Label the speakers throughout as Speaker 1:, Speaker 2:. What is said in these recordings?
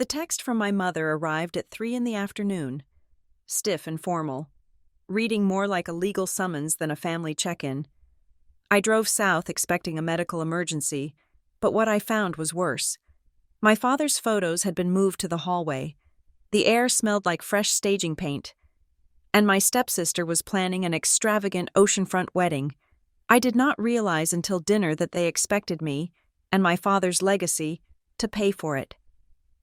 Speaker 1: The text from my mother arrived at 3 in the afternoon, stiff and formal, reading more like a legal summons than a family check-in. I drove south expecting a medical emergency, but what I found was worse. My father's photos had been moved to the hallway. The air smelled like fresh staging paint, and my stepsister was planning an extravagant oceanfront wedding. I did not realize until dinner that they expected me, and my father's legacy, to pay for it.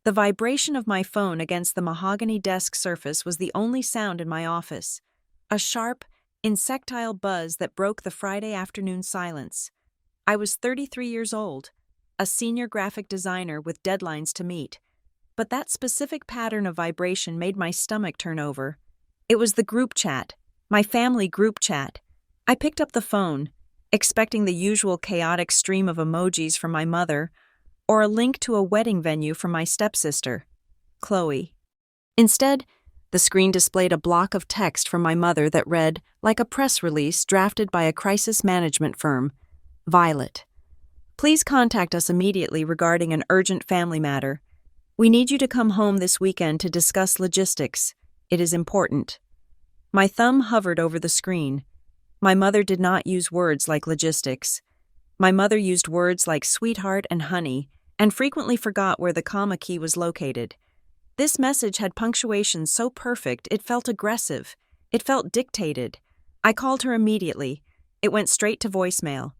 Speaker 1: The vibration of my phone against the mahogany desk surface was the only sound in my office, a sharp, insectile buzz that broke the Friday afternoon silence. I was 33 years old, a senior graphic designer with deadlines to meet, but that specific pattern of vibration made my stomach turn over. It was the group chat, my family group chat. I picked up the phone, expecting the usual chaotic stream of emojis from my mother, or a link to a wedding venue from my stepsister, Chloe. Instead, the screen displayed a block of text from my mother that read, like a press release drafted by a crisis management firm, Violet. Please contact us immediately regarding an urgent family matter. We need you to come home this weekend to discuss logistics. It is important. My thumb hovered over the screen. My mother did not use words like logistics. My mother used words like sweetheart and honey, and frequently forgot where the comma key was located. This message had punctuation so perfect it felt aggressive. It felt dictated. I called her immediately. It went straight to voicemail.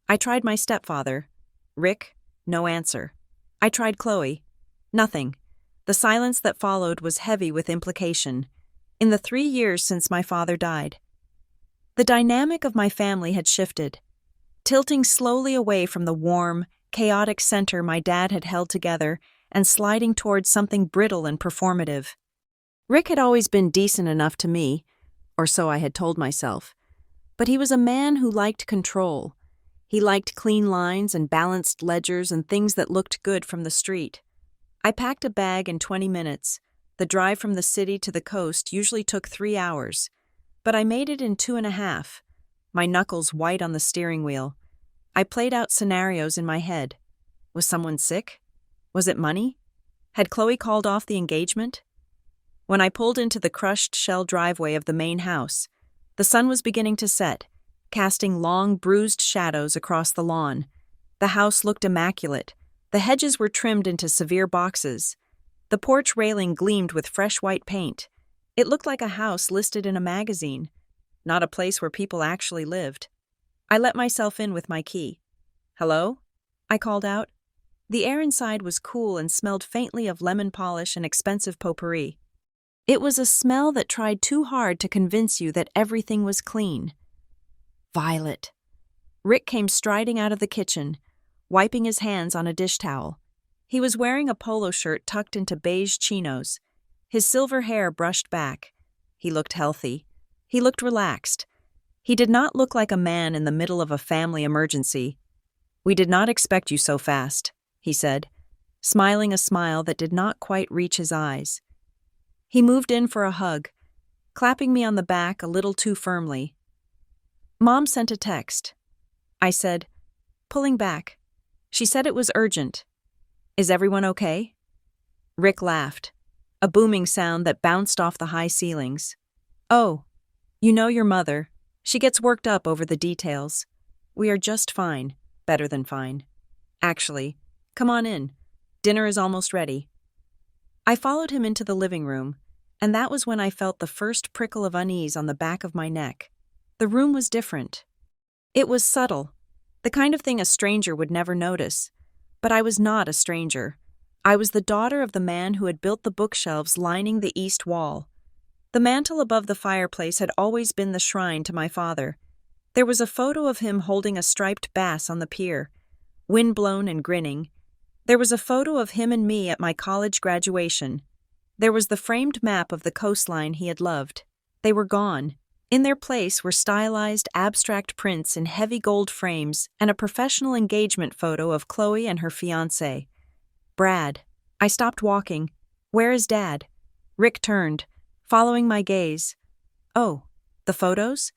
Speaker 1: I tried my stepfather. Rick, no answer. I tried Chloe. Nothing. The silence that followed was heavy with implication. In the 3 years since my father died, the dynamic of my family had shifted, tilting slowly away from the warm, chaotic center my dad had held together and sliding towards something brittle and performative. Rick had always been decent enough to me, or so I had told myself, but he was a man who liked control. He liked clean lines and balanced ledgers and things that looked good from the street. I packed a bag in 20 minutes. The drive from the city to the coast usually took 3 hours, but I made it in 2.5, my knuckles white on the steering wheel. I played out scenarios in my head. Was someone sick? Was it money? Had Chloe called off the engagement? When I pulled into the crushed shell driveway of the main house, the sun was beginning to set, casting long, bruised shadows across the lawn. The house looked immaculate. The hedges were trimmed into severe boxes. The porch railing gleamed with fresh white paint. It looked like a house listed in a magazine, not a place where people actually lived. I let myself in with my key. "Hello?" I called out. The air inside was cool and smelled faintly of lemon polish and expensive potpourri. It was a smell that tried too hard to convince you that everything was clean. Violet. Rick came striding out of the kitchen, wiping his hands on a dish towel. He was wearing a polo shirt tucked into beige chinos. His silver hair brushed back. He looked healthy. He looked relaxed. He did not look like a man in the middle of a family emergency. "We did not expect you so fast," he said, smiling a smile that did not quite reach his eyes. He moved in for a hug, clapping me on the back a little too firmly. "Mom sent a text," I said, pulling back. "She said it was urgent. Is everyone okay?" Rick laughed, a booming sound that bounced off the high ceilings. "Oh, you know your mother. She gets worked up over the details. We are just fine, better than fine. Actually, come on in. Dinner is almost ready." I followed him into the living room, and that was when I felt the first prickle of unease on the back of my neck. The room was different. It was subtle, the kind of thing a stranger would never notice. But I was not a stranger. I was the daughter of the man who had built the bookshelves lining the east wall. The mantel above the fireplace had always been the shrine to my father. There was a photo of him holding a striped bass on the pier, windblown and grinning. There was a photo of him and me at my college graduation. There was the framed map of the coastline he had loved. They were gone. In their place were stylized, abstract prints in heavy gold frames and a professional engagement photo of Chloe and her fiancé, Brad. I stopped walking. "Where is Dad?" Rick turned, following my gaze. "Oh, the photos?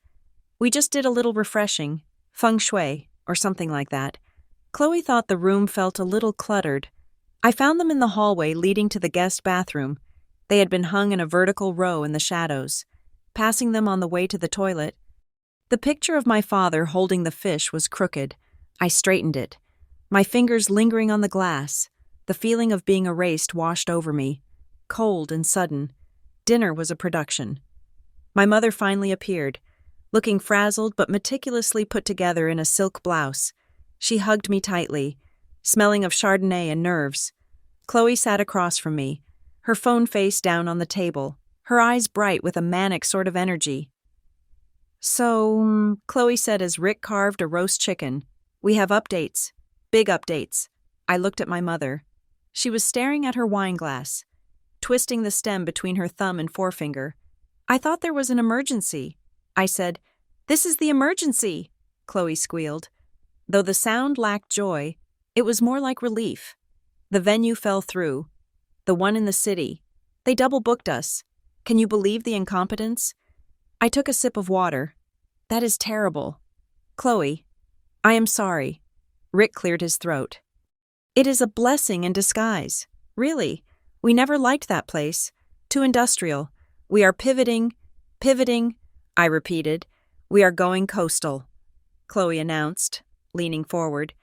Speaker 1: We just did a little refreshing, feng shui, or something like that." Chloe thought the room felt a little cluttered. I found them in the hallway leading to the guest bathroom. They had been hung in a vertical row in the shadows. Passing them on the way to the toilet, the picture of my father holding the fish was crooked. I straightened it, my fingers lingering on the glass. The feeling of being erased washed over me, cold and sudden. Dinner was a production. My mother finally appeared, looking frazzled but meticulously put together in a silk blouse. She hugged me tightly, smelling of Chardonnay and nerves. Chloe sat across from me, her phone face down on the table, her eyes bright with a manic sort of energy. "So," Chloe said as Rick carved a roast chicken, "we have updates. Big updates." I looked at my mother. She was staring at her wine glass, twisting the stem between her thumb and forefinger. "I thought there was an emergency." I said, "This is the emergency," Chloe squealed. Though the sound lacked joy, it was more like relief. The venue fell through. The one in the city. They double-booked us. Can you believe the incompetence? I took a sip of water. "That is terrible." "Chloe, I am sorry." Rick cleared his throat. "It is a blessing in disguise. Really, we never liked that place. Too industrial. We are pivoting, I repeated. "We are going coastal," Chloe announced, leaning forward.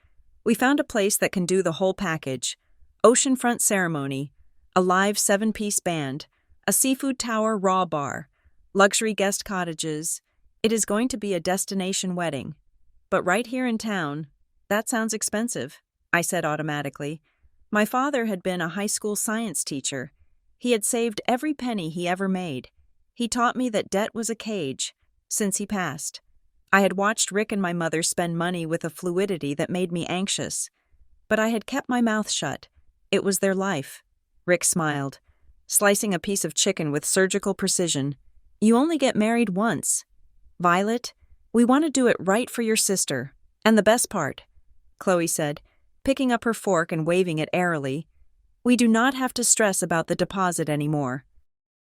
Speaker 1: "We found a place that can do the whole package. Oceanfront ceremony, a live 7-piece band, a seafood tower raw bar, luxury guest cottages. It is going to be a destination wedding. But right here in town, that sounds expensive," I said automatically. My father had been a high school science teacher. He had saved every penny he ever made. He taught me that debt was a cage, since he passed. I had watched Rick and my mother spend money with a fluidity that made me anxious. But I had kept my mouth shut. It was their life. Rick smiled, slicing a piece of chicken with surgical precision. "You only get married once. Violet, we want to do it right for your sister. And the best part," Chloe said, picking up her fork and waving it airily, "we do not have to stress about the deposit anymore.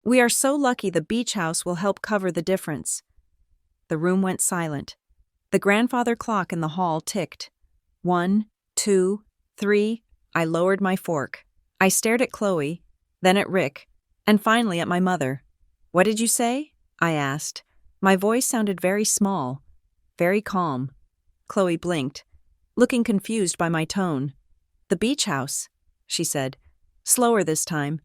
Speaker 1: We are so lucky the beach house will help cover the difference." The room went silent. The grandfather clock in the hall ticked. 1, 2, 3. I lowered my fork. I stared at Chloe, then at Rick, and finally at my mother. "What did you say?" I asked. My voice sounded very small, very calm. Chloe blinked, looking confused by my tone. "The beach house," she said, slower this time.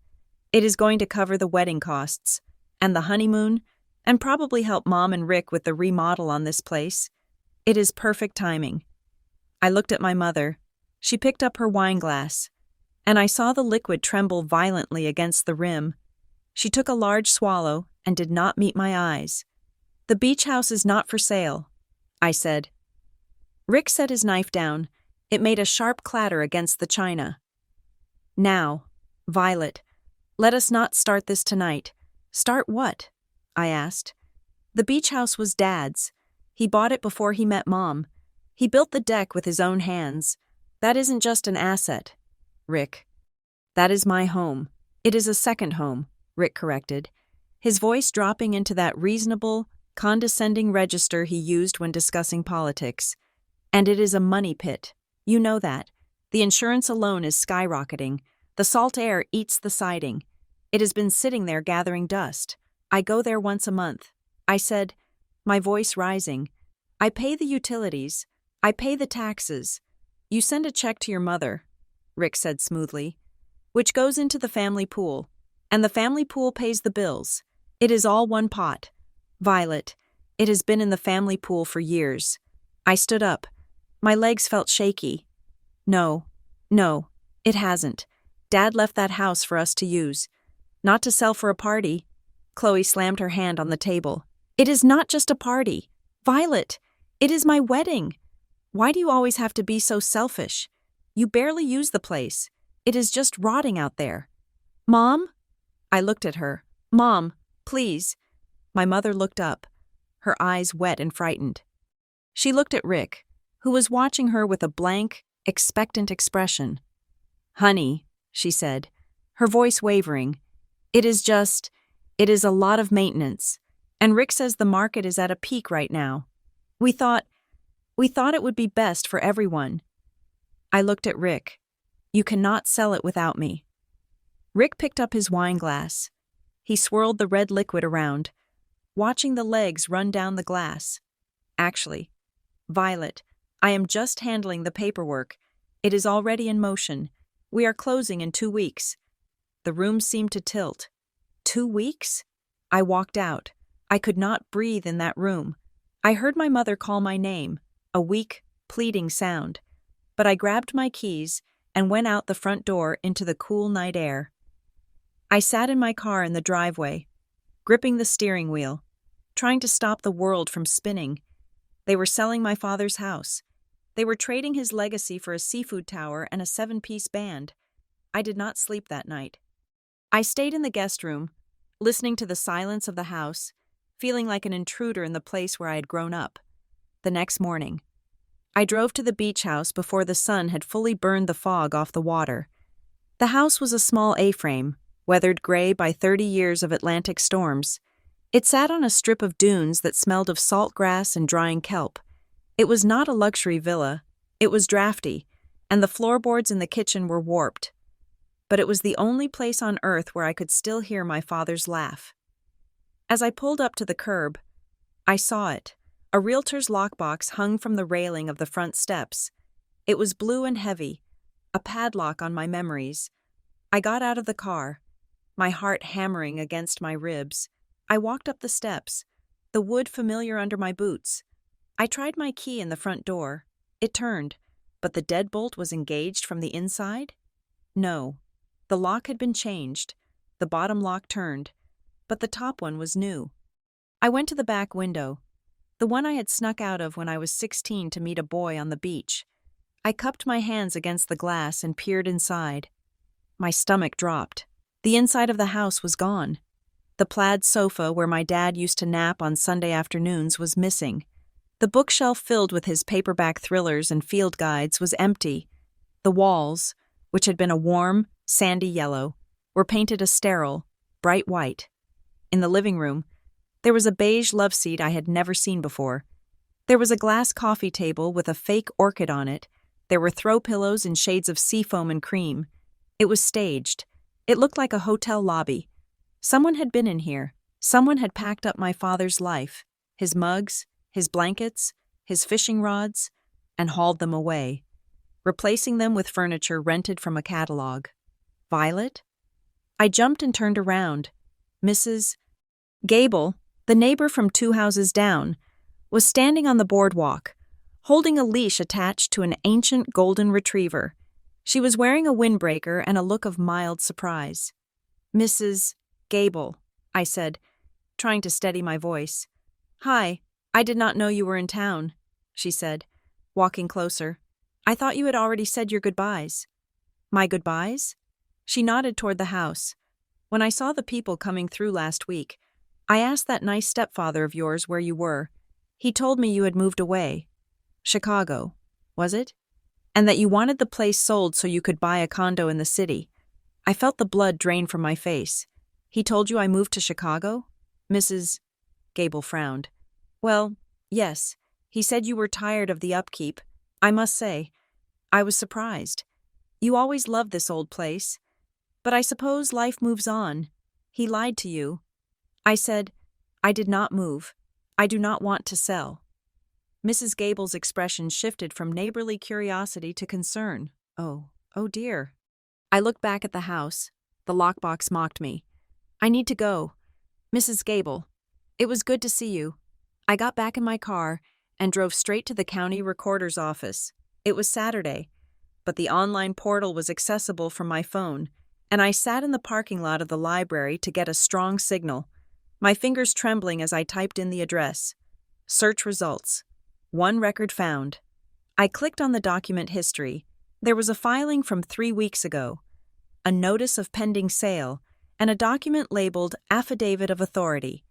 Speaker 1: "It is going to cover the wedding costs, and the honeymoon, and probably help Mom and Rick with the remodel on this place. It is perfect timing." I looked at my mother. She picked up her wine glass, and I saw the liquid tremble violently against the rim. She took a large swallow and did not meet my eyes. "The beach house is not for sale," I said. Rick set his knife down. It made a sharp clatter against the china. "Now, Violet, let us not start this tonight." "Start what?" I asked. "The beach house was Dad's. He bought it before he met Mom. He built the deck with his own hands. That isn't just an asset, Rick. That is my home. It is a second home," Rick corrected, his voice dropping into that reasonable, condescending register he used when discussing politics. "And it is a money pit. You know that. The insurance alone is skyrocketing. The salt air eats the siding. It has been sitting there gathering dust. I go there once a month," I said, my voice rising. "I pay the utilities. I pay the taxes. You send a check to your mother," Rick said smoothly, "which goes into the family pool, and the family pool pays the bills. It is all one pot. Violet, it has been in the family pool for years." I stood up. My legs felt shaky. No, it hasn't. Dad left that house for us to use, not to sell for a party." Chloe slammed her hand on the table. "It is not just a party. Violet, it is my wedding. Why do you always have to be so selfish? You barely use the place. It is just rotting out there." "Mom?" I looked at her. "Mom, please." My mother looked up, her eyes wet and frightened. She looked at Rick, who was watching her with a blank, expectant expression. "Honey," she said, her voice wavering, it is a lot of maintenance, and Rick says the market is at a peak right now. We thought it would be best for everyone." I looked at Rick. You cannot sell it without me. Rick picked up his wine glass. He swirled the red liquid around, watching the legs run down the glass. Actually, Violet, I am just handling the paperwork. It is already in motion. We are closing in 2 weeks. The room seemed to tilt. 2 weeks? I walked out. I could not breathe in that room. I heard my mother call my name, a weak, pleading sound. But I grabbed my keys and went out the front door into the cool night air. I sat in my car in the driveway, gripping the steering wheel, trying to stop the world from spinning. They were selling my father's house. They were trading his legacy for a seafood tower and a 7-piece band. I did not sleep that night. I stayed in the guest room, listening to the silence of the house, feeling like an intruder in the place where I had grown up. The next morning, I drove to the beach house before the sun had fully burned the fog off the water. The house was a small A-frame, weathered gray by 30 years of Atlantic storms. It sat on a strip of dunes that smelled of salt grass and drying kelp. It was not a luxury villa. It was drafty, and the floorboards in the kitchen were warped. But it was the only place on earth where I could still hear my father's laugh. As I pulled up to the curb, I saw it. A realtor's lockbox hung from the railing of the front steps. It was blue and heavy, a padlock on my memories. I got out of the car, my heart hammering against my ribs. I walked up the steps, the wood familiar under my boots. I tried my key in the front door. It turned, but the deadbolt was engaged from the inside? No. The lock had been changed. The bottom lock turned, but the top one was new. I went to the back window, the one I had snuck out of when I was 16 to meet a boy on the beach. I cupped my hands against the glass and peered inside. My stomach dropped. The inside of the house was gone. The plaid sofa where my dad used to nap on Sunday afternoons was missing. The bookshelf filled with his paperback thrillers and field guides was empty. The walls, which had been a warm, sandy yellow, were painted a sterile, bright white. In the living room, there was a beige love seat I had never seen before. There was a glass coffee table with a fake orchid on it. There were throw pillows in shades of seafoam and cream. It was staged. It looked like a hotel lobby. Someone had been in here. Someone had packed up my father's life, his mugs, his blankets, his fishing rods, and hauled them away, replacing them with furniture rented from a catalog. Violet? I jumped and turned around. Mrs. Gable, the neighbor from 2 houses down, was standing on the boardwalk, holding a leash attached to an ancient golden retriever. She was wearing a windbreaker and a look of mild surprise. Mrs. Gable, I said, trying to steady my voice. Hi, I did not know you were in town, she said, walking closer. I thought you had already said your goodbyes. My goodbyes? She nodded toward the house. When I saw the people coming through last week, I asked that nice stepfather of yours where you were. He told me you had moved away. Chicago, was it? And that you wanted the place sold so you could buy a condo in the city. I felt the blood drain from my face. He told you I moved to Chicago? Mrs. Gable frowned. Well, yes. He said you were tired of the upkeep. I must say, I was surprised. You always loved this old place. But I suppose life moves on. He lied to you. I said, I did not move. I do not want to sell. Mrs. Gable's expression shifted from neighborly curiosity to concern. Oh dear. I looked back at the house. The lockbox mocked me. I need to go. Mrs. Gable, it was good to see you. I got back in my car and drove straight to the county recorder's office. It was Saturday, but the online portal was accessible from my phone, and I sat in the parking lot of the library to get a strong signal, my fingers trembling as I typed in the address. Search results. 1 record found. I clicked on the document history. There was a filing from 3 weeks ago, a notice of pending sale, and a document labeled Affidavit of Authority.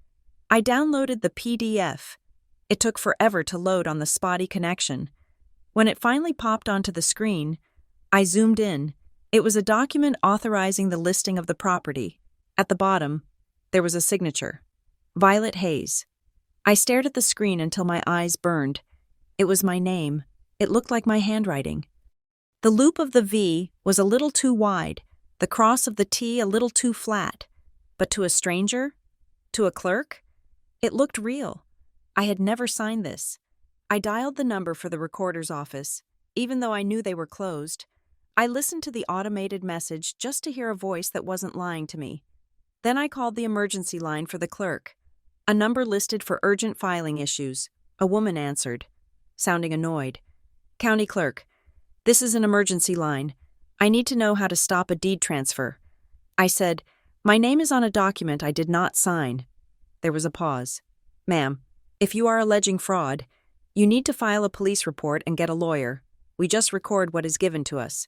Speaker 1: I downloaded the PDF. It took forever to load on the spotty connection. When it finally popped onto the screen, I zoomed in. It was a document authorizing the listing of the property. At the bottom, there was a signature. Violet Hayes. I stared at the screen until my eyes burned. It was my name. It looked like my handwriting. The loop of the V was a little too wide, the cross of the T a little too flat. But to a stranger? To a clerk? It looked real. I had never signed this. I dialed the number for the recorder's office, even though I knew they were closed. I listened to the automated message just to hear a voice that wasn't lying to me. Then I called the emergency line for the clerk. A number listed for urgent filing issues. A woman answered, sounding annoyed. County clerk, this is an emergency line. I need to know how to stop a deed transfer. I said, my name is on a document I did not sign. There was a pause. Ma'am, if you are alleging fraud, you need to file a police report and get a lawyer. We just record what is given to us.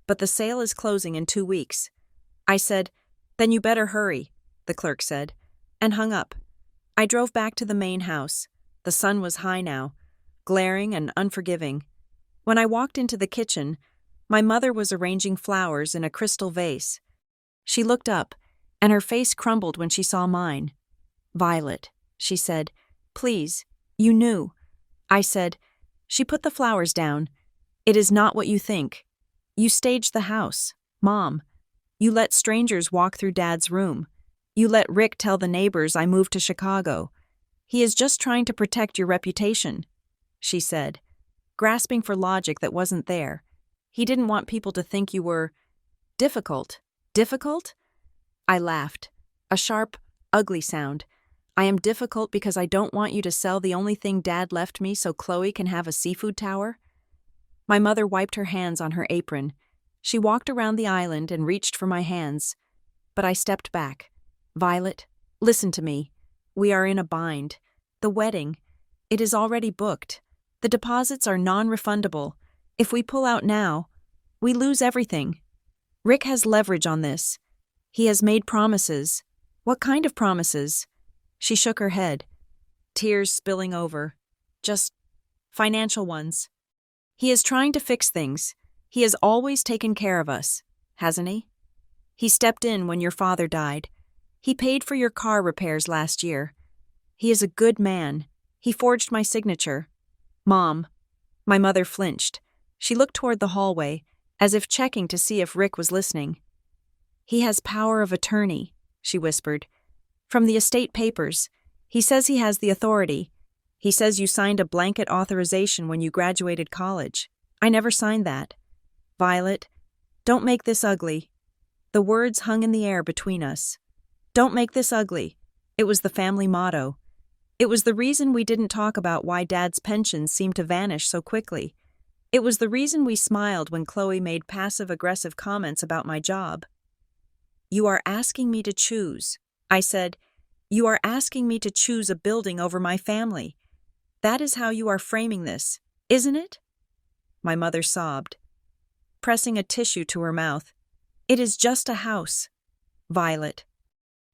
Speaker 1: But the sale is closing in 2 weeks. I said, then you better hurry, the clerk said, and hung up. I drove back to the main house. The sun was high now, glaring and unforgiving. When I walked into the kitchen, my mother was arranging flowers in a crystal vase. She looked up, and her face crumbled when she saw mine. Violet, she said, please, you knew. I said, she put the flowers down. It is not what you think. You staged the house, Mom. You let strangers walk through Dad's room. You let Rick tell the neighbors I moved to Chicago. He is just trying to protect your reputation, she said, grasping for logic that wasn't there. He didn't want people to think you were difficult. Difficult? I laughed. A sharp, ugly sound. I am difficult because I don't want you to sell the only thing Dad left me so Chloe can have a seafood tower? My mother wiped her hands on her apron. She walked around the island and reached for my hands. But I stepped back. Violet, listen to me. We are in a bind. The wedding, it is already booked. The deposits are non-refundable. If we pull out now, we lose everything. Rick has leverage on this. He has made promises. What kind of promises? She shook her head, tears spilling over. Just financial ones. He is trying to fix things. He has always taken care of us, hasn't he? He stepped in when your father died. He paid for your car repairs last year. He is a good man. He forged my signature. Mom. My mother flinched. She looked toward the hallway, as if checking to see if Rick was listening. He has power of attorney, she whispered. From the estate papers. He says he has the authority. He says you signed a blanket authorization when you graduated college. I never signed that. Violet, don't make this ugly. The words hung in the air between us. Don't make this ugly. It was the family motto. It was the reason we didn't talk about why Dad's pensions seemed to vanish so quickly. It was the reason we smiled when Chloe made passive-aggressive comments about my job. You are asking me to choose. I said, you are asking me to choose a building over my family. That is how you are framing this, isn't it? My mother sobbed, pressing a tissue to her mouth. It is just a house, Violet.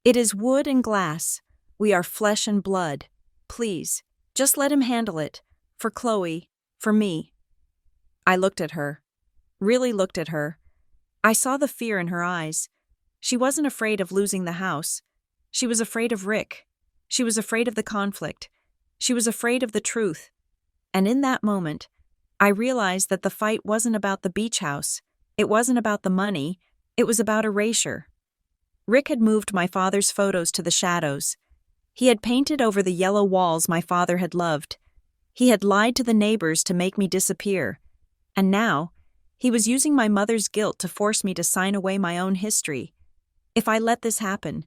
Speaker 1: It is wood and glass. We are flesh and blood. Please, just let him handle it. For Chloe, for me. I looked at her, really looked at her. I saw the fear in her eyes. She wasn't afraid of losing the house. She was afraid of Rick. She was afraid of the conflict. She was afraid of the truth. And in that moment, I realized that the fight wasn't about the beach house. It wasn't about the money. It was about erasure. Rick had moved my father's photos to the shadows. He had painted over the yellow walls my father had loved. He had lied to the neighbors to make me disappear. And now, he was using my mother's guilt to force me to sign away my own history. If I let this happen,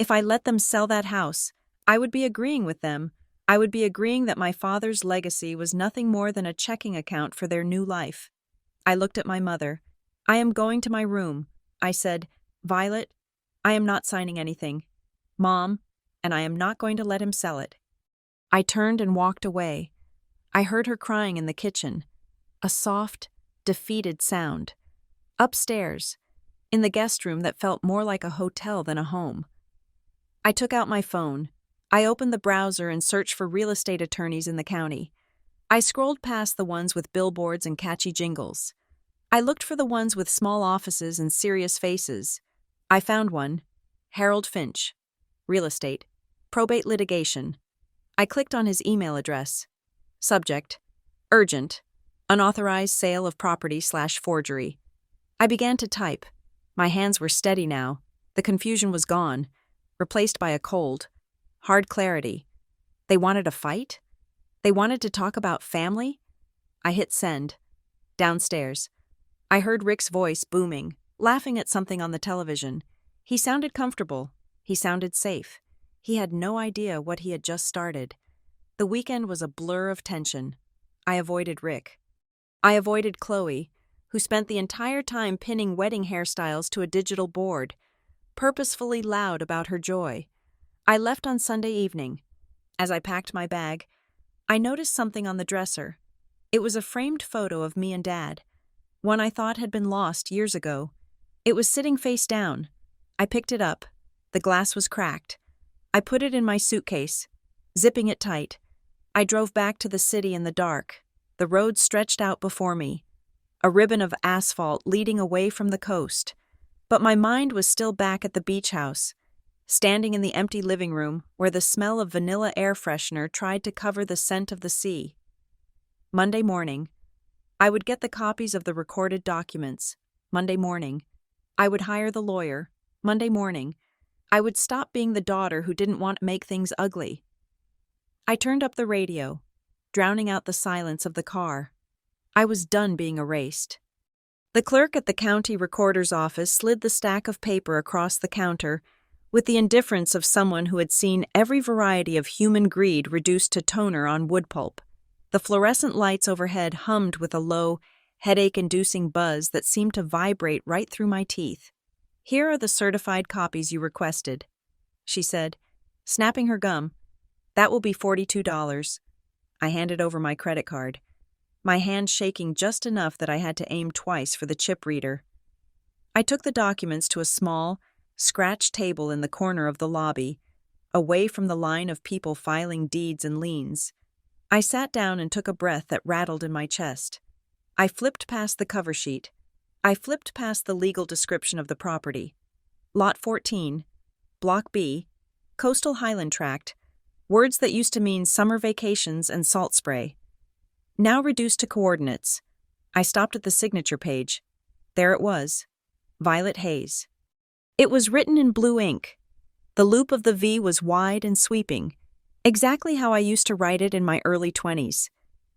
Speaker 1: if I let them sell that house, I would be agreeing with them. I would be agreeing that my father's legacy was nothing more than a checking account for their new life. I looked at my mother. I am going to my room. I said, Violet, I am not signing anything. Mom, and I am not going to let him sell it. I turned and walked away. I heard her crying in the kitchen. A soft, defeated sound. Upstairs, in the guest room that felt more like a hotel than a home. I took out my phone. I opened the browser and searched for real estate attorneys in the county. I scrolled past the ones with billboards and catchy jingles. I looked for the ones with small offices and serious faces. I found one. Harold Finch. Real estate. Probate litigation. I clicked on his email address. Subject. Urgent. Unauthorized sale of property/forgery. I began to type. My hands were steady now. The confusion was gone, replaced by a cold, hard clarity. They wanted a fight? They wanted to talk about family? I hit send. Downstairs. I heard Rick's voice booming, laughing at something on the television. He sounded comfortable. He sounded safe. He had no idea what he had just started. The weekend was a blur of tension. I avoided Rick. I avoided Chloe, who spent the entire time pinning wedding hairstyles to a digital board, purposefully loud about her joy. I left on Sunday evening. As I packed my bag, I noticed something on the dresser. It was a framed photo of me and Dad, one I thought had been lost years ago. It was sitting face down. I picked it up. The glass was cracked. I put it in my suitcase, zipping it tight. I drove back to the city in the dark. The road stretched out before me, a ribbon of asphalt leading away from the coast. But my mind was still back at the beach house, standing in the empty living room where the smell of vanilla air freshener tried to cover the scent of the sea. Monday morning, I would get the copies of the recorded documents. Monday morning, I would hire the lawyer. Monday morning, I would stop being the daughter who didn't want to make things ugly. I turned up the radio, drowning out the silence of the car. I was done being erased. The clerk at the county recorder's office slid the stack of paper across the counter with the indifference of someone who had seen every variety of human greed reduced to toner on wood pulp. The fluorescent lights overhead hummed with a low, headache-inducing buzz that seemed to vibrate right through my teeth. "Here are the certified copies you requested," she said, snapping her gum. "That will be $42. I handed over my credit card, my hand shaking just enough that I had to aim twice for the chip reader. I took the documents to a small, scratched table in the corner of the lobby, away from the line of people filing deeds and liens. I sat down and took a breath that rattled in my chest. I flipped past the cover sheet. I flipped past the legal description of the property. Lot 14, Block B, Coastal Highland Tract, words that used to mean summer vacations and salt spray. Now reduced to coordinates. I stopped at the signature page. There it was. Violet Hayes. It was written in blue ink. The loop of the V was wide and sweeping, exactly how I used to write it in my early 20s.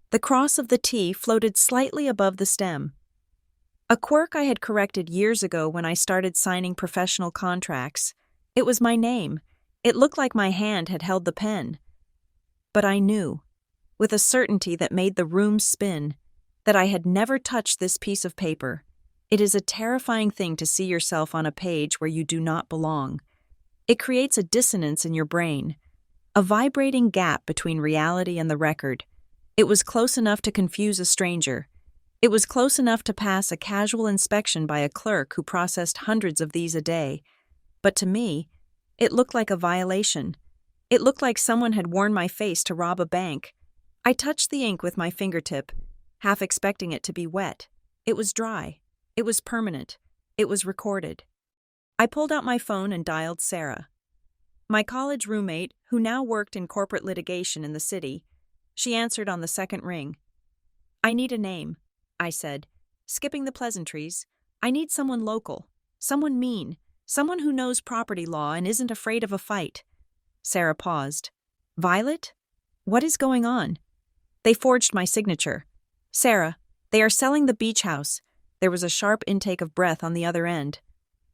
Speaker 1: The cross of the T floated slightly above the stem. A quirk I had corrected years ago when I started signing professional contracts. It was my name. It looked like my hand had held the pen. But I knew, with a certainty that made the room spin, that I had never touched this piece of paper. It is a terrifying thing to see yourself on a page where you do not belong. It creates a dissonance in your brain, a vibrating gap between reality and the record. It was close enough to confuse a stranger. It was close enough to pass a casual inspection by a clerk who processed hundreds of these a day. But to me, it looked like a violation. It looked like someone had worn my face to rob a bank. I touched the ink with my fingertip, half expecting it to be wet. It was dry. It was permanent. It was recorded. I pulled out my phone and dialed Sarah, my college roommate who now worked in corporate litigation in the city. She answered on the second ring. "I need a name," I said, skipping the pleasantries. "I need someone local, someone mean, someone who knows property law and isn't afraid of a fight." Sarah paused. "Violet? What is going on?" "They forged my signature. Sarah, they are selling the beach house." There was a sharp intake of breath on the other end.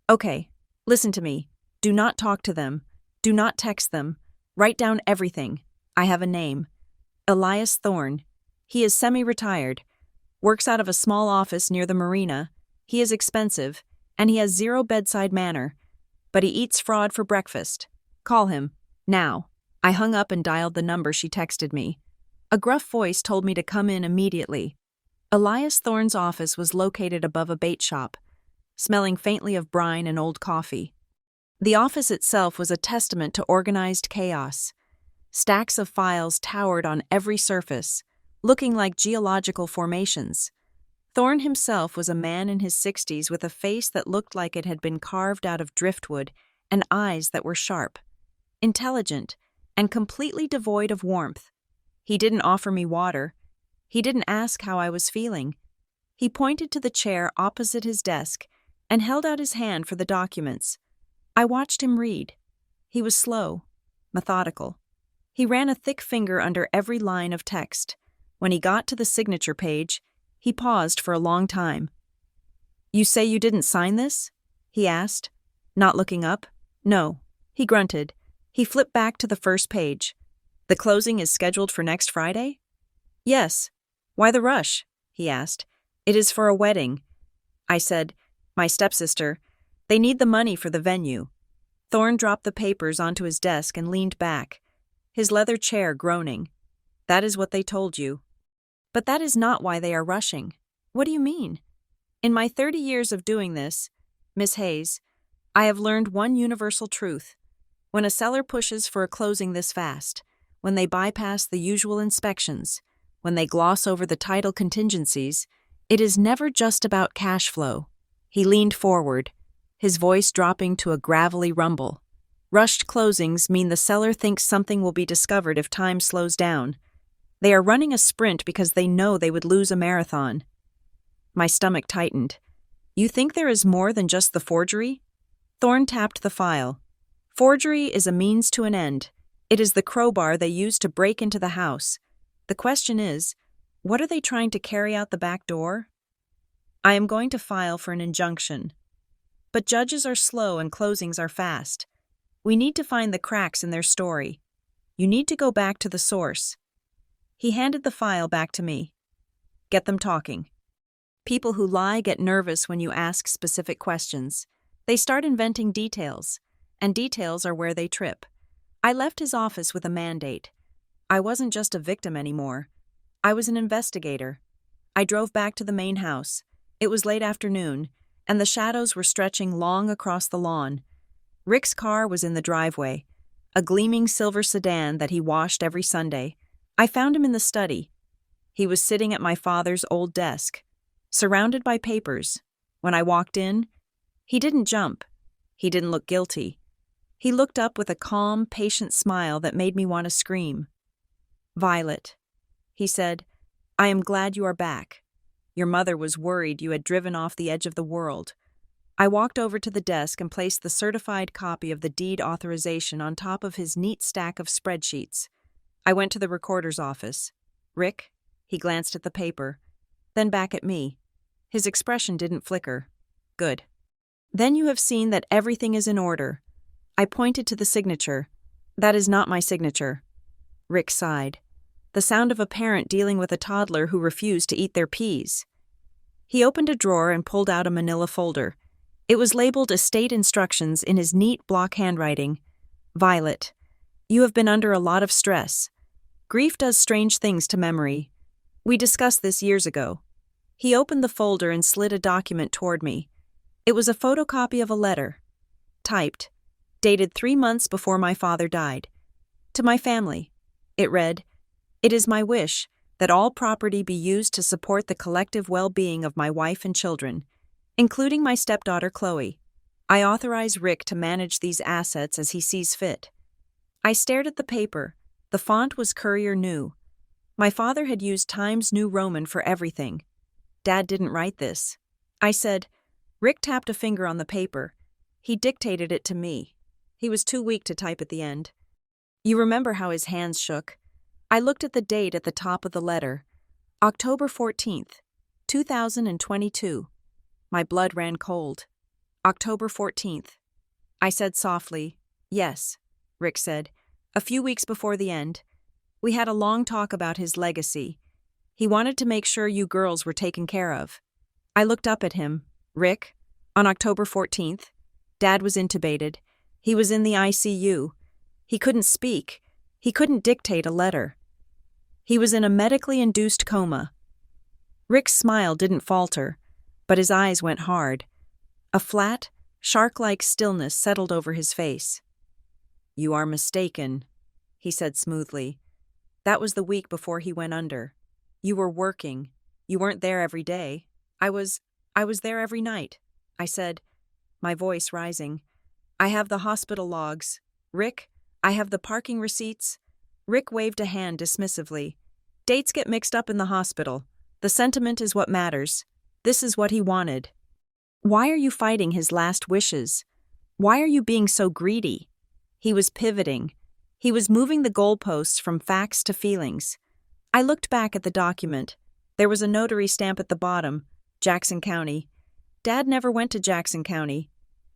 Speaker 1: "Okay, listen to me. Do not talk to them. Do not text them. Write down everything. I have a name. Elias Thorne. He is semi-retired. Works out of a small office near the marina. He is expensive, and he has zero bedside manner. But he eats fraud for breakfast. Call him. Now." I hung up and dialed the number she texted me. A gruff voice told me to come in immediately. Elias Thorne's office was located above a bait shop, smelling faintly of brine and old coffee. The office itself was a testament to organized chaos. Stacks of files towered on every surface, looking like geological formations. Thorne himself was a man in his 60s with a face that looked like it had been carved out of driftwood and eyes that were sharp, intelligent, and completely devoid of warmth. He didn't offer me water. He didn't ask how I was feeling. He pointed to the chair opposite his desk and held out his hand for the documents. I watched him read. He was slow, methodical. He ran a thick finger under every line of text. When he got to the signature page, he paused for a long time. "You say you didn't sign this?" he asked, not looking up. "No," he grunted. He flipped back to the first page. "The closing is scheduled for next Friday?" "Yes." "Why the rush?" he asked. "It is for a wedding." I said, "My stepsister. They need the money for the venue." Thorne dropped the papers onto his desk and leaned back, his leather chair groaning. "That is what they told you." "But that is not why they are rushing." "What do you mean?" "In my 30 years of doing this, Miss Hayes, I have learned one universal truth. When a seller pushes for a closing this fast, when they bypass the usual inspections, when they gloss over the title contingencies, it is never just about cash flow." He leaned forward, his voice dropping to a gravelly rumble. "Rushed closings mean the seller thinks something will be discovered if time slows down. They are running a sprint because they know they would lose a marathon." My stomach tightened. "You think there is more than just the forgery?" Thorne tapped the file. "Forgery is a means to an end. It is the crowbar they use to break into the house. The question is, what are they trying to carry out the back door?" "I am going to file for an injunction. But judges are slow and closings are fast. We need to find the cracks in their story. You need to go back to the source." He handed the file back to me. "Get them talking." People who lie get nervous when you ask specific questions. They start inventing details, and details are where they trip. I left his office with a mandate. I wasn't just a victim anymore. I was an investigator. I drove back to the main house. It was late afternoon, and the shadows were stretching long across the lawn. Rick's car was in the driveway, a gleaming silver sedan that he washed every Sunday. I found him in the study. He was sitting at my father's old desk, surrounded by papers. When I walked in, he didn't jump. He didn't look guilty. He looked up with a calm, patient smile that made me want to scream. "Violet," he said, "I am glad you are back. Your mother was worried you had driven off the edge of the world." I walked over to the desk and placed the certified copy of the deed authorization on top of his neat stack of spreadsheets. I went to the recorder's office. "Rick?" He glanced at the paper, then back at me. His expression didn't flicker. "Good. Then you have seen that everything is in order." I pointed to the signature. "That is not my signature." Rick sighed, the sound of a parent dealing with a toddler who refused to eat their peas. He opened a drawer and pulled out a manila folder. It was labeled Estate Instructions in his neat block handwriting. "Violet, you have been under a lot of stress. Grief does strange things to memory. We discussed this years ago." He opened the folder and slid a document toward me. It was a photocopy of a letter, typed, dated 3 months before my father died. "To my family," it read, "It is my wish that all property be used to support the collective well-being of my wife and children, including my stepdaughter Chloe. I authorize Rick to manage these assets as he sees fit." I stared at the paper. The font was Courier New. My father had used Times New Roman for everything. Dad didn't write this. I said. Rick tapped a finger on the paper. He dictated it to me. He was too weak to type at the end. You remember how his hands shook. I looked at the date at the top of the letter. October 14th, 2022. My blood ran cold. October 14th. I said softly, "Yes," Rick said. "A few weeks before the end. We had a long talk about his legacy. He wanted to make sure you girls were taken care of." I looked up at him. "Rick, on October 14th, Dad was intubated. He was in the ICU. He couldn't speak. He couldn't dictate a letter. He was in a medically induced coma." Rick's smile didn't falter, but his eyes went hard. A flat, shark-like stillness settled over his face. "You are mistaken," he said smoothly. "That was the week before he went under. You were working. You weren't there every day. I was there every night," I said, my voice rising. "I have the hospital logs. Rick, I have the parking receipts." Rick waved a hand dismissively. Dates get mixed up in the hospital. The sentiment is what matters. This is what he wanted. Why are you fighting his last wishes? Why are you being so greedy? He was pivoting. He was moving the goalposts from facts to feelings. I looked back at the document. There was a notary stamp at the bottom, Jackson County. Dad never went to Jackson County.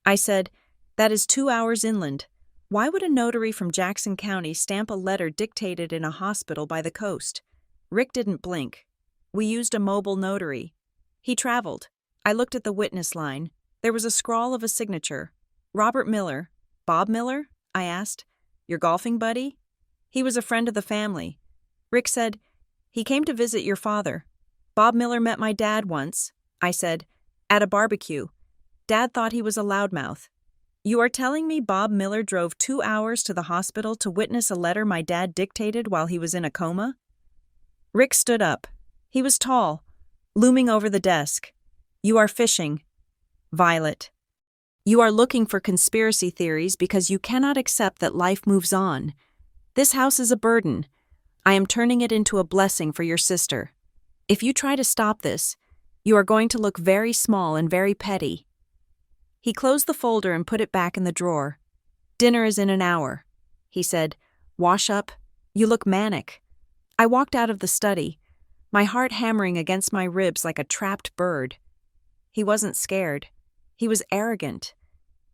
Speaker 1: I said, that is 2 hours inland. Why would a notary from Jackson County stamp a letter dictated in a hospital by the coast? Rick didn't blink. We used a mobile notary. He traveled. I looked at the witness line. There was a scrawl of a signature. Robert Miller. Bob Miller? I asked. Your golfing buddy? He was a friend of the family. Rick said, he came to visit your father. Bob Miller met my dad once. I said, at a barbecue. Dad thought he was a loudmouth. You are telling me Bob Miller drove 2 hours to the hospital to witness a letter my dad dictated while he was in a coma? Rick stood up. He was tall, looming over the desk. You are fishing. Violet. You are looking for conspiracy theories because you cannot accept that life moves on. This house is a burden. I am turning it into a blessing for your sister. If you try to stop this, you are going to look very small and very petty. He closed the folder and put it back in the drawer. Dinner is in an hour. He said, wash up. You look manic. I walked out of the study, my heart hammering against my ribs like a trapped bird. He wasn't scared. He was arrogant.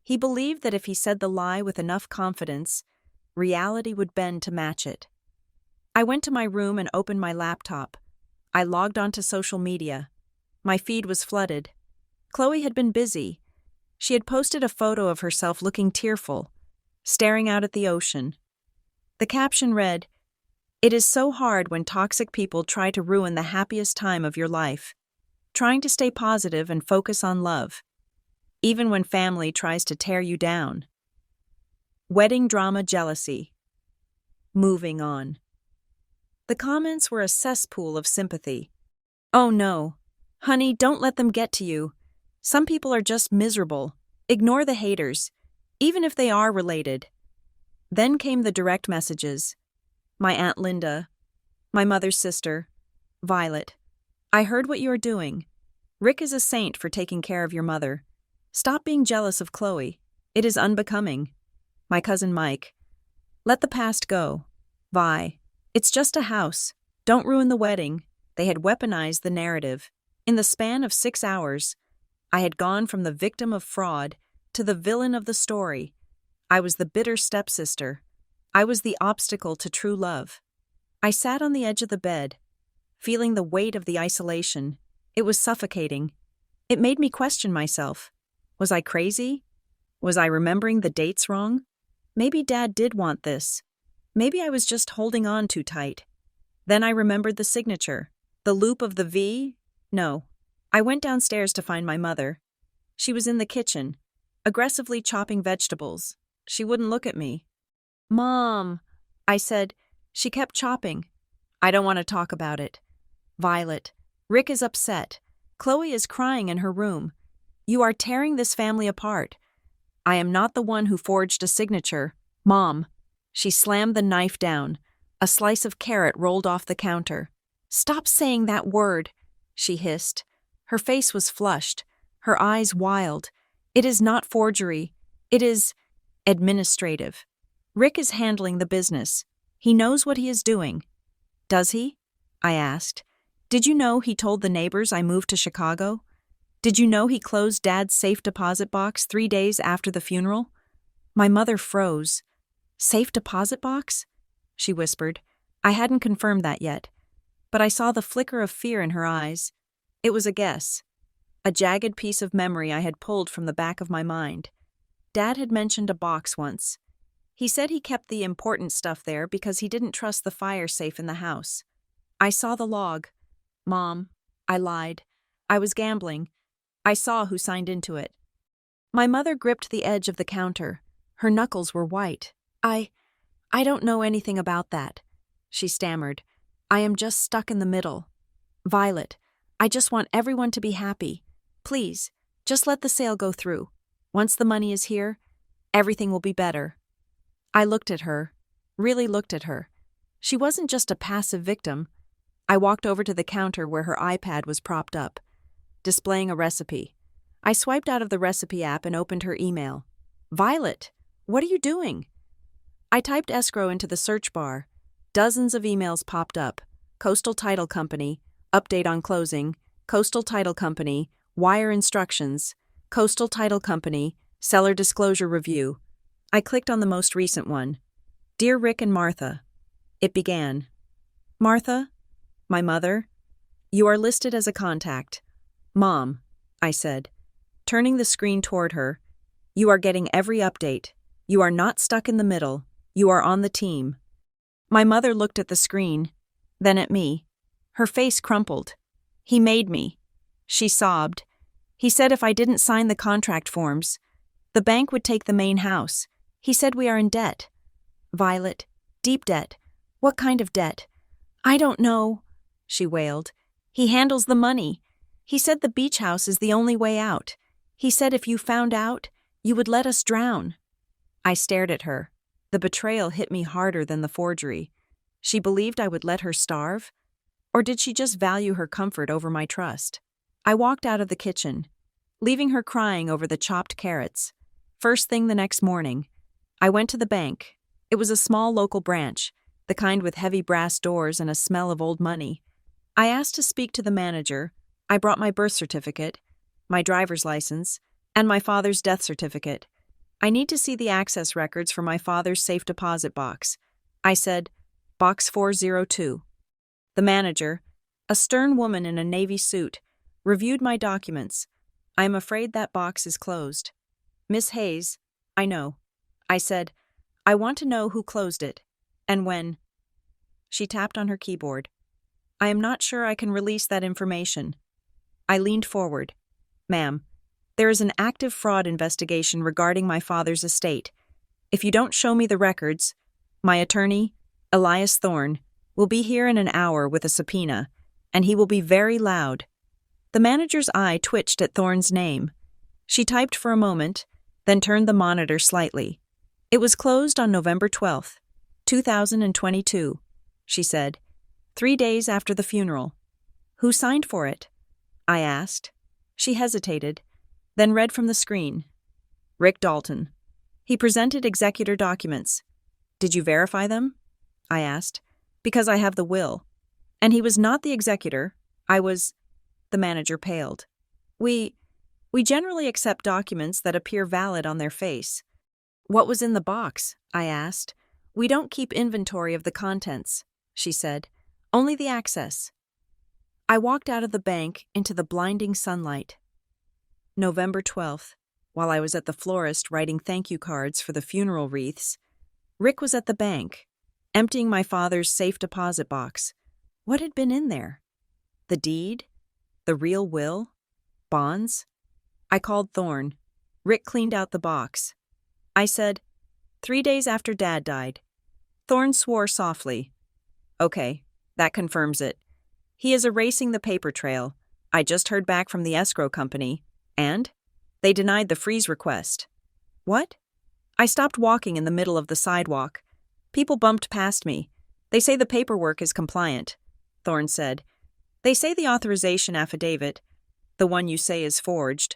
Speaker 1: He believed that if he said the lie with enough confidence, reality would bend to match it. I went to my room and opened my laptop. I logged onto social media. My feed was flooded. Chloe had been busy. She had posted a photo of herself looking tearful, staring out at the ocean. The caption read, "It is so hard when toxic people try to ruin the happiest time of your life. Trying to stay positive and focus on love, even when family tries to tear you down. Wedding drama jealousy. Moving on." The comments were a cesspool of sympathy. Oh no. Honey, don't let them get to you. Some people are just miserable. Ignore the haters, even if they are related. Then came the direct messages. My Aunt Linda, my mother's sister, Violet. I heard what you are doing. Rick is a saint for taking care of your mother. Stop being jealous of Chloe. It is unbecoming. My cousin Mike. Let the past go. Vi. It's just a house. Don't ruin the wedding. They had weaponized the narrative. In the span of 6 hours, I had gone from the victim of fraud to the villain of the story. I was the bitter stepsister. I was the obstacle to true love. I sat on the edge of the bed, feeling the weight of the isolation. It was suffocating. It made me question myself. Was I crazy? Was I remembering the dates wrong? Maybe Dad did want this. Maybe I was just holding on too tight. Then I remembered the signature. The loop of the V? No. I went downstairs to find my mother. She was in the kitchen, aggressively chopping vegetables. She wouldn't look at me. Mom, I said. She kept chopping. I don't want to talk about it. Violet, Rick is upset. Chloe is crying in her room. You are tearing this family apart. I am not the one who forged a signature. Mom. She slammed the knife down. A slice of carrot rolled off the counter. Stop saying that word, she hissed. Her face was flushed, her eyes wild. It is not forgery. It is administrative. Rick is handling the business. He knows what he is doing. Does he? I asked. Did you know he told the neighbors I moved to Chicago? Did you know he closed Dad's safe deposit box 3 days after the funeral? My mother froze. Safe deposit box? She whispered. I hadn't confirmed that yet, but I saw the flicker of fear in her eyes. It was a guess, a jagged piece of memory I had pulled from the back of my mind. Dad had mentioned a box once. He said he kept the important stuff there because he didn't trust the fire safe in the house. I saw the log. Mom, I lied. I was gambling. I saw who signed into it. My mother gripped the edge of the counter. Her knuckles were white. I don't know anything about that, she stammered. I am just stuck in the middle. Violet, I just want everyone to be happy. Please, just let the sale go through. Once the money is here, everything will be better. I looked at her, really looked at her. She wasn't just a passive victim. I walked over to the counter where her iPad was propped up, displaying a recipe. I swiped out of the recipe app and opened her email. Violet, what are you doing? I typed escrow into the search bar. Dozens of emails popped up. Coastal Title Company, update on closing. Coastal Title Company, wire instructions. Coastal Title Company, seller disclosure review. I clicked on the most recent one. Dear Rick and Martha. It began. Martha, my mother, you are listed as a contact. Mom, I said, turning the screen toward her. You are getting every update. You are not stuck in the middle. You are on the team. My mother looked at the screen, then at me. Her face crumpled. He made me. She sobbed. He said if I didn't sign the contract forms, the bank would take the main house. He said we are in debt. Violet, deep debt. What kind of debt? I don't know, she wailed. He handles the money. He said the beach house is the only way out. He said if you found out, you would let us drown. I stared at her. The betrayal hit me harder than the forgery. She believed I would let her starve? Or did she just value her comfort over my trust? I walked out of the kitchen, leaving her crying over the chopped carrots. First thing the next morning, I went to the bank. It was a small local branch, the kind with heavy brass doors and a smell of old money. I asked to speak to the manager. I brought my birth certificate, my driver's license, and my father's death certificate. I need to see the access records for my father's safe deposit box. I said, Box 402. The manager, a stern woman in a navy suit, reviewed my documents. I am afraid that box is closed. Miss Hayes, I know. I said, I want to know who closed it, and when. She tapped on her keyboard. I am not sure I can release that information. I leaned forward. Ma'am, there is an active fraud investigation regarding my father's estate. If you don't show me the records, my attorney, Elias Thorne, will be here in an hour with a subpoena, and he will be very loud. The manager's eye twitched at Thorne's name. She typed for a moment, then turned the monitor slightly. It was closed on November 12th, 2022, she said, 3 days after the funeral. Who signed for it? I asked. She hesitated, then read from the screen. Rick Dalton. He presented executor documents. Did you verify them? I asked. Because I have the will. And he was not the executor. I was... The manager paled. We generally accept documents that appear valid on their face. What was in the box? I asked. We don't keep inventory of the contents, she said. Only the access. I walked out of the bank into the blinding sunlight. November 12th, while I was at the florist writing thank you cards for the funeral wreaths, Rick was at the bank, emptying my father's safe deposit box. What had been in there? The deed? The real will? Bonds? I called Thorne. Rick cleaned out the box. I said, 3 days after Dad died. Thorne swore softly. Okay, that confirms it. He is erasing the paper trail. I just heard back from the escrow company. And? They denied the freeze request. What? I stopped walking in the middle of the sidewalk. People bumped past me. They say the paperwork is compliant, Thorne said. They say the authorization affidavit, the one you say is forged,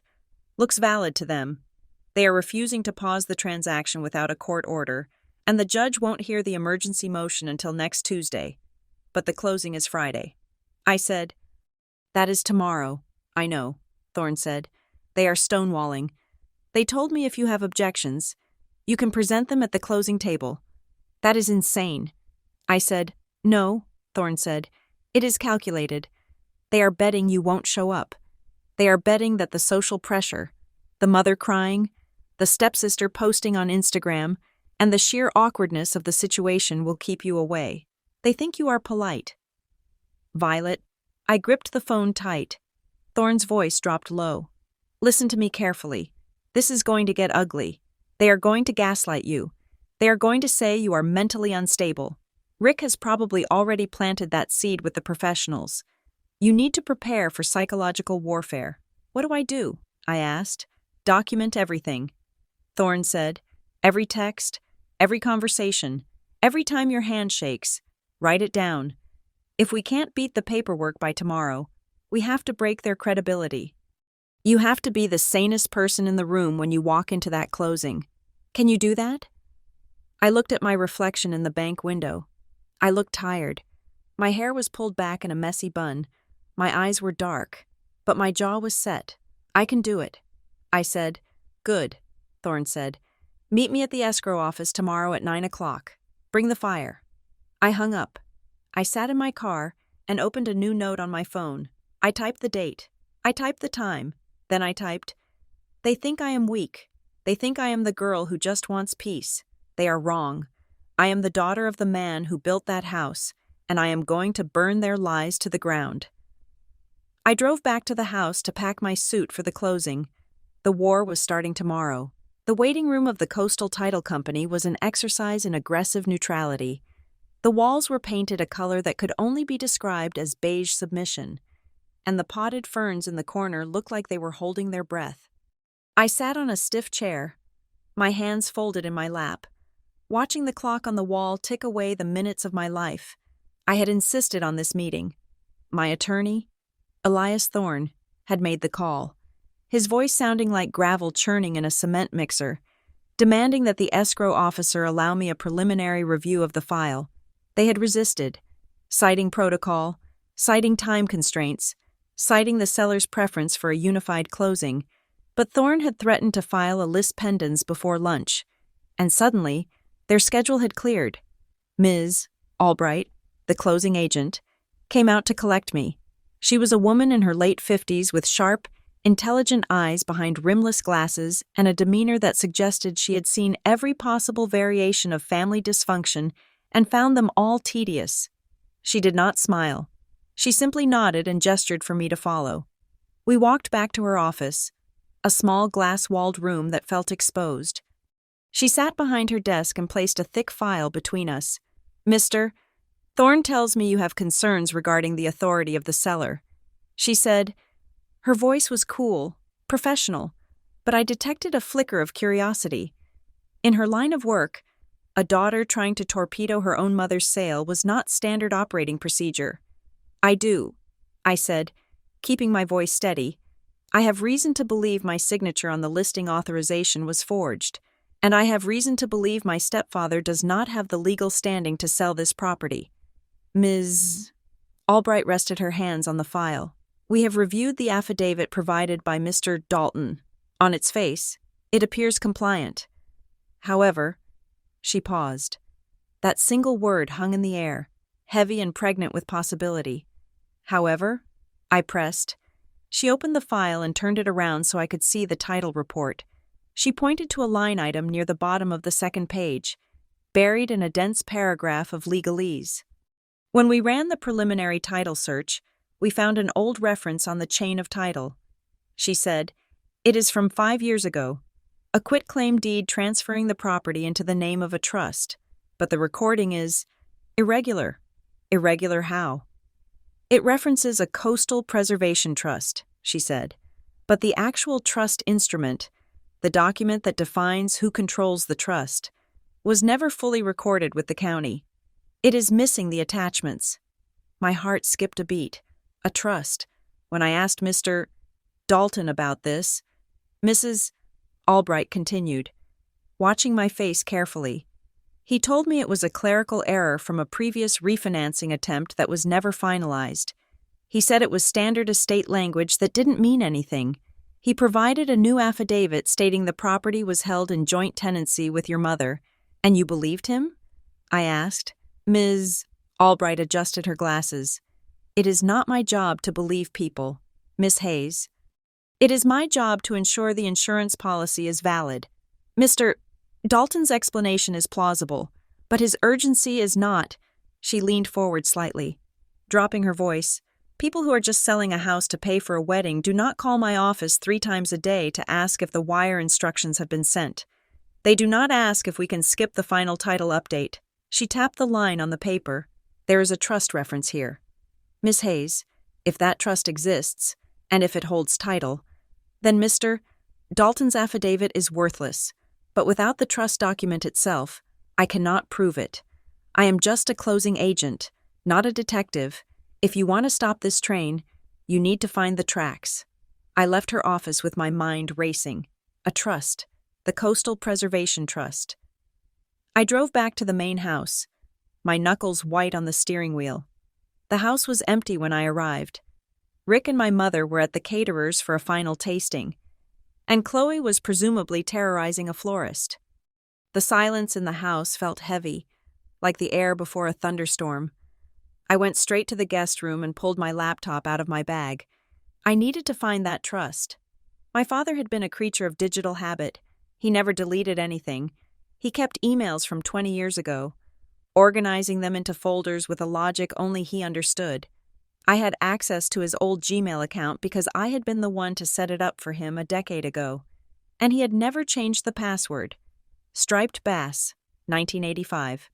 Speaker 1: looks valid to them. They are refusing to pause the transaction without a court order, and the judge won't hear the emergency motion until next Tuesday. But the closing is Friday. I said, That is tomorrow. I know, Thorne said. They are stonewalling. They told me if you have objections, you can present them at the closing table. That is insane. I said, No, Thorne said. It is calculated. They are betting you won't show up. They are betting that the social pressure, the mother crying, the stepsister posting on Instagram, and the sheer awkwardness of the situation will keep you away. They think you are polite. Violet, I gripped the phone tight. Thorne's voice dropped low. Listen to me carefully. This is going to get ugly. They are going to gaslight you. They are going to say you are mentally unstable. Rick has probably already planted that seed with the professionals. You need to prepare for psychological warfare. What do? I asked. Document everything. Thorne said, every text, every conversation, every time your hand shakes, write it down. If we can't beat the paperwork by tomorrow, we have to break their credibility. You have to be the sanest person in the room when you walk into that closing. Can you do that? I looked at my reflection in the bank window. I looked tired. My hair was pulled back in a messy bun. My eyes were dark, but my jaw was set. I can do it. I said. Good, Thorne said. Meet me at the escrow office tomorrow at 9 o'clock. Bring the fire. I hung up. I sat in my car and opened a new note on my phone. I typed the date. I typed the time. Then I typed, "They think I am weak. They think I am the girl who just wants peace. They are wrong. I am the daughter of the man who built that house, and I am going to burn their lies to the ground." I drove back to the house to pack my suit for the closing. The war was starting tomorrow. The waiting room of the Coastal Title Company was an exercise in aggressive neutrality. The walls were painted a color that could only be described as beige submission, and the potted ferns in the corner looked like they were holding their breath. I sat on a stiff chair, my hands folded in my lap, watching the clock on the wall tick away the minutes of my life. I had insisted on this meeting. My attorney, Elias Thorne, had made the call, his voice sounding like gravel churning in a cement mixer, demanding that the escrow officer allow me a preliminary review of the file. They had resisted, citing protocol, citing time constraints, citing the seller's preference for a unified closing, but Thorne had threatened to file a lis pendens before lunch, and suddenly, their schedule had cleared. Ms. Albright, the closing agent, came out to collect me. She was a woman in her late 50s with sharp, intelligent eyes behind rimless glasses and a demeanor that suggested she had seen every possible variation of family dysfunction and found them all tedious. She did not smile. She simply nodded and gestured for me to follow. We walked back to her office, a small glass-walled room that felt exposed. She sat behind her desk and placed a thick file between us. "Mr. Thorne tells me you have concerns regarding the authority of the seller," she said. Her voice was cool, professional, but I detected a flicker of curiosity. In her line of work, a daughter trying to torpedo her own mother's sale was not standard operating procedure. "I do," I said, keeping my voice steady. "I have reason to believe my signature on the listing authorization was forged, and I have reason to believe my stepfather does not have the legal standing to sell this property." Ms. Albright rested her hands on the file. "We have reviewed the affidavit provided by Mr. Dalton. On its face, it appears compliant. However," she paused. That single word hung in the air, heavy and pregnant with possibility. "However?" I pressed. She opened the file and turned it around so I could see the title report. She pointed to a line item near the bottom of the second page, buried in a dense paragraph of legalese. When we ran the preliminary title search, we found an old reference on the chain of title. She said, "It is from 5 years ago. A quitclaim deed transferring the property into the name of a trust, but the recording is irregular." "Irregular how?" "It references a coastal preservation trust," she said, "but the actual trust instrument, the document that defines who controls the trust, was never fully recorded with the county. It is missing the attachments." My heart skipped a beat. A trust. When I asked Mr. Dalton about this, Mrs. Albright continued, watching my face carefully. "He told me it was a clerical error from a previous refinancing attempt that was never finalized. He said it was standard estate language that didn't mean anything. He provided a new affidavit stating the property was held in joint tenancy with your mother. And you believed him?" I asked. Ms. Albright adjusted her glasses. "It is not my job to believe people, Miss Hayes. It is my job to ensure the insurance policy is valid. Mr. Dalton's explanation is plausible, but his urgency is not." She leaned forward slightly, dropping her voice. "People who are just selling a house to pay for a wedding do not call my office 3 times a day to ask if the wire instructions have been sent. They do not ask if we can skip the final title update." She tapped the line on the paper. "There is a trust reference here. Miss Hayes, if that trust exists, and if it holds title, then Mr. Dalton's affidavit is worthless. But without the trust document itself, I cannot prove it. I am just a closing agent, Not a detective. If you want to stop this train, you need to find the tracks. I left her office with my mind racing. A trust. The Coastal Preservation Trust. I drove back to the main house, my knuckles white on the steering wheel. The house was empty when I arrived. Rick and my mother were at the caterer's for a final tasting, and Chloe was presumably terrorizing a florist. The silence in the house felt heavy, like the air before a thunderstorm. I went straight to the guest room and pulled my laptop out of my bag. I needed to find that trust. My father had been a creature of digital habit. He never deleted anything. He kept emails from 20 years ago, organizing them into folders with a logic only he understood. I had access to his old Gmail account because I had been the one to set it up for him a decade ago, and he had never changed the password. Striped Bass, 1985.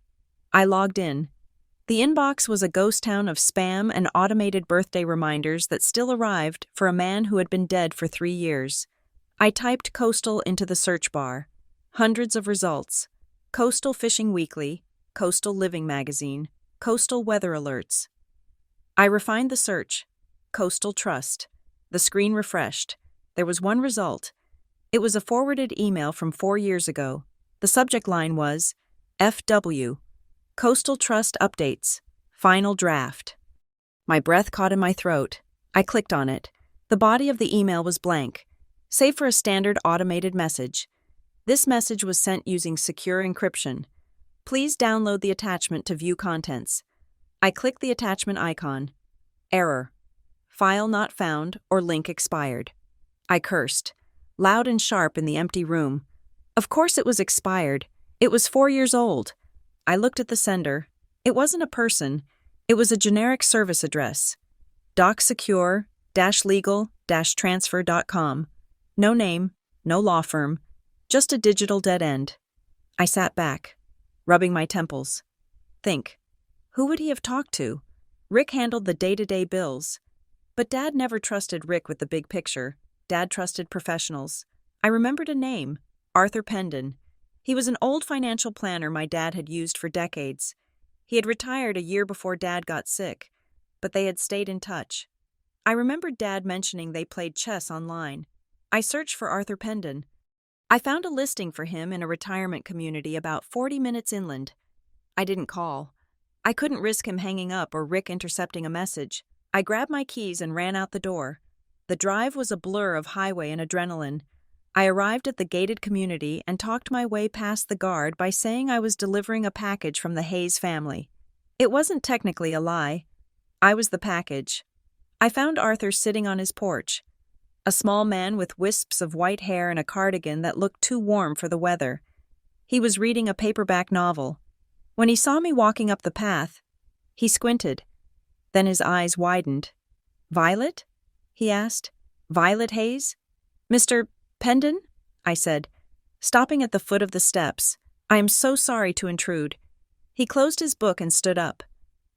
Speaker 1: I logged in. The inbox was a ghost town of spam and automated birthday reminders that still arrived for a man who had been dead for 3 years. I typed Coastal into the search bar. Hundreds of results. Coastal Fishing Weekly, Coastal Living Magazine, Coastal Weather Alerts. I refined the search. Coastal Trust. The screen refreshed. There was one result. It was a forwarded email from 4 years ago. The subject line was, FW. Coastal Trust Updates. Final Draft. My breath caught in my throat. I clicked on it. The body of the email was blank, save for a standard automated message. This message was sent using secure encryption. Please download the attachment to view contents. I clicked the attachment icon. Error. File not found or link expired. I cursed, loud and sharp in the empty room. Of course it was expired. It was 4 years old. I looked at the sender. It wasn't a person. It was a generic service address. docsecure-legal-transfer.com. No name, no law firm, just a digital dead end. I sat back, rubbing my temples. Think. Who would he have talked to? Rick handled the day-to-day bills. But Dad never trusted Rick with the big picture. Dad trusted professionals. I remembered a name, Arthur Pendon. He was an old financial planner my dad had used for decades. He had retired a year before Dad got sick, but they had stayed in touch. I remembered Dad mentioning they played chess online. I searched for Arthur Pendon. I found a listing for him in a retirement community about 40 minutes inland. I didn't call. I couldn't risk him hanging up or Rick intercepting a message. I grabbed my keys and ran out the door. The drive was a blur of highway and adrenaline. I arrived at the gated community and talked my way past the guard by saying I was delivering a package from the Hayes family. It wasn't technically a lie. I was the package. I found Arthur sitting on his porch, a small man with wisps of white hair and a cardigan that looked too warm for the weather. He was reading a paperback novel. When he saw me walking up the path, he squinted. Then his eyes widened. "Violet?" he asked. "Violet Hayes? Mr. Pendon?" I said, stopping at the foot of the steps. "I am so sorry to intrude." He closed his book and stood up,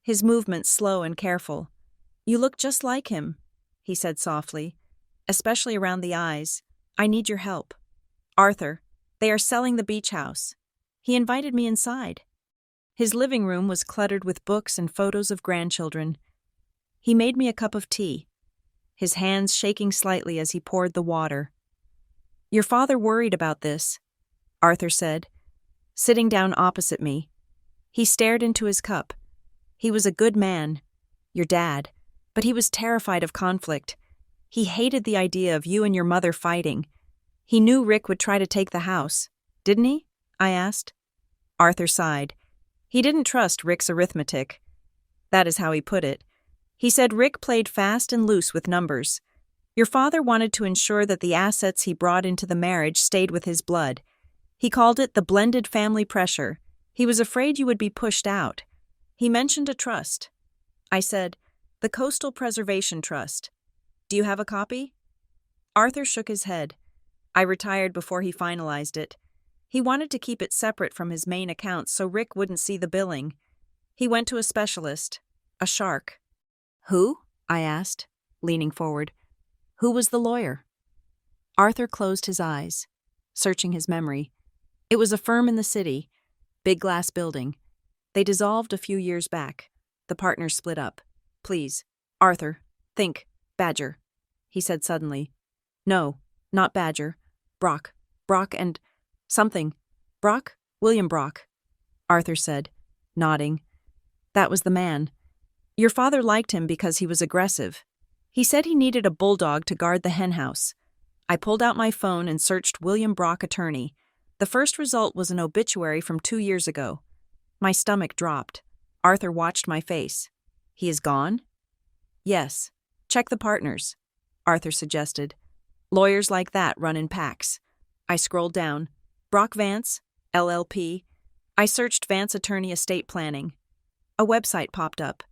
Speaker 1: his movements slow and careful. "You look just like him," he said softly, "especially around the eyes. I need your help. Arthur, they are selling the beach house." He invited me inside. His living room was cluttered with books and photos of grandchildren. He made me a cup of tea, his hands shaking slightly as he poured the water. "Your father worried about this," Arthur said, sitting down opposite me. He stared into his cup. "He was a good man, your dad, but he was terrified of conflict. He hated the idea of you and your mother fighting. He knew Rick would try to take the house, didn't he?" I asked. Arthur sighed. He didn't trust Rick's arithmetic. That is how he put it. He said Rick played fast and loose with numbers. Your father wanted to ensure that the assets he brought into the marriage stayed with his blood. He called it the blended family pressure. He was afraid you would be pushed out. He mentioned a trust. I said, "The Coastal Preservation Trust. Do you have a copy?" Arthur shook his head. I retired before he finalized it. He wanted to keep it separate from his main account so Rick wouldn't see the billing. He went to a specialist, a shark. "Who?" I asked, leaning forward. "Who was the lawyer?" Arthur closed his eyes, searching his memory. It was a firm in the city, big glass building. They dissolved a few years back. The partners split up. Please, Arthur, think, Badger, he said suddenly. No, not Badger. Brock. Brock and something. Brock? William Brock, Arthur said, nodding. That was the man. Your father liked him because he was aggressive. He said he needed a bulldog to guard the henhouse. I pulled out my phone and searched William Brock, attorney. The first result was an obituary from 2 years ago. My stomach dropped. Arthur watched my face. He is gone? Yes. Check the partners, Arthur suggested. Lawyers like that run in packs. I scrolled down. Brock Vance, LLP. I searched Vance Attorney Estate Planning. A website popped up.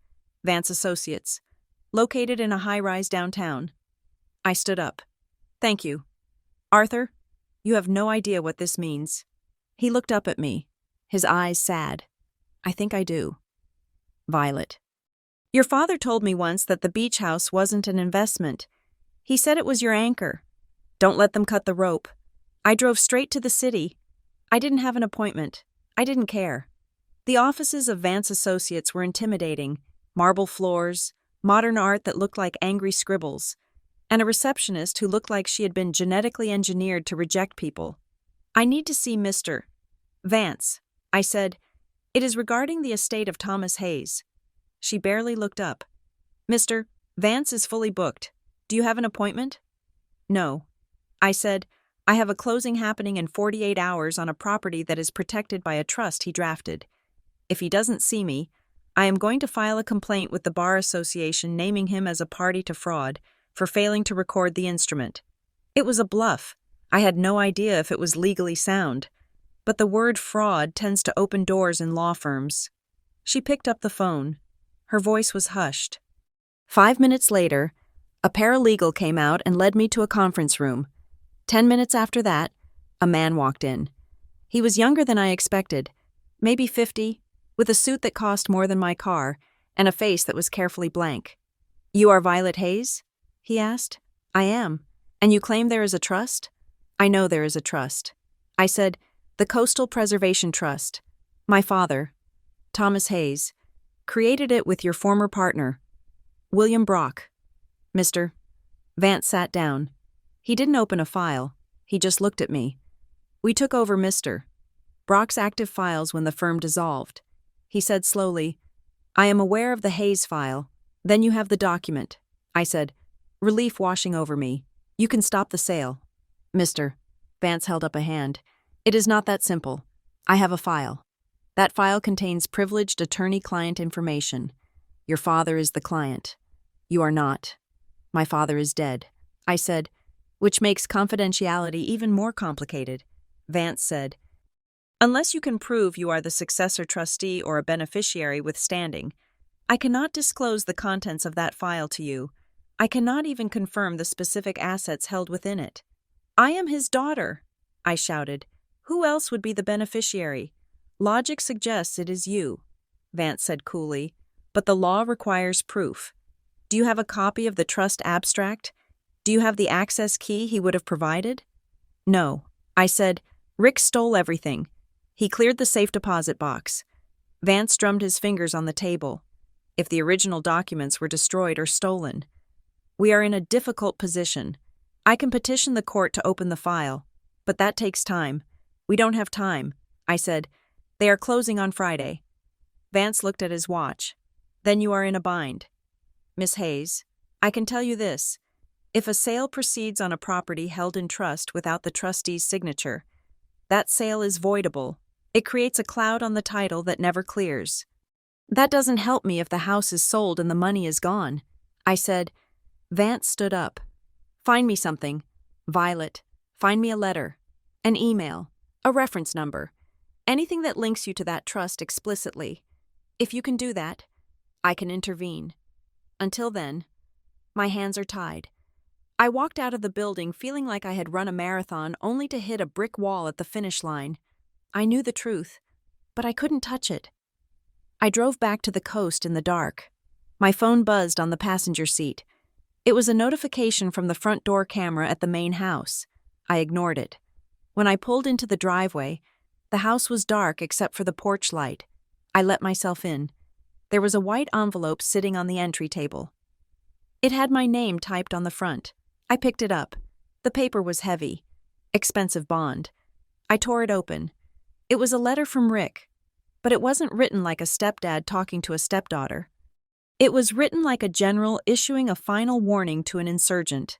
Speaker 1: Vance Associates. Located in a high-rise downtown. I stood up. Thank you. Arthur, you have no idea what this means. He looked up at me, his eyes sad. I think I do. Violet. Your father told me once that the beach house wasn't an investment. He said it was your anchor. Don't let them cut the rope. I drove straight to the city. I didn't have an appointment. I didn't care. The offices of Vance Associates were intimidating. Marble floors, modern art that looked like angry scribbles, and a receptionist who looked like she had been genetically engineered to reject people. I need to see Mr. Vance, I said. It is regarding the estate of Thomas Hayes. She barely looked up. Mr. Vance is fully booked. Do you have an appointment? No. I said, I have a closing happening in 48 hours on a property that is protected by a trust he drafted. If he doesn't see me, I am going to file a complaint with the Bar Association naming him as a party to fraud for failing to record the instrument. It was a bluff. I had no idea if it was legally sound. But the word fraud tends to open doors in law firms. She picked up the phone. Her voice was hushed. 5 minutes later, a paralegal came out and led me to a conference room. 10 minutes after that, a man walked in. He was younger than I expected, maybe 50, with a suit that cost more than my car, and a face that was carefully blank. You are Violet Hayes? He asked. I am. And you claim there is a trust? I know there is a trust. I said, the Coastal Preservation Trust. My father, Thomas Hayes, created it with your former partner, William Brock. Mr. Vance sat down. He didn't open a file. He just looked at me. We took over Mr. Brock's active files when the firm dissolved. He said slowly, I am aware of the Hayes file. Then you have the document. I said, relief washing over me. You can stop the sale. Mr. Vance held up a hand. It is not that simple. I have a file. That file contains privileged attorney-client information. Your father is the client. You are not. My father is dead. I said, which makes confidentiality even more complicated. Vance said, unless you can prove you are the successor trustee or a beneficiary with standing, I cannot disclose the contents of that file to you. I cannot even confirm the specific assets held within it. I am his daughter, I shouted. Who else would be the beneficiary? Logic suggests it is you, Vance said coolly, but the law requires proof. Do you have a copy of the trust abstract? Do you have the access key he would have provided? No. I said, Rick stole everything. He cleared the safe deposit box. Vance drummed his fingers on the table. If the original documents were destroyed or stolen. We are in a difficult position. I can petition the court to open the file, but that takes time. We don't have time, I said. They are closing on Friday. Vance looked at his watch. Then you are in a bind. Miss Hayes, I can tell you this. If a sale proceeds on a property held in trust without the trustee's signature, that sale is voidable. It creates a cloud on the title that never clears. That doesn't help me if the house is sold and the money is gone. I said. Vance stood up. Find me something. Violet, find me a letter, an email, a reference number, anything that links you to that trust explicitly. If you can do that, I can intervene. Until then, my hands are tied. I walked out of the building feeling like I had run a marathon only to hit a brick wall at the finish line. I knew the truth, but I couldn't touch it. I drove back to the coast in the dark. My phone buzzed on the passenger seat. It was a notification from the front door camera at the main house. I ignored it. When I pulled into the driveway, the house was dark except for the porch light. I let myself in. There was a white envelope sitting on the entry table. It had my name typed on the front. I picked it up. The paper was heavy. Expensive bond. I tore it open. It was a letter from Rick, but it wasn't written like a stepdad talking to a stepdaughter. It was written like a general issuing a final warning to an insurgent.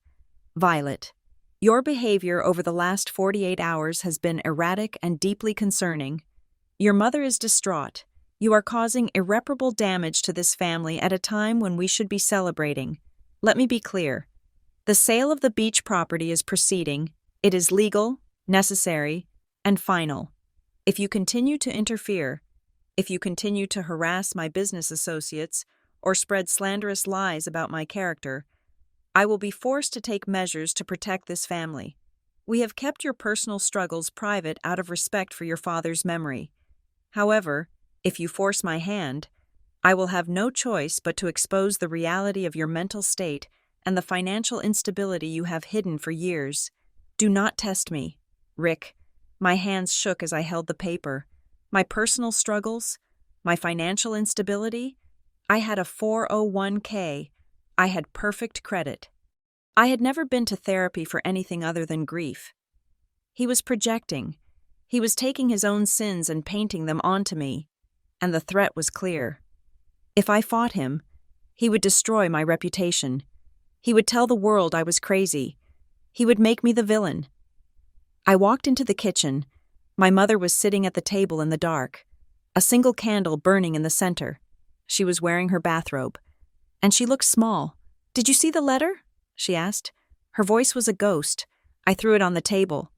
Speaker 1: Violet, your behavior over the last 48 hours has been erratic and deeply concerning. Your mother is distraught. You are causing irreparable damage to this family at a time when we should be celebrating. Let me be clear. The sale of the beach property is proceeding. It is legal, necessary, and final. If you continue to interfere, if you continue to harass my business associates, or spread slanderous lies about my character, I will be forced to take measures to protect this family. We have kept your personal struggles private out of respect for your father's memory. However, if you force my hand, I will have no choice but to expose the reality of your mental state and the financial instability you have hidden for years. Do not test me, Rick. My hands shook as I held the paper. My personal struggles, my financial instability. I had a 401k. I had perfect credit. I had never been to therapy for anything other than grief. He was projecting. He was taking his own sins and painting them onto me, and the threat was clear. If I fought him, he would destroy my reputation. He would tell the world I was crazy. He would make me the villain. I walked into the kitchen. My mother was sitting at the table in the dark, a single candle burning in the center. She was wearing her bathrobe, and she looked small. "Did you see the letter?" she asked. Her voice was a ghost. I threw it on the table.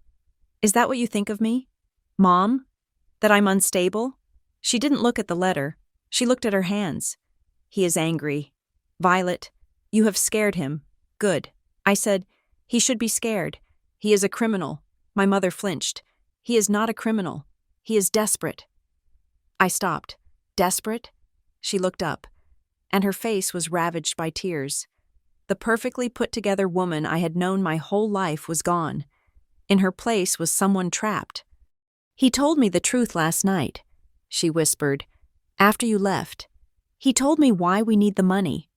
Speaker 1: "Is that what you think of me? Mom? That I'm unstable?" She didn't look at the letter. She looked at her hands. "He is angry. Violet, you have scared him. Good." I said, "He should be scared. He is a criminal." My mother flinched. "He is not a criminal. He is desperate." I stopped. Desperate? She looked up, and her face was ravaged by tears. The perfectly put-together woman I had known my whole life was gone. In her place was someone trapped. "He told me the truth last night," she whispered, "after you left. He told me why we need the money.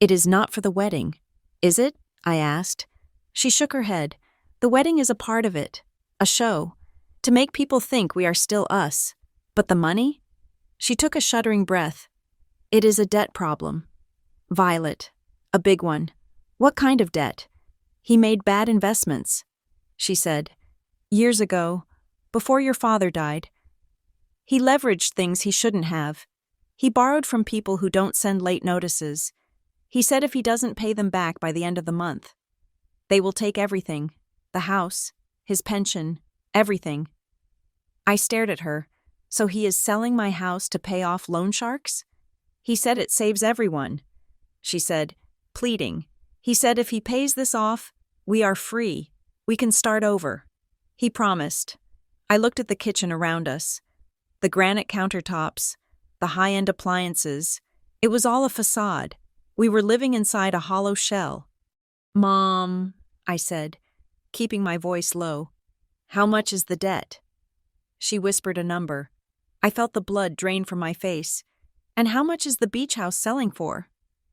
Speaker 1: It is not for the wedding, is it?" I asked. She shook her head. "The wedding is a part of it, a show, to make people think we are still us. But the money?" She took a shuddering breath. "It is a debt problem. Violet, a big one." "What kind of debt?" "He made bad investments," she said. "Years ago, before your father died. He leveraged things he shouldn't have. He borrowed from people who don't send late notices. He said if he doesn't pay them back by the end of the month, they will take everything, the house, his pension, everything." I stared at her. "So he is selling my house to pay off loan sharks?" "He said it saves everyone," she said, pleading. "He said if he pays this off, we are free. We can start over." He promised. I looked at the kitchen around us. The granite countertops, the high-end appliances. It was all a facade. We were living inside a hollow shell. "Mom," I said, keeping my voice low, "how much is the debt?" She whispered a number. I felt the blood drain from my face. "And how much is the beach house selling for?"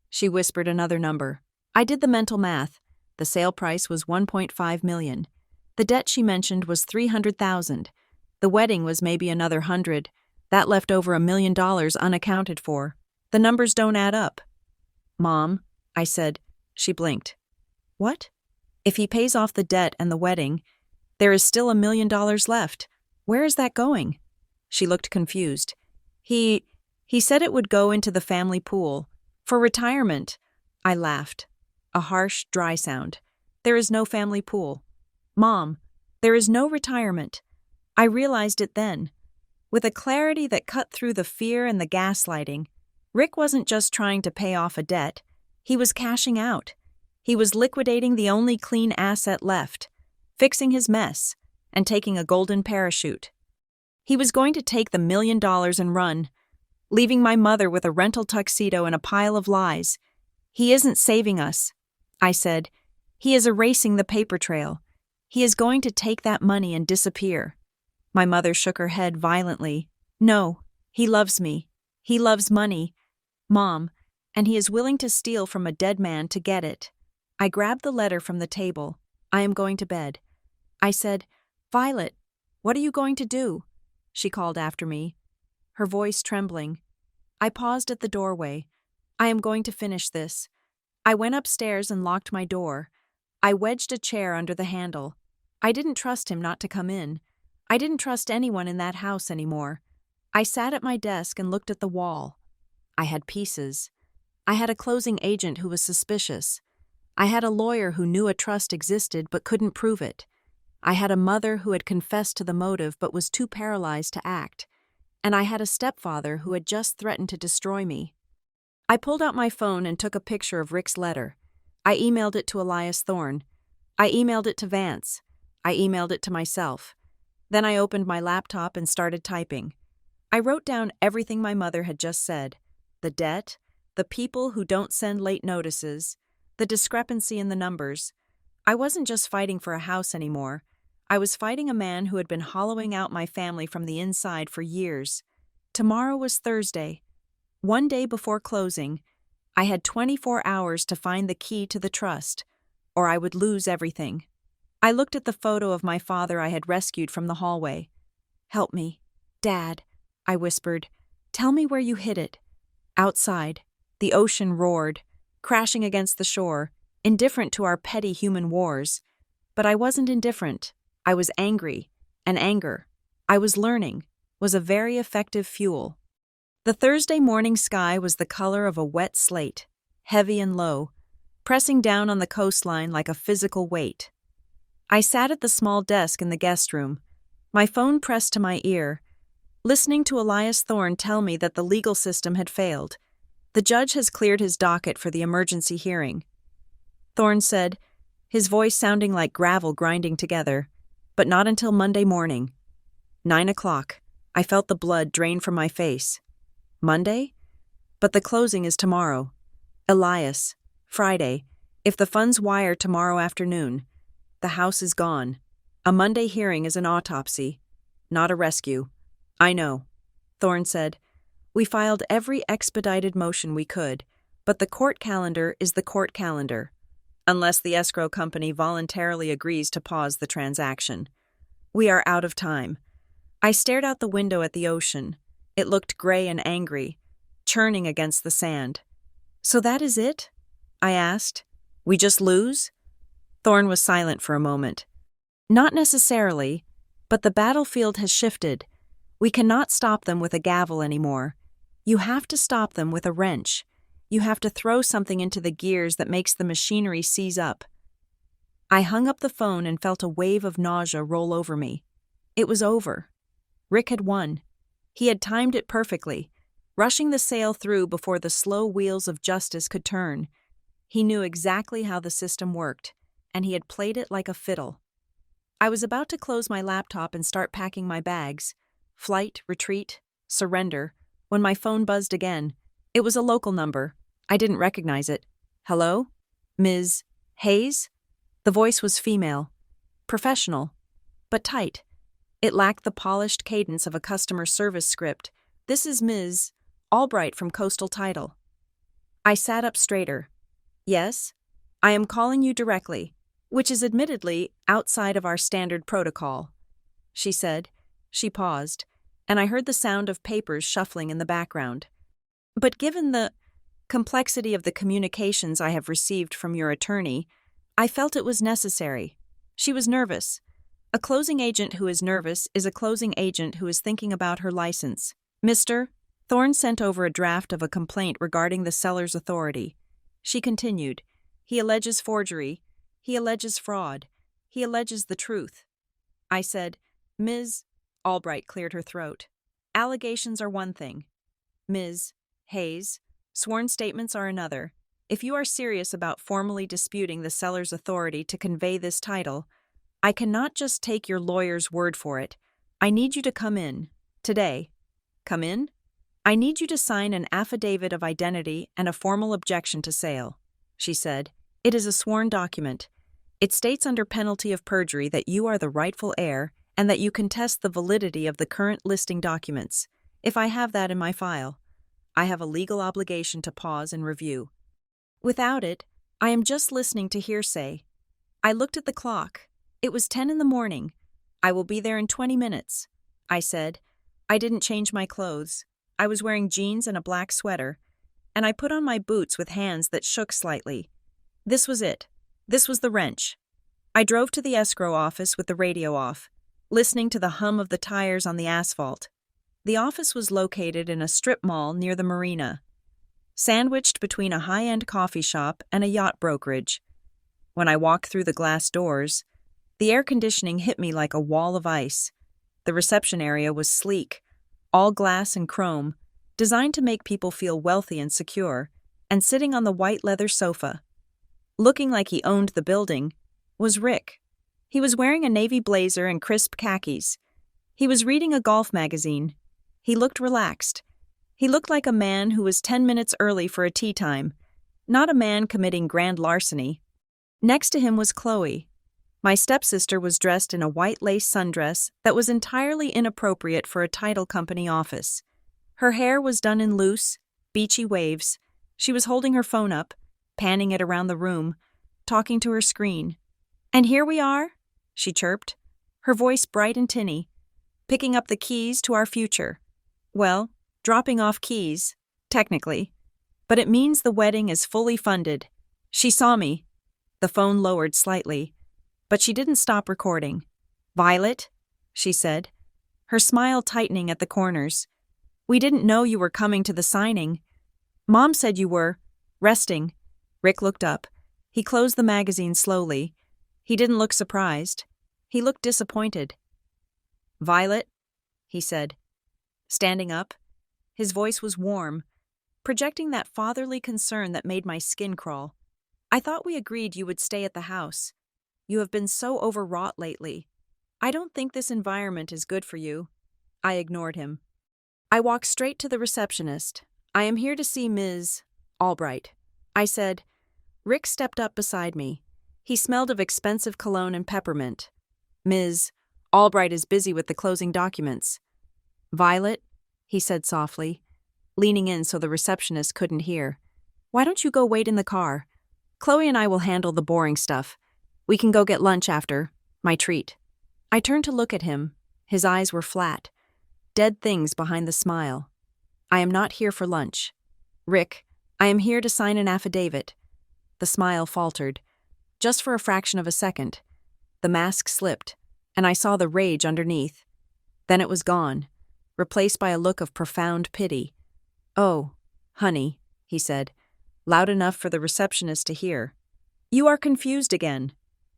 Speaker 1: She whispered another number. I did the mental math. The sale price was $1.5 million. The debt she mentioned was $300,000. The wedding was maybe another 100. That left over $1 million unaccounted for. The numbers don't add up. "Mom," I said. She blinked. "What?" "If he pays off the debt and the wedding, there is still $1 million left. Where is that going?" She looked confused. He said it would go into the family pool. For retirement." I laughed. A harsh, dry sound. "There is no family pool. Mom, there is no retirement." I realized it then. With a clarity that cut through the fear and the gaslighting, Rick wasn't just trying to pay off a debt. He was cashing out. He was liquidating the only clean asset left, fixing his mess, and taking a golden parachute. He was going to take the $1 million and run, leaving my mother with a rental tuxedo and a pile of lies. "He isn't saving us," I said. "He is erasing the paper trail. He is going to take that money and disappear." My mother shook her head violently. "No, he loves me. He loves money. Mom, and he is willing to steal from a dead man to get it. I grabbed the letter from the table. I am going to bed. I said, Violet, what are you going to do? She called after me, her voice trembling. I paused at the doorway. I am going to finish this. I went upstairs and locked my door. I wedged a chair under the handle. I didn't trust him not to come in. I didn't trust anyone in that house anymore. I sat at my desk and looked at the wall. I had pieces. I had a closing agent who was suspicious. I had a lawyer who knew a trust existed but couldn't prove it. I had a mother who had confessed to the motive but was too paralyzed to act. And I had a stepfather who had just threatened to destroy me. I pulled out my phone and took a picture of Rick's letter. I emailed it to Elias Thorne. I emailed it to Vance. I emailed it to myself. Then I opened my laptop and started typing. I wrote down everything my mother had just said. The debt, the people who don't send late notices, the discrepancy in the numbers. I wasn't just fighting for a house anymore. I was fighting a man who had been hollowing out my family from the inside for years. Tomorrow was Thursday. One day before closing, I had 24 hours to find the key to the trust, or I would lose everything. I looked at the photo of my father I had rescued from the hallway. Help me. Dad, I whispered. Tell me where you hid it. Outside, the ocean roared, crashing against the shore, indifferent to our petty human wars. But I wasn't indifferent. I was angry, and anger, I was learning, was a very effective fuel. The Thursday morning sky was the color of a wet slate, heavy and low, pressing down on the coastline like a physical weight. I sat at the small desk in the guest room, my phone pressed to my ear, listening to Elias Thorne tell me that the legal system had failed. The judge has cleared his docket for the emergency hearing. Thorne said, his voice sounding like gravel grinding together, but not until Monday morning. 9 o'clock. I felt the blood drain from my face. Monday? But the closing is tomorrow. Elias, Friday. If the funds wire tomorrow afternoon, the house is gone. A Monday hearing is an autopsy, not a rescue. I know. Thorne said, we filed every expedited motion we could, but the court calendar is the court calendar. Unless the escrow company voluntarily agrees to pause the transaction. We are out of time. I stared out the window at the ocean. It looked gray and angry, churning against the sand. So that is it? I asked. We just lose? Thorne was silent for a moment. Not necessarily, but the battlefield has shifted. We cannot stop them with a gavel anymore. You have to stop them with a wrench. You have to throw something into the gears that makes the machinery seize up. I hung up the phone and felt a wave of nausea roll over me. It was over. Rick had won. He had timed it perfectly, rushing the sale through before the slow wheels of justice could turn. He knew exactly how the system worked, and he had played it like a fiddle. I was about to close my laptop and start packing my bags. Flight, retreat, surrender, when my phone buzzed again. It was a local number. I didn't recognize it. Hello? Ms. Hayes? The voice was female. Professional. But tight. It lacked the polished cadence of a customer service script. This is Ms. Albright from Coastal Title. I sat up straighter. Yes? I am calling you directly, which is admittedly outside of our standard protocol, she said. She paused, and I heard the sound of papers shuffling in the background. But given the complexity of the communications I have received from your attorney, I felt it was necessary. She was nervous. A closing agent who is nervous is a closing agent who is thinking about her license. Mr. Thorne sent over a draft of a complaint regarding the seller's authority. She continued, he alleges forgery. He alleges fraud. He alleges the truth. I said, Ms. Albright cleared her throat. Allegations are one thing. Ms. Hayes, sworn statements are another. If you are serious about formally disputing the seller's authority to convey this title, I cannot just take your lawyer's word for it. I need you to come in. Today. Come in? I need you to sign an affidavit of identity and a formal objection to sale, she said. It is a sworn document. It states under penalty of perjury that you are the rightful heir and that you contest the validity of the current listing documents, if I have that in my file. I have a legal obligation to pause and review. Without it, I am just listening to hearsay. I looked at the clock. It was 10 in the morning. I will be there in 20 minutes, I said. I didn't change my clothes. I was wearing jeans and a black sweater, and I put on my boots with hands that shook slightly. This was it. This was the wrench. I drove to the escrow office with the radio off, listening to the hum of the tires on the asphalt. The office was located in a strip mall near the marina, sandwiched between a high-end coffee shop and a yacht brokerage. When I walked through the glass doors, the air conditioning hit me like a wall of ice. The reception area was sleek, all glass and chrome, designed to make people feel wealthy and secure, and sitting on the white leather sofa, looking like he owned the building, was Rick. He was wearing a navy blazer and crisp khakis. He was reading a golf magazine. He looked relaxed. He looked like a man who was 10 minutes early for a tea time, not a man committing grand larceny. Next to him was Chloe. My stepsister was dressed in a white lace sundress that was entirely inappropriate for a title company office. Her hair was done in loose, beachy waves. She was holding her phone up, panning it around the room, talking to her screen. "And here we are," she chirped, her voice bright and tinny, "picking up the keys to our future. Well, dropping off keys, technically, but it means the wedding is fully funded." She saw me. The phone lowered slightly, but she didn't stop recording. "Violet," she said, her smile tightening at the corners. "We didn't know you were coming to the signing. Mom said you were resting." Rick looked up. He closed the magazine slowly. He didn't look surprised. He looked disappointed. "Violet," he said, standing up. His voice was warm, projecting that fatherly concern that made my skin crawl. "I thought we agreed you would stay at the house. You have been so overwrought lately. I don't think this environment is good for you." I ignored him. I walked straight to the receptionist. "I am here to see Ms. Albright," I said. Rick stepped up beside me. He smelled of expensive cologne and peppermint. "Ms. Albright is busy with the closing documents." "Violet," he said softly, leaning in so the receptionist couldn't hear. "Why don't you go wait in the car? Chloe and I will handle the boring stuff. We can go get lunch after, my treat." I turned to look at him. His eyes were flat, dead things behind the smile. "I am not here for lunch. Rick, I am here to sign an affidavit." The smile faltered, just for a fraction of a second. The mask slipped, and I saw the rage underneath. Then it was gone, replaced by a look of profound pity. "Oh, honey," he said, loud enough for the receptionist to hear. "You are confused again.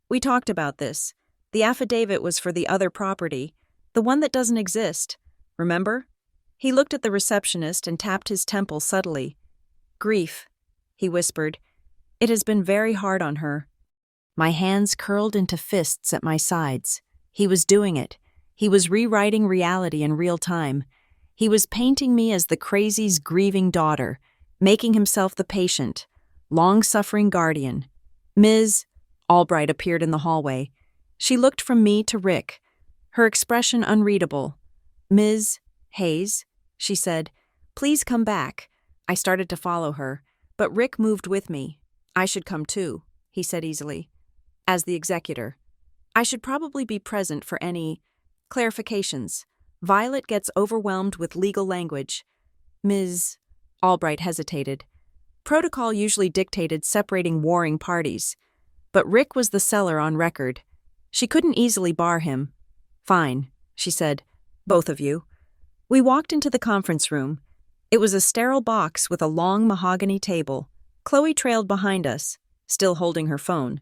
Speaker 1: We talked about this. The affidavit was for the other property, the one that doesn't exist. Remember?" He looked at the receptionist and tapped his temple subtly. "Grief," he whispered. "It has been very hard on her." My hands curled into fists at my sides. He was doing it. He was rewriting reality in real time. He was painting me as the crazy's grieving daughter, making himself the patient, long-suffering guardian. Ms. Albright appeared in the hallway. She looked from me to Rick, her expression unreadable. "Ms. Hayes," she said, "please come back." I started to follow her, but Rick moved with me. "I should come too," he said easily. "As the executor. I should probably be present for any clarifications. Violet gets overwhelmed with legal language." Ms. Albright hesitated. Protocol usually dictated separating warring parties, but Rick was the seller on record. She couldn't easily bar him. "Fine," she said, "both of you." We walked into the conference room. It was a sterile box with a long mahogany table. Chloe trailed behind us, still holding her phone.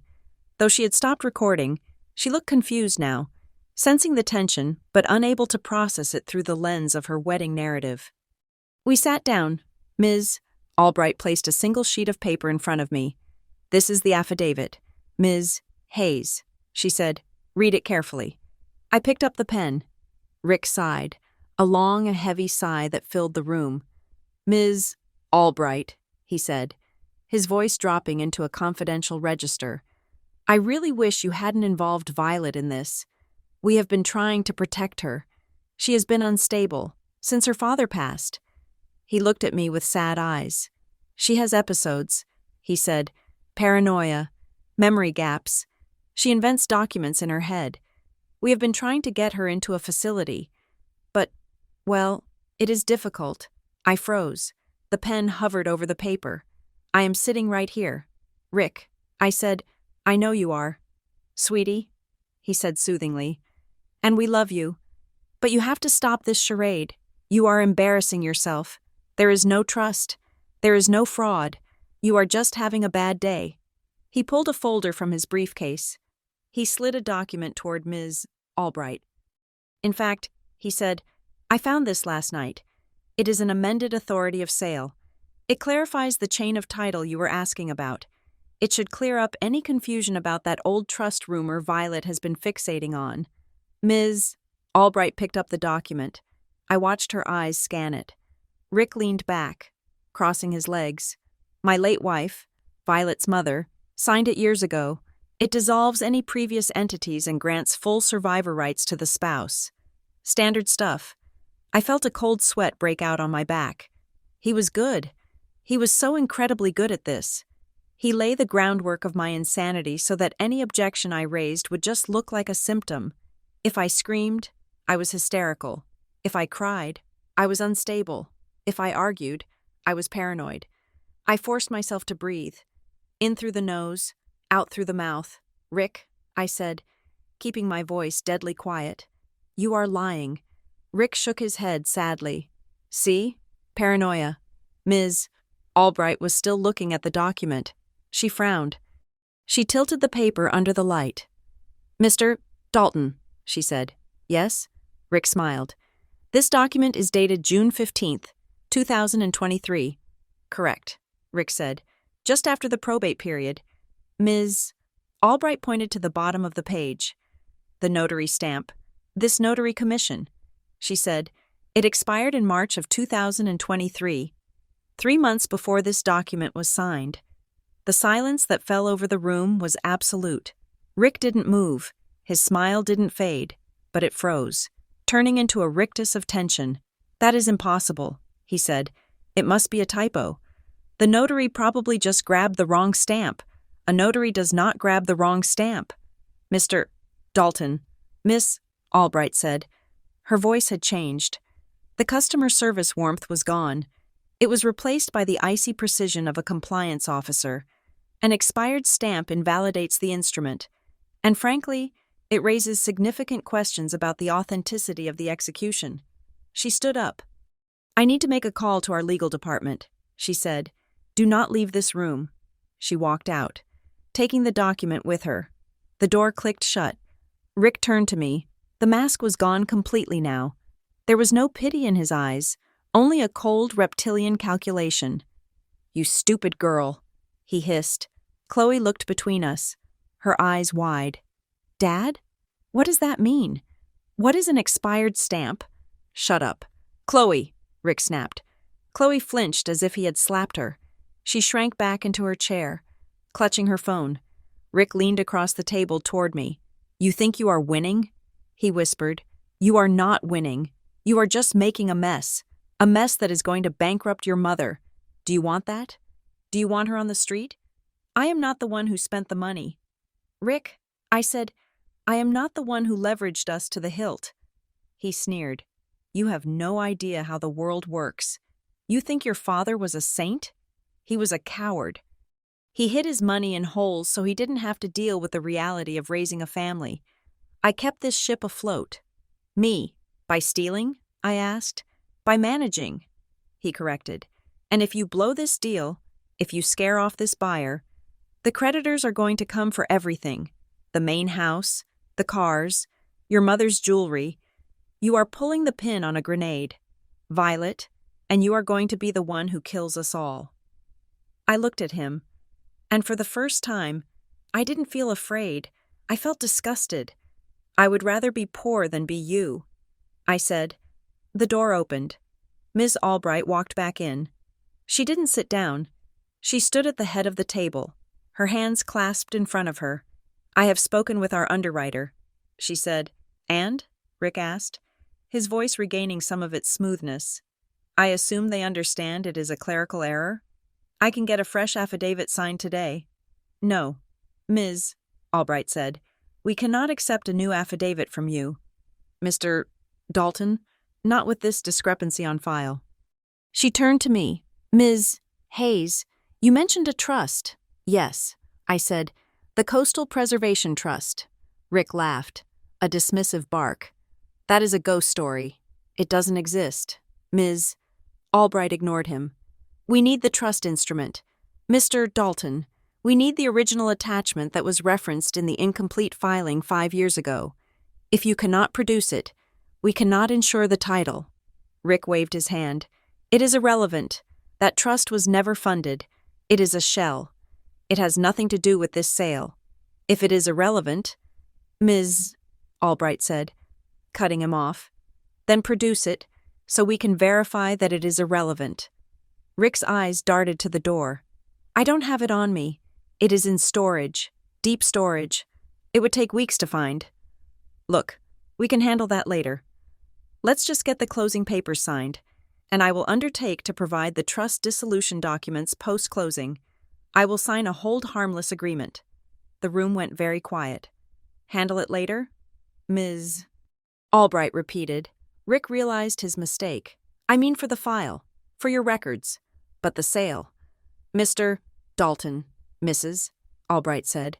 Speaker 1: Though she had stopped recording, she looked confused now, sensing the tension but unable to process it through the lens of her wedding narrative. We sat down. Ms. Albright placed a single sheet of paper in front of me. "This is the affidavit. Ms. Hayes," she said. "Read it carefully." I picked up the pen. Rick sighed, a long and heavy sigh that filled the room. "Ms. Albright," he said, his voice dropping into a confidential register. "I really wish you hadn't involved Violet in this. We have been trying to protect her. She has been unstable since her father passed." He looked at me with sad eyes. She has episodes, he said. Paranoia, memory gaps. She invents documents in her head. We have been trying to get her into a facility. But, well, it is difficult. I froze. The pen hovered over the paper. I am sitting right here. Rick, I said, I know you are. Sweetie, he said soothingly. And we love you. But you have to stop this charade. You are embarrassing yourself. There is no trust. There is no fraud. You are just having a bad day. He pulled a folder from his briefcase. He slid a document toward Ms. Albright. In fact, he said, I found this last night. It is an amended authority of sale. It clarifies the chain of title you were asking about. It should clear up any confusion about that old trust rumor Violet has been fixating on. Ms. Albright picked up the document. I watched her eyes scan it. Rick leaned back, crossing his legs. My late wife, Violet's mother, signed it years ago. It dissolves any previous entities and grants full survivor rights to the spouse. Standard stuff. I felt a cold sweat break out on my back. He was good. He was so incredibly good at this. He laid the groundwork of my insanity so that any objection I raised would just look like a symptom. If I screamed, I was hysterical. If I cried, I was unstable. If I argued, I was paranoid. I forced myself to breathe. In through the nose, out through the mouth. Rick, I said, keeping my voice deadly quiet. You are lying. Rick shook his head sadly. See? Paranoia. Ms. Albright was still looking at the document. She frowned. She tilted the paper under the light. Mr. Dalton, she said. Yes? Rick smiled. This document is dated June 15th, 2023. Correct, Rick said. Just after the probate period. Ms. Albright pointed to the bottom of the page. The notary stamp. This notary commission. She said, it expired in March of 2023, 3 months before this document was signed. The silence that fell over the room was absolute. Rick didn't move. His smile didn't fade, but it froze, turning into a rictus of tension. That is impossible, he said. It must be a typo. The notary probably just grabbed the wrong stamp. A notary does not grab the wrong stamp. Mr. Dalton, Miss Albright said. Her voice had changed. The customer service warmth was gone. It was replaced by the icy precision of a compliance officer. An expired stamp invalidates the instrument, and frankly, it raises significant questions about the authenticity of the execution. She stood up. I need to make a call to our legal department, she said. Do not leave this room. She walked out, taking the document with her. The door clicked shut. Rick turned to me. The mask was gone completely now. There was no pity in his eyes, only a cold reptilian calculation. You stupid girl, he hissed. Chloe looked between us, her eyes wide. Dad? What does that mean? What is an expired stamp? Shut up. Chloe, Rick snapped. Chloe flinched as if he had slapped her. She shrank back into her chair, clutching her phone. Rick leaned across the table toward me. You think you are winning? He whispered. You are not winning. You are just making a mess that is going to bankrupt your mother. Do you want that? Do you want her on the street? I am not the one who spent the money. Rick, I said, I am not the one who leveraged us to the hilt. He sneered. You have no idea how the world works. You think your father was a saint? He was a coward. He hid his money in holes so he didn't have to deal with the reality of raising a family. I kept this ship afloat. Me, by stealing? I asked. By managing, he corrected. And if you blow this deal, if you scare off this buyer, the creditors are going to come for everything. The main house, the cars, your mother's jewelry. You are pulling the pin on a grenade, Violet, and you are going to be the one who kills us all. I looked at him, and for the first time, I didn't feel afraid. I felt disgusted. I would rather be poor than be you, I said. The door opened. Ms. Albright walked back in. She didn't sit down. She stood at the head of the table, her hands clasped in front of her. I have spoken with our underwriter, she said. And? Rick asked, his voice regaining some of its smoothness. I assume they understand it is a clerical error? I can get a fresh affidavit signed today. No, Ms. Albright said. We cannot accept a new affidavit from you. Mr. Dalton, not with this discrepancy on file. She turned to me. Ms. Hayes, you mentioned a trust. Yes, I said. The Coastal Preservation Trust. Rick laughed. A dismissive bark. That is a ghost story. It doesn't exist. Ms. Albright ignored him. We need the trust instrument. Mr. Dalton, we need the original attachment that was referenced in the incomplete filing 5 years ago. If you cannot produce it, we cannot insure the title. Rick waved his hand. It is irrelevant. That trust was never funded. It is a shell. It has nothing to do with this sale. If it is irrelevant, Ms. Albright said, cutting him off, then produce it so we can verify that it is irrelevant. Rick's eyes darted to the door. I don't have it on me. It is in storage, deep storage. It would take weeks to find. Look, we can handle that later. Let's just get the closing papers signed, and I will undertake to provide the trust dissolution documents post-closing. I will sign a hold harmless agreement. The room went very quiet. Handle it later? Ms. Albright repeated. Rick realized his mistake. I mean for the file, for your records, but the sale. Mr. Dalton, Mrs. Albright said,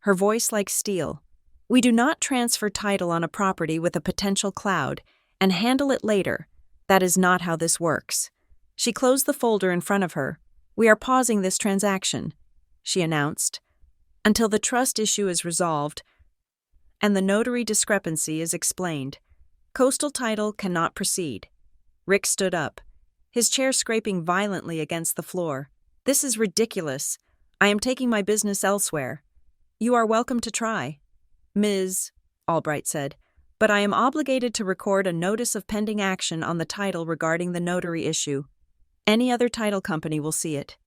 Speaker 1: her voice like steel. We do not transfer title on a property with a potential cloud and handle it later. That is not how this works. She closed the folder in front of her. We are pausing this transaction, she announced, until the trust issue is resolved and the notary discrepancy is explained. Coastal title cannot proceed. Rick stood up, his chair scraping violently against the floor. This is ridiculous. I am taking my business elsewhere. You are welcome to try, Ms. Albright said, but I am obligated to record a notice of pending action on the title regarding the notary issue. Any other title company will see it.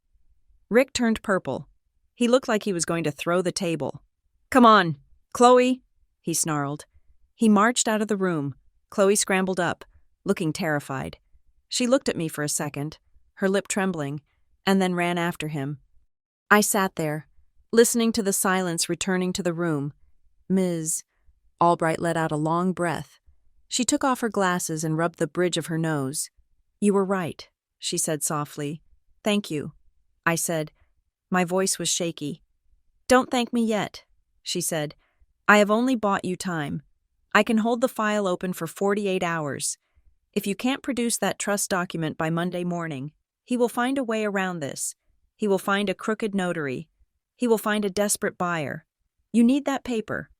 Speaker 1: Rick turned purple. He looked like he was going to throw the table. Come on, Chloe, he snarled. He marched out of the room. Chloe scrambled up, looking terrified. She looked at me for a second, her lip trembling, and then ran after him. I sat there, listening to the silence returning to the room. Ms. Albright let out a long breath. She took off her glasses and rubbed the bridge of her nose. You were right, she said softly. Thank you, I said. My voice was shaky. Don't thank me yet, she said. I have only bought you time. I can hold the file open for 48 hours. If you can't produce that trust document by Monday morning, he will find a way around this. He will find a crooked notary. He will find a desperate buyer. You need that paper.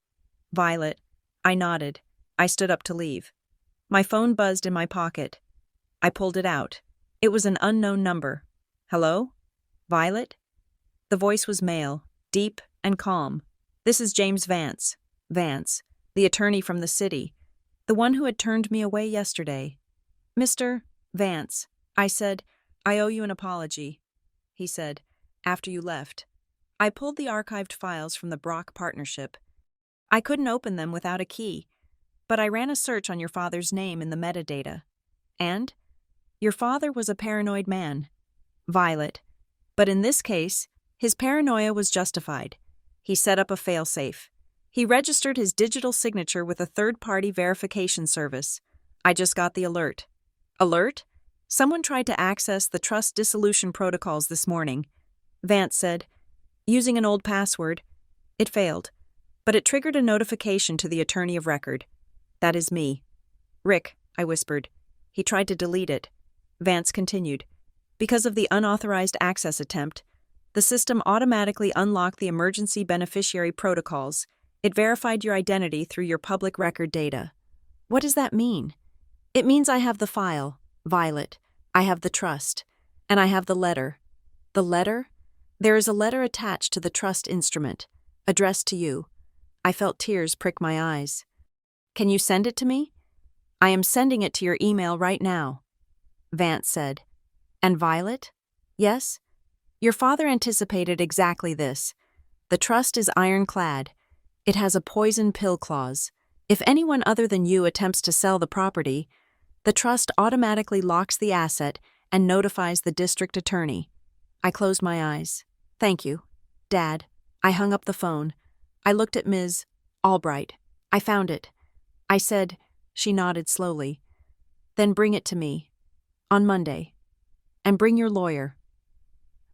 Speaker 1: Violet. I nodded. I stood up to leave. My phone buzzed in my pocket. I pulled it out. It was an unknown number. Hello? Violet? The voice was male, deep and calm. This is James Vance. Vance, the attorney from the city, the one who had turned me away yesterday. Mr. Vance, I said, I owe you an apology, he said, after you left. I pulled the archived files from the Brock partnership. I couldn't open them without a key, but I ran a search on your father's name in the metadata. And? Your father was a paranoid man. Violet. But in this case, his paranoia was justified. He set up a failsafe. He registered his digital signature with a third-party verification service. I just got the alert. Alert? Someone tried to access the trust dissolution protocols this morning. Vance said, using an old password. It failed, but it triggered a notification to the attorney of record. That is me. Rick, I whispered. He tried to delete it. Vance continued. Because of the unauthorized access attempt, the system automatically unlocked the emergency beneficiary protocols. It verified your identity through your public record data. What does that mean? It means I have the file, Violet. I have the trust. And I have the letter. The letter? There is a letter attached to the trust instrument, addressed to you. I felt tears prick my eyes. Can you send it to me? I am sending it to your email right now, Vance said. And Violet? Yes? Your father anticipated exactly this. The trust is ironclad. It has a poison pill clause. If anyone other than you attempts to sell the property, The trust automatically locks the asset and notifies the district attorney. I closed my eyes. Thank you, Dad. I hung up the phone. I looked at Ms. Albright. I found it. I said, she nodded slowly. Then bring it to me. On Monday. And bring your lawyer.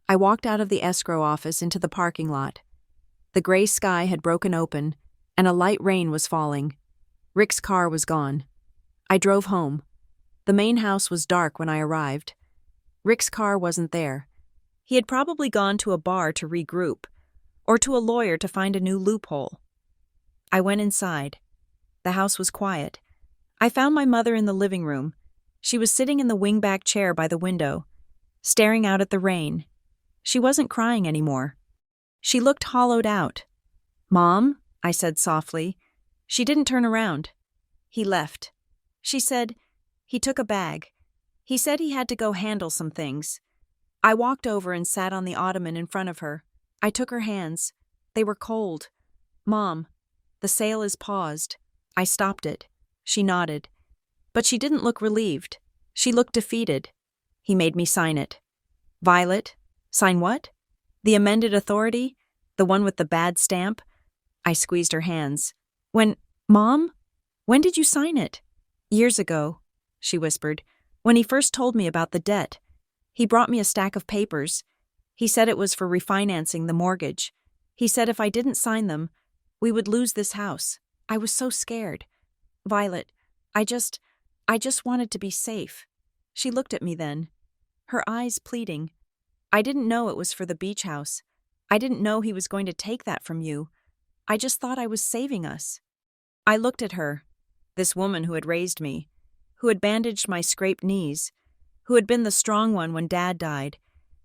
Speaker 1: I walked out of the escrow office into the parking lot. The gray sky had broken open, and a light rain was falling. Rick's car was gone. I drove home. The main house was dark when I arrived. Rick's car wasn't there. He had probably gone to a bar to regroup, or to a lawyer to find a new loophole. I went inside. The house was quiet. I found my mother in the living room. She was sitting in the wingback chair by the window, staring out at the rain. She wasn't crying anymore. She looked hollowed out. "Mom," I said softly. She didn't turn around. "He left," she said. "He took a bag. He said he had to go handle some things." I walked over and sat on the ottoman in front of her. I took her hands. They were cold. "Mom, the sale is paused." I stopped it. She nodded. But she didn't look relieved. She looked defeated. He made me sign it. "Violet, sign what? The amended authority? The one with the bad stamp?" I squeezed her hands. Mom, when did you sign it?" "Years ago," she whispered, "when he first told me about the debt. He brought me a stack of papers. He said it was for refinancing the mortgage. He said if I didn't sign them, we would lose this house. I was so scared. Violet, I just wanted to be safe." She looked at me then, her eyes pleading. "I didn't know it was for the beach house. I didn't know he was going to take that from you. I just thought I was saving us." I looked at her, this woman who had raised me, who had bandaged my scraped knees, who had been the strong one when Dad died,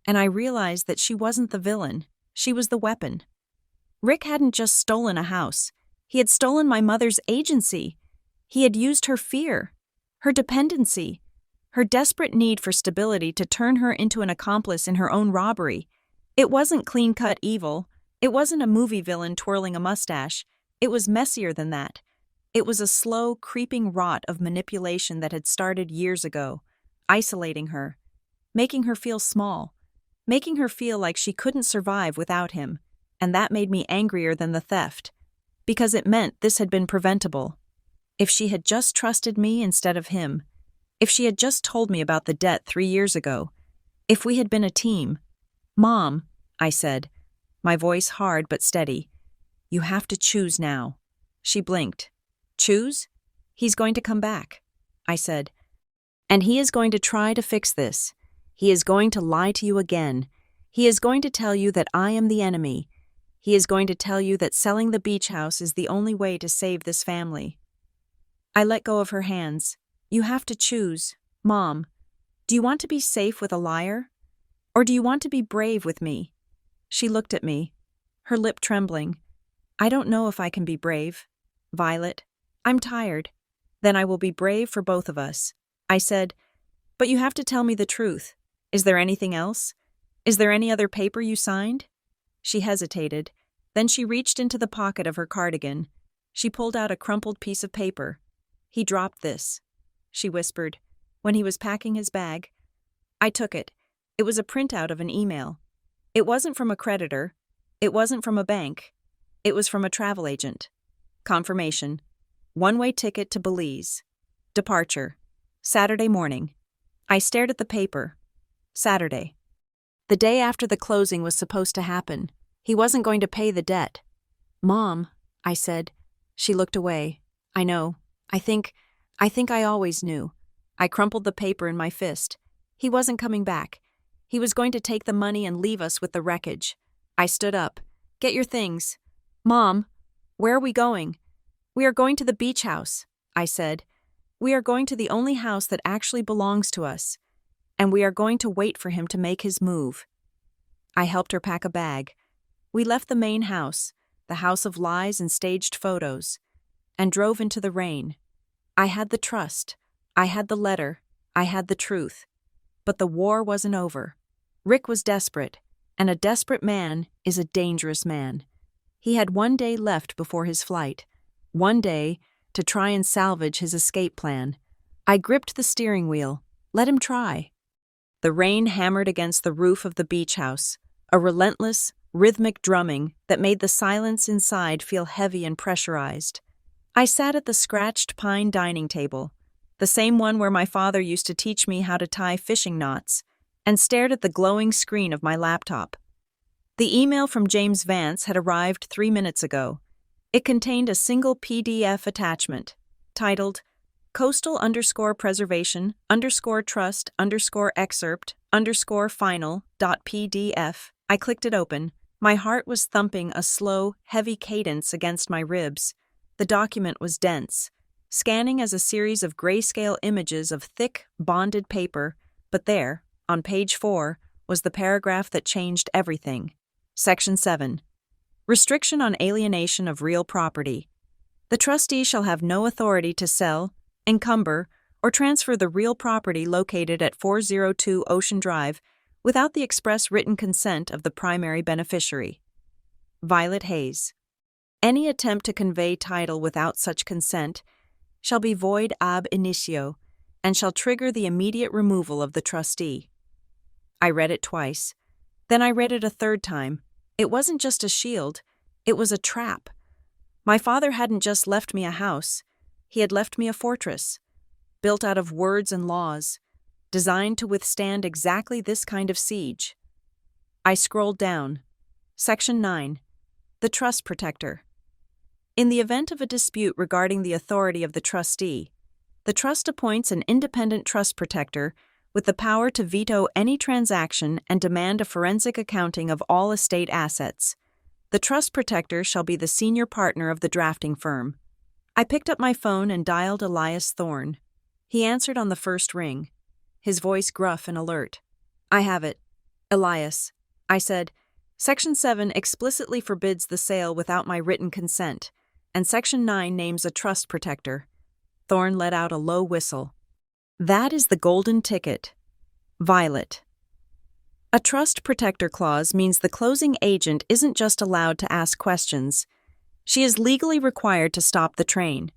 Speaker 1: and I realized that she wasn't the villain. She was the weapon. Rick hadn't just stolen a house. He had stolen my mother's agency. He had used her fear, her dependency, her desperate need for stability to turn her into an accomplice in her own robbery. It wasn't clean-cut evil. It wasn't a movie villain twirling a mustache. It was messier than that. It was a slow, creeping rot of manipulation that had started years ago, isolating her, making her feel small, making her feel like she couldn't survive without him, and that made me angrier than the theft, because it meant this had been preventable. If she had just trusted me instead of him, if she had just told me about the debt 3 years ago, if we had been a team. "Mom," I said, my voice hard but steady, "you have to choose now." She blinked. "Choose? He's going to come back," I said. "And he is going to try to fix this. He is going to lie to you again. He is going to tell you that I am the enemy. He is going to tell you that selling the beach house is the only way to save this family." I let go of her hands. "You have to choose. Mom, do you want to be safe with a liar? Or do you want to be brave with me?" She looked at me, her lip trembling. "I don't know if I can be brave, Violet. I'm tired. Then I will be brave for both of us." I said, "But you have to tell me the truth. Is there anything else? Is there any other paper you signed?" She hesitated. Then she reached into the pocket of her cardigan. She pulled out a crumpled piece of paper. "He dropped this," she whispered, "when he was packing his bag." I took it. It was a printout of an email. It wasn't from a creditor. It wasn't from a bank. It was from a travel agent. Confirmation. One-way ticket to Belize. Departure. Saturday morning. I stared at the paper. Saturday. The day after the closing was supposed to happen. He wasn't going to pay the debt. "Mom," I said. She looked away. "I know. I think I always knew." I crumpled the paper in my fist. He wasn't coming back. He was going to take the money and leave us with the wreckage. I stood up. "Get your things." "Mom, where are we going?" "We are going to the beach house," I said. "We are going to the only house that actually belongs to us. And we are going to wait for him to make his move." I helped her pack a bag. We left the main house, the house of lies and staged photos, and drove into the rain. I had the trust. I had the letter. I had the truth. But the war wasn't over. Rick was desperate, and a desperate man is a dangerous man. He had 1 day left before his flight. 1 day to try and salvage his escape plan. I gripped the steering wheel. Let him try. The rain hammered against the roof of the beach house, a relentless, rhythmic drumming that made the silence inside feel heavy and pressurized. I sat at the scratched pine dining table, the same one where my father used to teach me how to tie fishing knots, and stared at the glowing screen of my laptop. The email from James Vance had arrived 3 minutes ago. It contained a single PDF attachment, titled coastal_preservation_trust_excerpt_final.pdf. I clicked it open. My heart was thumping a slow, heavy cadence against my ribs. The document was dense, scanning as a series of grayscale images of thick, bonded paper, but there, on page 4, was the paragraph that changed everything. Section 7. Restriction on alienation of real property. The trustee shall have no authority to sell, encumber, or transfer the real property located at 402 Ocean Drive without the express written consent of the primary beneficiary. Violet Hayes. Any attempt to convey title without such consent shall be void ab initio and shall trigger the immediate removal of the trustee. I read it twice. Then I read it a third time. It wasn't just a shield, it was a trap. My father hadn't just left me a house, he had left me a fortress, built out of words and laws, designed to withstand exactly this kind of siege. I scrolled down. Section 9. The Trust Protector. In the event of a dispute regarding the authority of the trustee, the trust appoints an independent trust protector with the power to veto any transaction and demand a forensic accounting of all estate assets. The trust protector shall be the senior partner of the drafting firm. I picked up my phone and dialed Elias Thorne. He answered on the first ring, his voice gruff and alert. I have it. Elias, I said, Section 7 explicitly forbids the sale without my written consent, and Section 9 names a trust protector. Thorne let out a low whistle. That is the golden ticket. Violet. A trust protector clause means the closing agent isn't just allowed to ask questions. She is legally required to stop the train.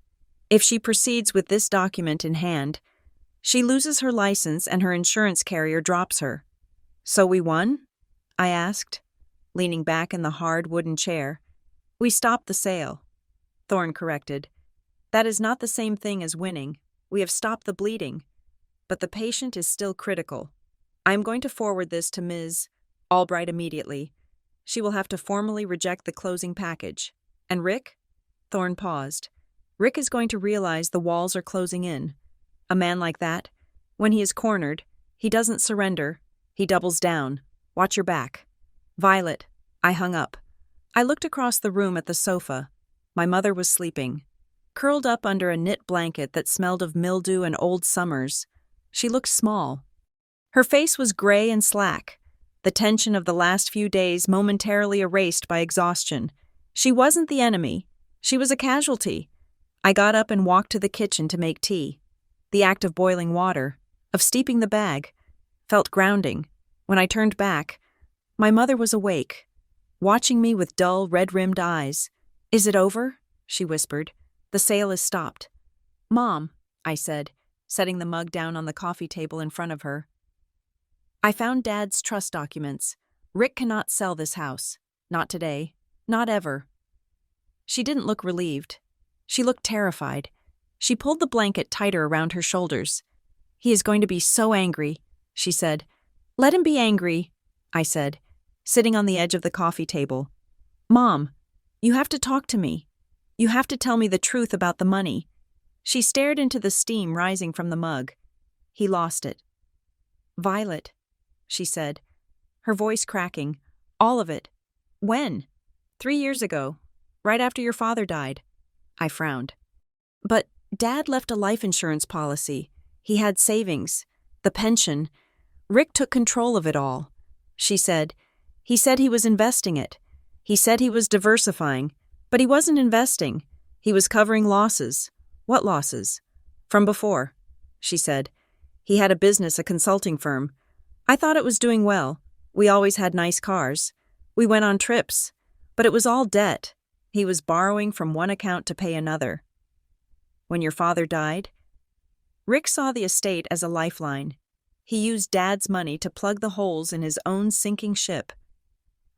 Speaker 1: If she proceeds with this document in hand, she loses her license and her insurance carrier drops her. So we won? I asked, leaning back in the hard wooden chair. We stopped the sale. Thorne corrected. That is not the same thing as winning. We have stopped the bleeding. But the patient is still critical. I am going to forward this to Ms. Albright immediately. She will have to formally reject the closing package. And Rick? Thorne paused. Rick is going to realize the walls are closing in. A man like that, when he is cornered, he doesn't surrender. He doubles down. Watch your back. Violet. I hung up. I looked across the room at the sofa. My mother was sleeping, curled up under a knit blanket that smelled of mildew and old summers. She looked small. Her face was gray and slack, the tension of the last few days momentarily erased by exhaustion. She wasn't the enemy. She was a casualty. I got up and walked to the kitchen to make tea. The act of boiling water, of steeping the bag, felt grounding. When I turned back, my mother was awake, watching me with dull, red-rimmed eyes. Is it over? She whispered. The sale is stopped. Mom, I said, setting the mug down on the coffee table in front of her. I found Dad's trust documents. Rick cannot sell this house. Not today. Not ever. She didn't look relieved. She looked terrified. She pulled the blanket tighter around her shoulders. He is going to be so angry, she said. Let him be angry, I said, sitting on the edge of the coffee table. Mom, you have to talk to me. You have to tell me the truth about the money. She stared into the steam rising from the mug. He lost it. Violet, she said, her voice cracking. All of it. When? 3 years ago, right after your father died. I frowned. But Dad left a life insurance policy. He had savings, the pension. Rick took control of it all. She said. He said he was investing it. He said he was diversifying, but he wasn't investing. He was covering losses. What losses? From before, she said. He had a business, a consulting firm. I thought it was doing well. We always had nice cars. We went on trips. But it was all debt. He was borrowing from one account to pay another. When your father died? Rick saw the estate as a lifeline. He used Dad's money to plug the holes in his own sinking ship.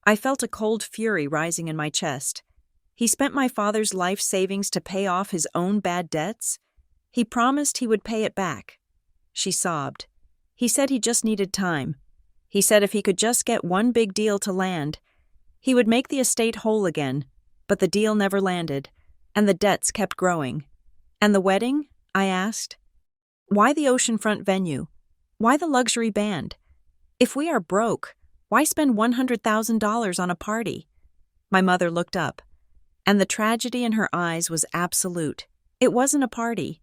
Speaker 1: I felt a cold fury rising in my chest. He spent my father's life savings to pay off his own bad debts? He promised he would pay it back. She sobbed. He said he just needed time. He said if he could just get one big deal to land, he would make the estate whole again, but the deal never landed, and the debts kept growing. And the wedding? I asked. Why the oceanfront venue? Why the luxury band? If we are broke, why spend $100,000 on a party? My mother looked up, and the tragedy in her eyes was absolute. It wasn't a party.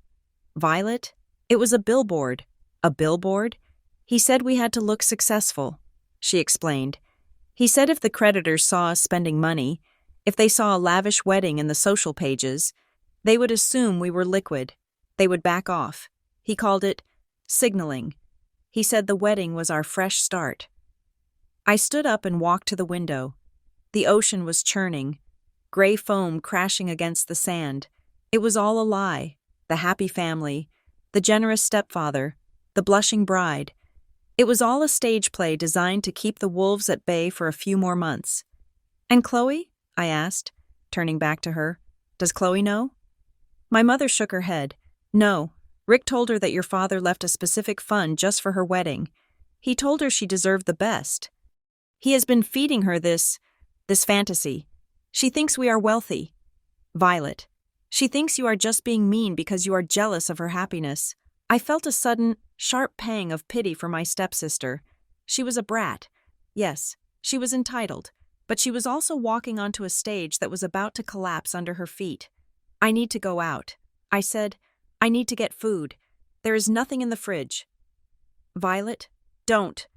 Speaker 1: Violet, it was a billboard. A billboard? He said we had to look successful, she explained. He said if the creditors saw us spending money, if they saw a lavish wedding in the social pages, they would assume we were liquid. They would back off. He called it signaling. He said the wedding was our fresh start. I stood up and walked to the window. The ocean was churning, gray foam crashing against the sand. It was all a lie. The happy family, the generous stepfather, the blushing bride. It was all a stage play designed to keep the wolves at bay for a few more months. And Chloe? I asked, turning back to her. Does Chloe know? My mother shook her head. No. Rick told her that your father left a specific fund just for her wedding. He told her she deserved the best. He has been feeding her this fantasy. She thinks we are wealthy. Violet. She thinks you are just being mean because you are jealous of her happiness. I felt a sudden, sharp pang of pity for my stepsister. She was a brat. Yes, she was entitled, but she was also walking onto a stage that was about to collapse under her feet. I need to go out. I said, I need to get food. There is nothing in the fridge. Violet, don't,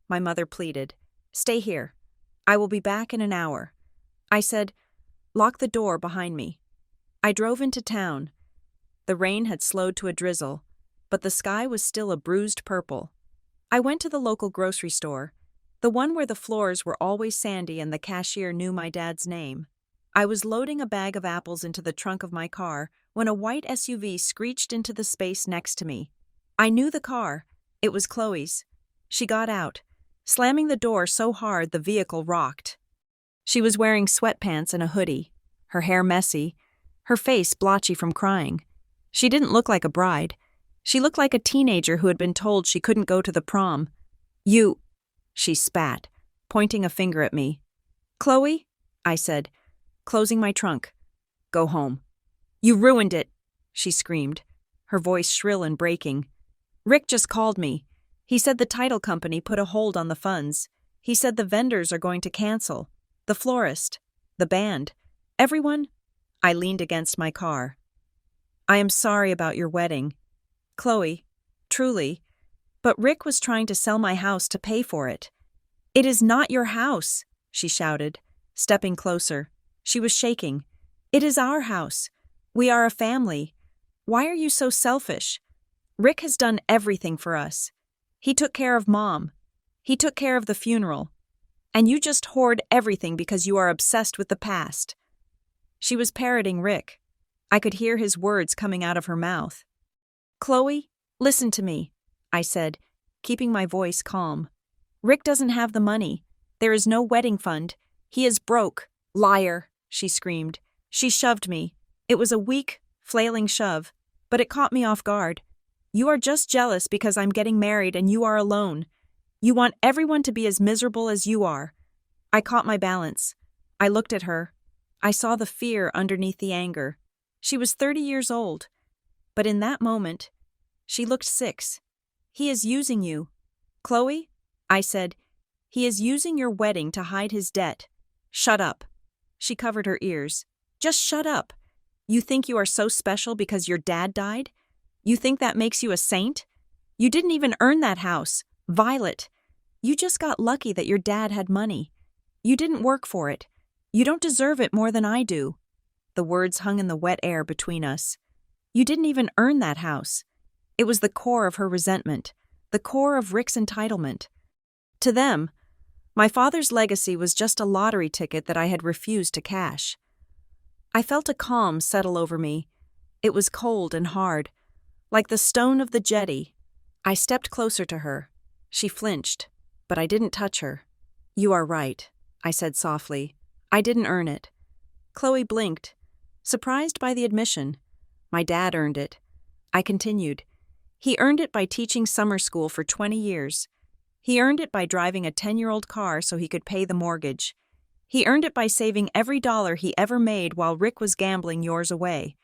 Speaker 1: my mother pleaded. Stay here. I will be back in an hour. I said, lock the door behind me. I drove into town. The rain had slowed to a drizzle, but the sky was still a bruised purple. I went to the local grocery store, the one where the floors were always sandy and the cashier knew my dad's name. I was loading a bag of apples into the trunk of my car when a white SUV screeched into the space next to me. I knew the car. It was Chloe's. She got out, slamming the door so hard the vehicle rocked. She was wearing sweatpants and a hoodie, her hair messy, her face blotchy from crying. She didn't look like a bride. She looked like a teenager who had been told she couldn't go to the prom. You, she spat, pointing a finger at me. Chloe, I said, closing my trunk. Go home. You ruined it, she screamed, her voice shrill and breaking. Rick just called me. He said the title company put a hold on the funds. He said the vendors are going to cancel. The florist, the band, everyone. I leaned against my car. I am sorry about your wedding. Chloe, truly. But Rick was trying to sell my house to pay for it. It is not your house, she shouted, stepping closer. She was shaking. It is our house. We are a family. Why are you so selfish? Rick has done everything for us. He took care of Mom. He took care of the funeral. And you just hoard everything because you are obsessed with the past. She was parroting Rick. I could hear his words coming out of her mouth. Chloe, listen to me, I said, keeping my voice calm. Rick doesn't have the money. There is no wedding fund. He is broke. Liar, she screamed. She shoved me. It was a weak, flailing shove, but it caught me off guard. You are just jealous because I'm getting married and you are alone. You want everyone to be as miserable as you are. I caught my balance. I looked at her. I saw the fear underneath the anger. She was 30 years old. But in that moment, she looked 6. He is using you. Chloe, I said, he is using your wedding to hide his debt. Shut up. She covered her ears. Just shut up. You think you are so special because your dad died? You think that makes you a saint? You didn't even earn that house. Violet, you just got lucky that your dad had money. You didn't work for it. You don't deserve it more than I do. The words hung in the wet air between us. You didn't even earn that house. It was the core of her resentment, the core of Rick's entitlement. To them, my father's legacy was just a lottery ticket that I had refused to cash. I felt a calm settle over me. It was cold and hard, Like the stone of the jetty. I stepped closer to her. She flinched, but I didn't touch her. You are right, I said softly. I didn't earn it. Chloe blinked, surprised by the admission. My dad earned it. I continued. He earned it by teaching summer school for 20 years. He earned it by driving a 10-year-old car so he could pay the mortgage. He earned it by saving every dollar he ever made while Rick was gambling yours away.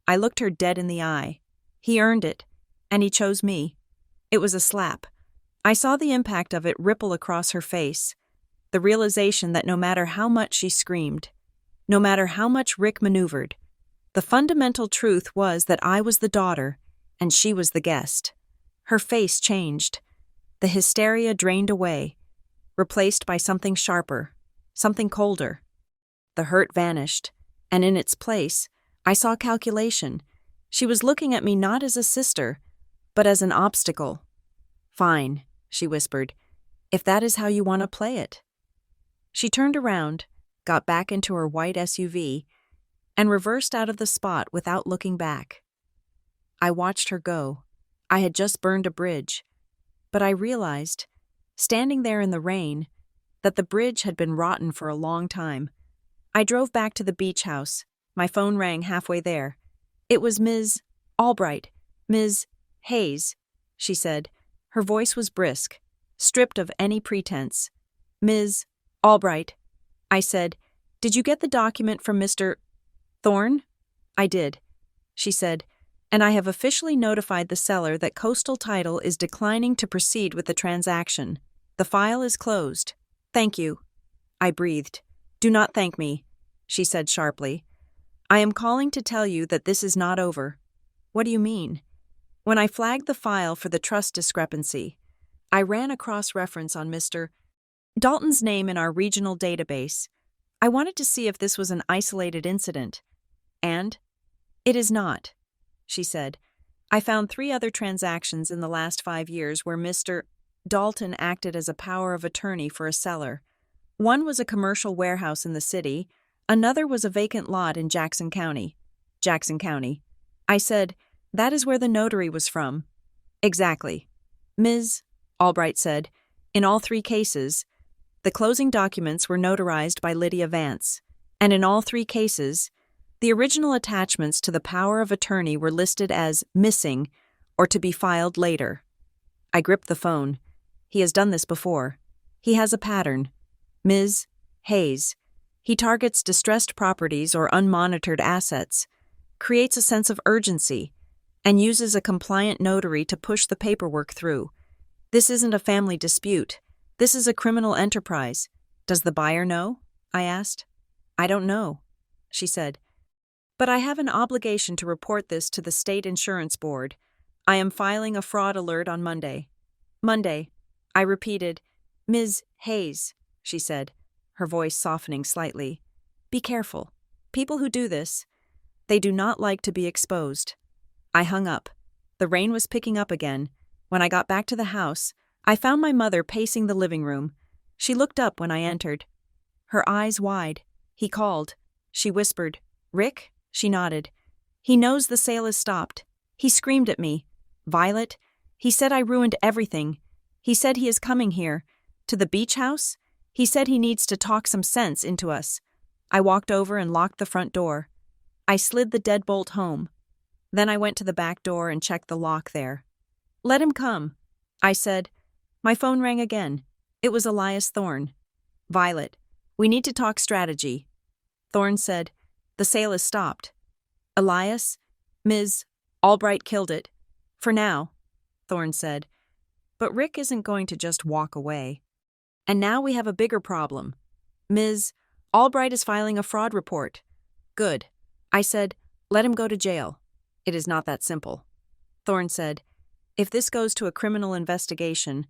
Speaker 1: I looked her dead in the eye. He earned it, and he chose me. It was a slap. I saw the impact of it ripple across her face, the realization that no matter how much she screamed, no matter how much Rick maneuvered, the fundamental truth was that I was the daughter, and she was the guest. Her face changed. The hysteria drained away, replaced by something sharper, something colder. The hurt vanished, and in its place, I saw calculation. She was looking at me not as a sister, but as an obstacle. Fine, she whispered, if that is how you want to play it. She turned around, got back into her white SUV, and reversed out of the spot without looking back. I watched her go. I had just burned a bridge, but I realized, standing there in the rain, that the bridge had been rotten for a long time. I drove back to the beach house. My phone rang halfway there. It was Ms. Albright. Ms. Hayes, she said. Her voice was brisk, stripped of any pretense. Ms. Albright, I said, did you get the document from Mr. Thorne? I did, she said, and I have officially notified the seller that Coastal Title is declining to proceed with the transaction. The file is closed. Thank you. I breathed. Do not thank me, she said sharply. I am calling to tell you that this is not over. What do you mean? When I flagged the file for the trust discrepancy, I ran a cross-reference on Mr. Dalton's name in our regional database. I wanted to see if this was an isolated incident. And it is not, she said. I found 3 other transactions in the last 5 years where Mr. Dalton acted as a power of attorney for a seller. One was a commercial warehouse in the city. Another was a vacant lot in Jackson County. Jackson County. I said, that is where the notary was from. Exactly. Ms. Albright said, in all 3 cases, the closing documents were notarized by Lydia Vance, and in all 3 cases, the original attachments to the power of attorney were listed as missing or to be filed later. I gripped the phone. He has done this before. He has a pattern. Ms. Hayes. He targets distressed properties or unmonitored assets, creates a sense of urgency, and uses a compliant notary to push the paperwork through. This isn't a family dispute. This is a criminal enterprise. Does the buyer know? I asked. I don't know, she said. But I have an obligation to report this to the state insurance board. I am filing a fraud alert on Monday. Monday, I repeated. Ms. Hayes, she said, her voice softening slightly. Be careful. People who do this, they do not like to be exposed. I hung up. The rain was picking up again. When I got back to the house, I found my mother pacing the living room. She looked up when I entered. Her eyes wide. He called. She whispered, Rick? She nodded. He knows the sale is stopped. He screamed at me. Violet? He said I ruined everything. He said he is coming here. To the beach house? He said he needs to talk some sense into us. I walked over and locked the front door. I slid the deadbolt home. Then I went to the back door and checked the lock there. Let him come, I said. My phone rang again. It was Elias Thorne. Violet, we need to talk strategy. Thorne said, the sale is stopped. Elias, Ms. Albright killed it. For now, Thorne said. But Rick isn't going to just walk away. And now we have a bigger problem. Ms. Albright is filing a fraud report. Good. I said, let him go to jail. It is not that simple. Thorne said, if this goes to a criminal investigation,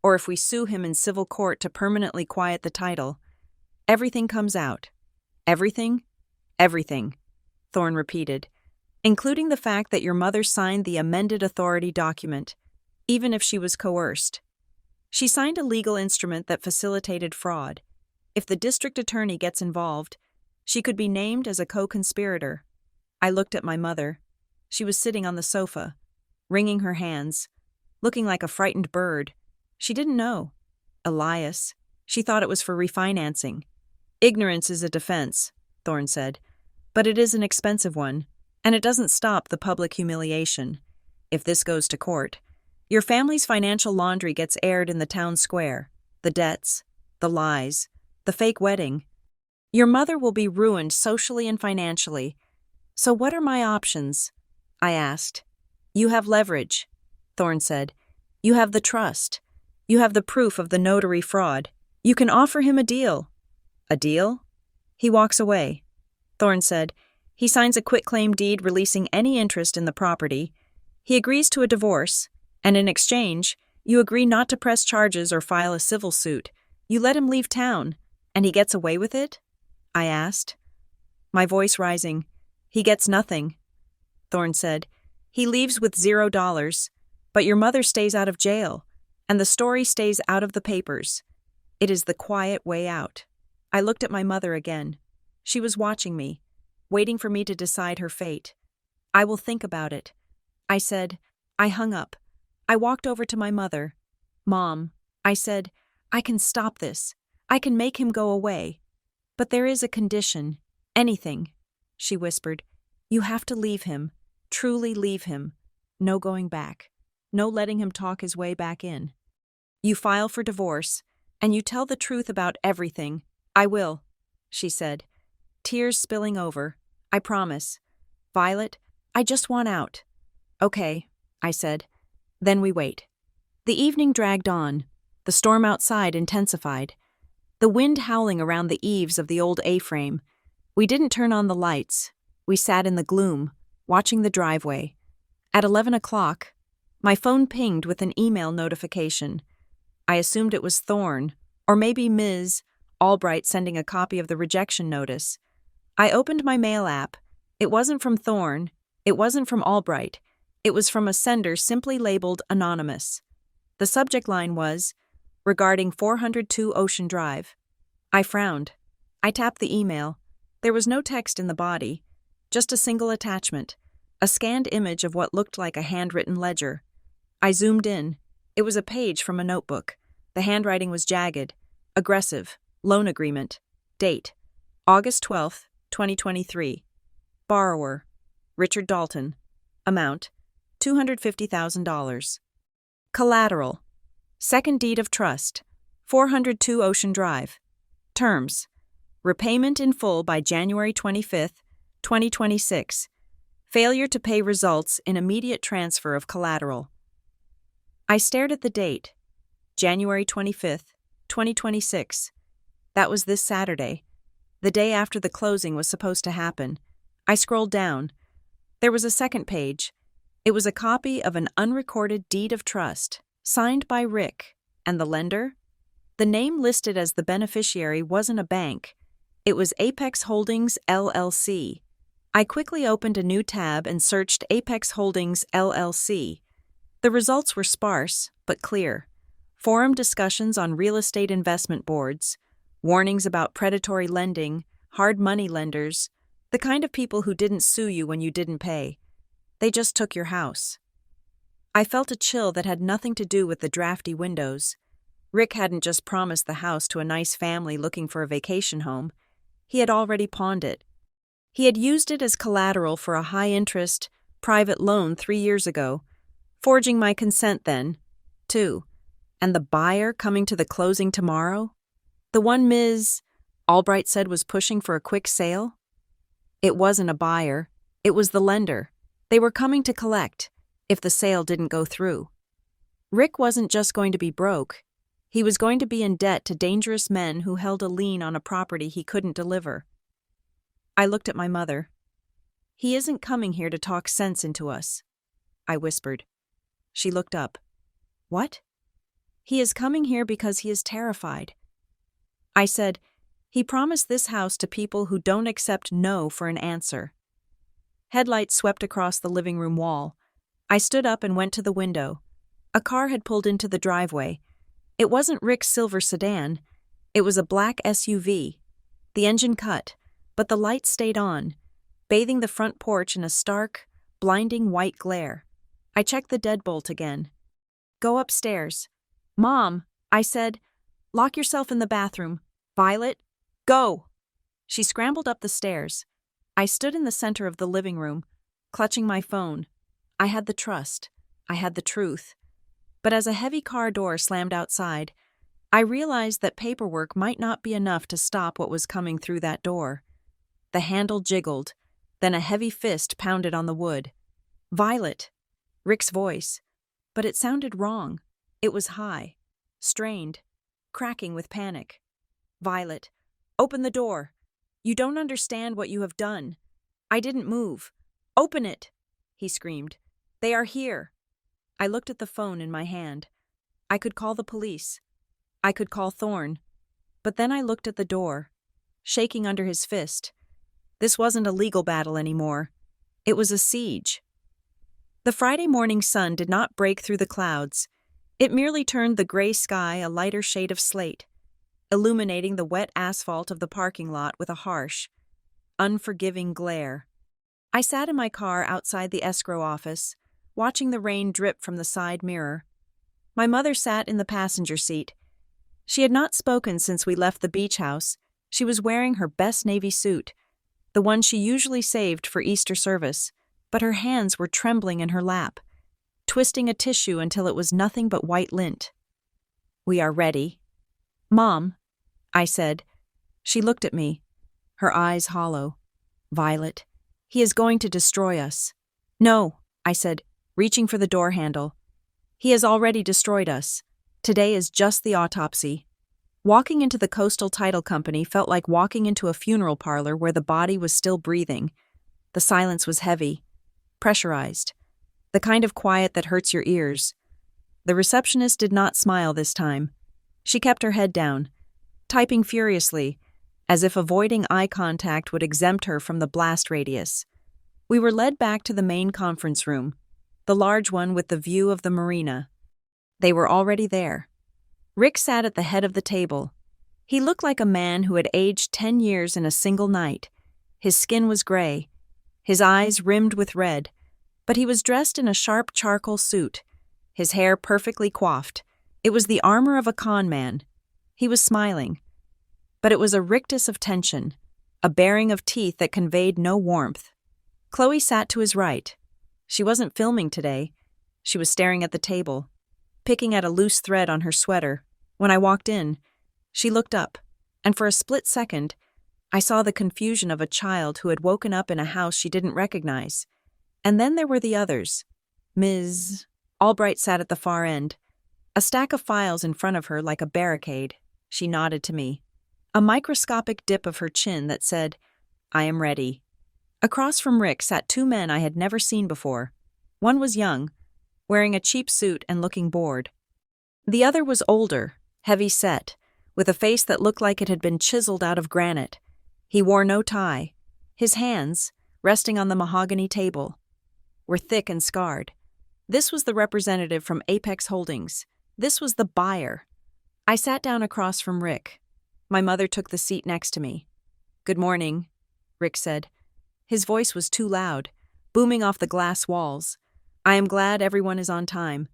Speaker 1: or if we sue him in civil court to permanently quiet the title, everything comes out. Everything? Everything, Thorne repeated, including the fact that your mother signed the amended authority document, even if she was coerced. She signed a legal instrument that facilitated fraud. If the district attorney gets involved, she could be named as a co-conspirator. I looked at my mother. She was sitting on the sofa. wringing her hands, looking like a frightened bird. She didn't know. Elias. She thought it was for refinancing. Ignorance is a defense, Thorne said, but it is an expensive one, and it doesn't stop the public humiliation. If this goes to court, your family's financial laundry gets aired in the town square. The debts, the lies, the fake wedding. Your mother will be ruined socially and financially. So what are my options? I asked. You have leverage, Thorne said. You have the trust. You have the proof of the notary fraud. You can offer him a deal. A deal? He walks away. Thorne said. He signs a quitclaim deed releasing any interest in the property. He agrees to a divorce, and in exchange, you agree not to press charges or file a civil suit. You let him leave town, and he gets away with it? I asked. My voice rising. He gets nothing. Thorne said. He leaves with $0, but your mother stays out of jail, and the story stays out of the papers. It is the quiet way out. I looked at my mother again. She was watching me, waiting for me to decide her fate. I will think about it. I said. I hung up. I walked over to my mother. Mom, I said, I can stop this. I can make him go away. But there is a condition. Anything. She whispered. You have to leave him. Truly leave him. No going back. No letting him talk his way back in. You file for divorce, and you tell the truth about everything. I will, she said. Tears spilling over. I promise. Violet, I just want out. Okay, I said. Then we wait. The evening dragged on. The storm outside intensified. The wind howling around the eaves of the old A-frame. We didn't turn on the lights. We sat in the gloom, watching the driveway. At 11 o'clock, my phone pinged with an email notification. I assumed it was Thorne, or maybe Ms. Albright sending a copy of the rejection notice. I opened my mail app. It wasn't from Thorne. It wasn't from Albright. It was from a sender simply labeled Anonymous. The subject line was, regarding 402 Ocean Drive. I frowned. I tapped the email. There was no text in the body, just a single attachment, a scanned image of what looked like a handwritten ledger. I zoomed in. It was a page from a notebook. The handwriting was jagged, aggressive, loan agreement. Date, August 12, 2023. Borrower, Richard Dalton. Amount, $250,000. Collateral, second deed of trust, 402 Ocean Drive. Terms, repayment in full by January 25, 2026. Failure to pay results in immediate transfer of collateral. I stared at the date, January 25, 2026. That was this Saturday, the day after the closing was supposed to happen. I scrolled down. There was a second page. It was a copy of an unrecorded deed of trust, signed by Rick, and the lender? The name listed as the beneficiary wasn't a bank. It was Apex Holdings, LLC. I quickly opened a new tab and searched Apex Holdings, LLC. The results were sparse, but clear. Forum discussions on real estate investment boards, warnings about predatory lending, hard money lenders, the kind of people who didn't sue you when you didn't pay. They just took your house. I felt a chill that had nothing to do with the drafty windows. Rick hadn't just promised the house to a nice family looking for a vacation home. He had already pawned it. He had used it as collateral for a high-interest, private loan 3 years ago, forging my consent then, too. And the buyer coming to the closing tomorrow? The one Ms. Albright said was pushing for a quick sale? It wasn't a buyer. It was the lender. They were coming to collect, if the sale didn't go through. Rick wasn't just going to be broke. He was going to be in debt to dangerous men who held a lien on a property he couldn't deliver. I looked at my mother. He isn't coming here to talk sense into us, I whispered. She looked up. What? He is coming here because he is terrified. I said, he promised this house to people who don't accept no for an answer. Headlights swept across the living room wall. I stood up and went to the window. A car had pulled into the driveway. It wasn't Rick's silver sedan. It was a black SUV. The engine cut, but the lights stayed on, bathing the front porch in a stark, blinding white glare. I checked the deadbolt again. Go upstairs. Mom, I said, lock yourself in the bathroom. Violet, go! She scrambled up the stairs. I stood in the center of the living room, clutching my phone. I had the trust. I had the truth. But as a heavy car door slammed outside, I realized that paperwork might not be enough to stop what was coming through that door. The handle jiggled, then a heavy fist pounded on the wood. Violet! Rick's voice. But it sounded wrong. It was high, strained, cracking with panic. Violet, open the door. You don't understand what you have done. I didn't move. Open it, he screamed. They are here. I looked at the phone in my hand. I could call the police. I could call Thorne. But then I looked at the door, shaking under his fist. This wasn't a legal battle anymore. It was a siege. The Friday morning sun did not break through the clouds. It merely turned the gray sky a lighter shade of slate, illuminating the wet asphalt of the parking lot with a harsh, unforgiving glare. I sat in my car outside the escrow office, watching the rain drip from the side mirror. My mother sat in the passenger seat. She had not spoken since we left the beach house. She was wearing her best navy suit, the one she usually saved for Easter service, but her hands were trembling in her lap, twisting a tissue until it was nothing but white lint. We are ready. Mom, I said. She looked at me, her eyes hollow. Violet, he is going to destroy us. No, I said, reaching for the door handle. He has already destroyed us. Today is just the autopsy. Walking into the Coastal Title Company felt like walking into a funeral parlor where the body was still breathing. The silence was heavy, pressurized, the kind of quiet that hurts your ears. The receptionist did not smile this time. She kept her head down, typing furiously, as if avoiding eye contact would exempt her from the blast radius. We were led back to the main conference room, the large one with the view of the marina. They were already there. Rick sat at the head of the table. He looked like a man who had aged 10 years in a single night. His skin was gray, his eyes rimmed with red, but he was dressed in a sharp charcoal suit, his hair perfectly coiffed. It was the armor of a con man. He was smiling, but it was a rictus of tension, a baring of teeth that conveyed no warmth. Chloe sat to his right. She wasn't filming today. She was staring at the table, picking at a loose thread on her sweater. When I walked in, she looked up, and for a split second, I saw the confusion of a child who had woken up in a house she didn't recognize. And then there were the others. Ms. Albright sat at the far end, a stack of files in front of her like a barricade. She nodded to me, a microscopic dip of her chin that said, I am ready. Across from Rick sat two men I had never seen before. One was young, wearing a cheap suit and looking bored. The other was older, heavy-set, with a face that looked like it had been chiseled out of granite. He wore no tie. His hands, resting on the mahogany table, were thick and scarred. This was the representative from Apex Holdings. This was the buyer. I sat down across from Rick. My mother took the seat next to me. Good morning, Rick said. His voice was too loud, booming off the glass walls. I am glad everyone is on time.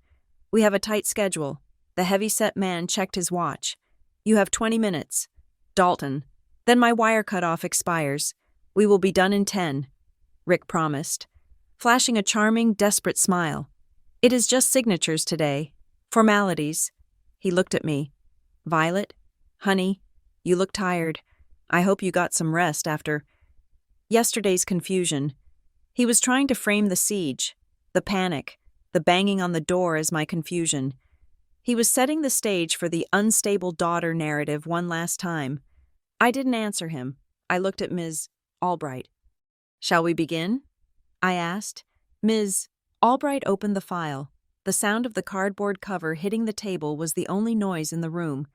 Speaker 1: We have a tight schedule. The heavy-set man checked his watch. You have 20 minutes. Dalton. Then my wire cutoff expires. We will be done in 10, Rick promised, flashing a charming, desperate smile. It is just signatures today. Formalities. He looked at me. Violet, honey, you look tired. I hope you got some rest after yesterday's confusion. He was trying to frame the siege, the panic, the banging on the door as my confusion. He was setting the stage for the unstable daughter narrative one last time. I didn't answer him. I looked at Ms. Albright. Shall we begin? I asked. Ms. Albright opened the file. The sound of the cardboard cover hitting the table was the only noise in the room.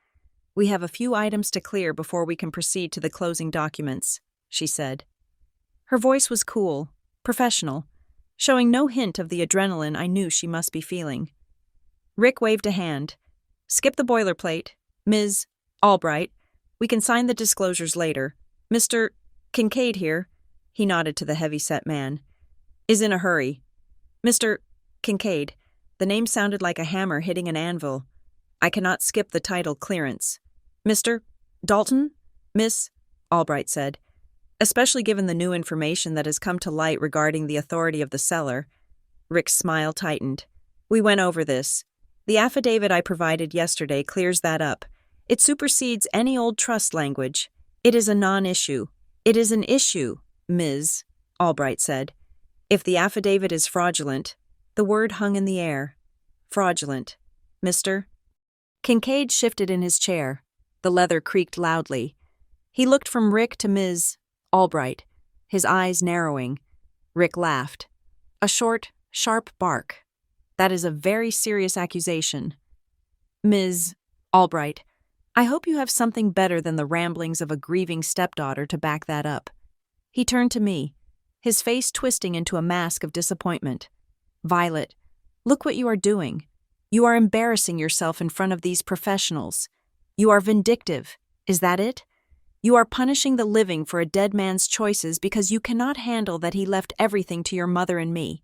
Speaker 1: We have a few items to clear before we can proceed to the closing documents, she said. Her voice was cool, professional, showing no hint of the adrenaline I knew she must be feeling. Rick waved a hand. Skip the boilerplate. Ms. Albright, we can sign the disclosures later. Mr. Kincaid here, he nodded to the heavy-set man, is in a hurry. Mr. Kincaid. The name sounded like a hammer hitting an anvil. I cannot skip the title clearance. Mr. Dalton? Miss? Albright said. Especially given the new information that has come to light regarding the authority of the seller. Rick's smile tightened. We went over this. The affidavit I provided yesterday clears that up. It supersedes any old trust language. It is a non-issue. It is an issue, Ms. Albright said. If the affidavit is fraudulent, the word hung in the air. Fraudulent. Mr. Kincaid shifted in his chair. The leather creaked loudly. He looked from Rick to Ms. Albright, his eyes narrowing. Rick laughed. A short, sharp bark. That is a very serious accusation. Ms. Albright, I hope you have something better than the ramblings of a grieving stepdaughter to back that up. He turned to me, his face twisting into a mask of disappointment. Violet, look what you are doing. You are embarrassing yourself in front of these professionals. You are vindictive. Is that it? You are punishing the living for a dead man's choices because you cannot handle that he left everything to your mother and me.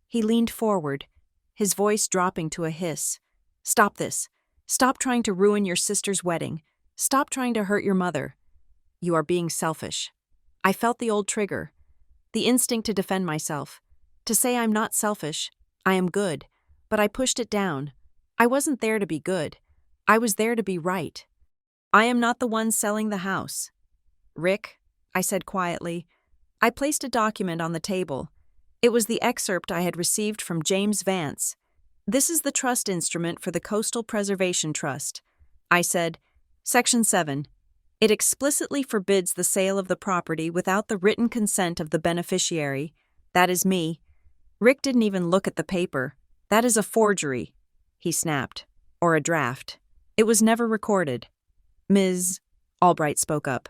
Speaker 1: He leaned forward, his voice dropping to a hiss. Stop this. Stop trying to ruin your sister's wedding. Stop trying to hurt your mother. You are being selfish. I felt the old trigger, the instinct to defend myself, to say I'm not selfish, I am good, but I pushed it down. I wasn't there to be good. I was there to be right. I am not the one selling the house. Rick, I said quietly. I placed a document on the table. It was the excerpt I had received from James Vance. This is the trust instrument for the Coastal Preservation Trust. I said, Section 7. It explicitly forbids the sale of the property without the written consent of the beneficiary. That is me. Rick didn't even look at the paper. That is a forgery, he snapped. Or a draft. It was never recorded. Ms. Albright spoke up.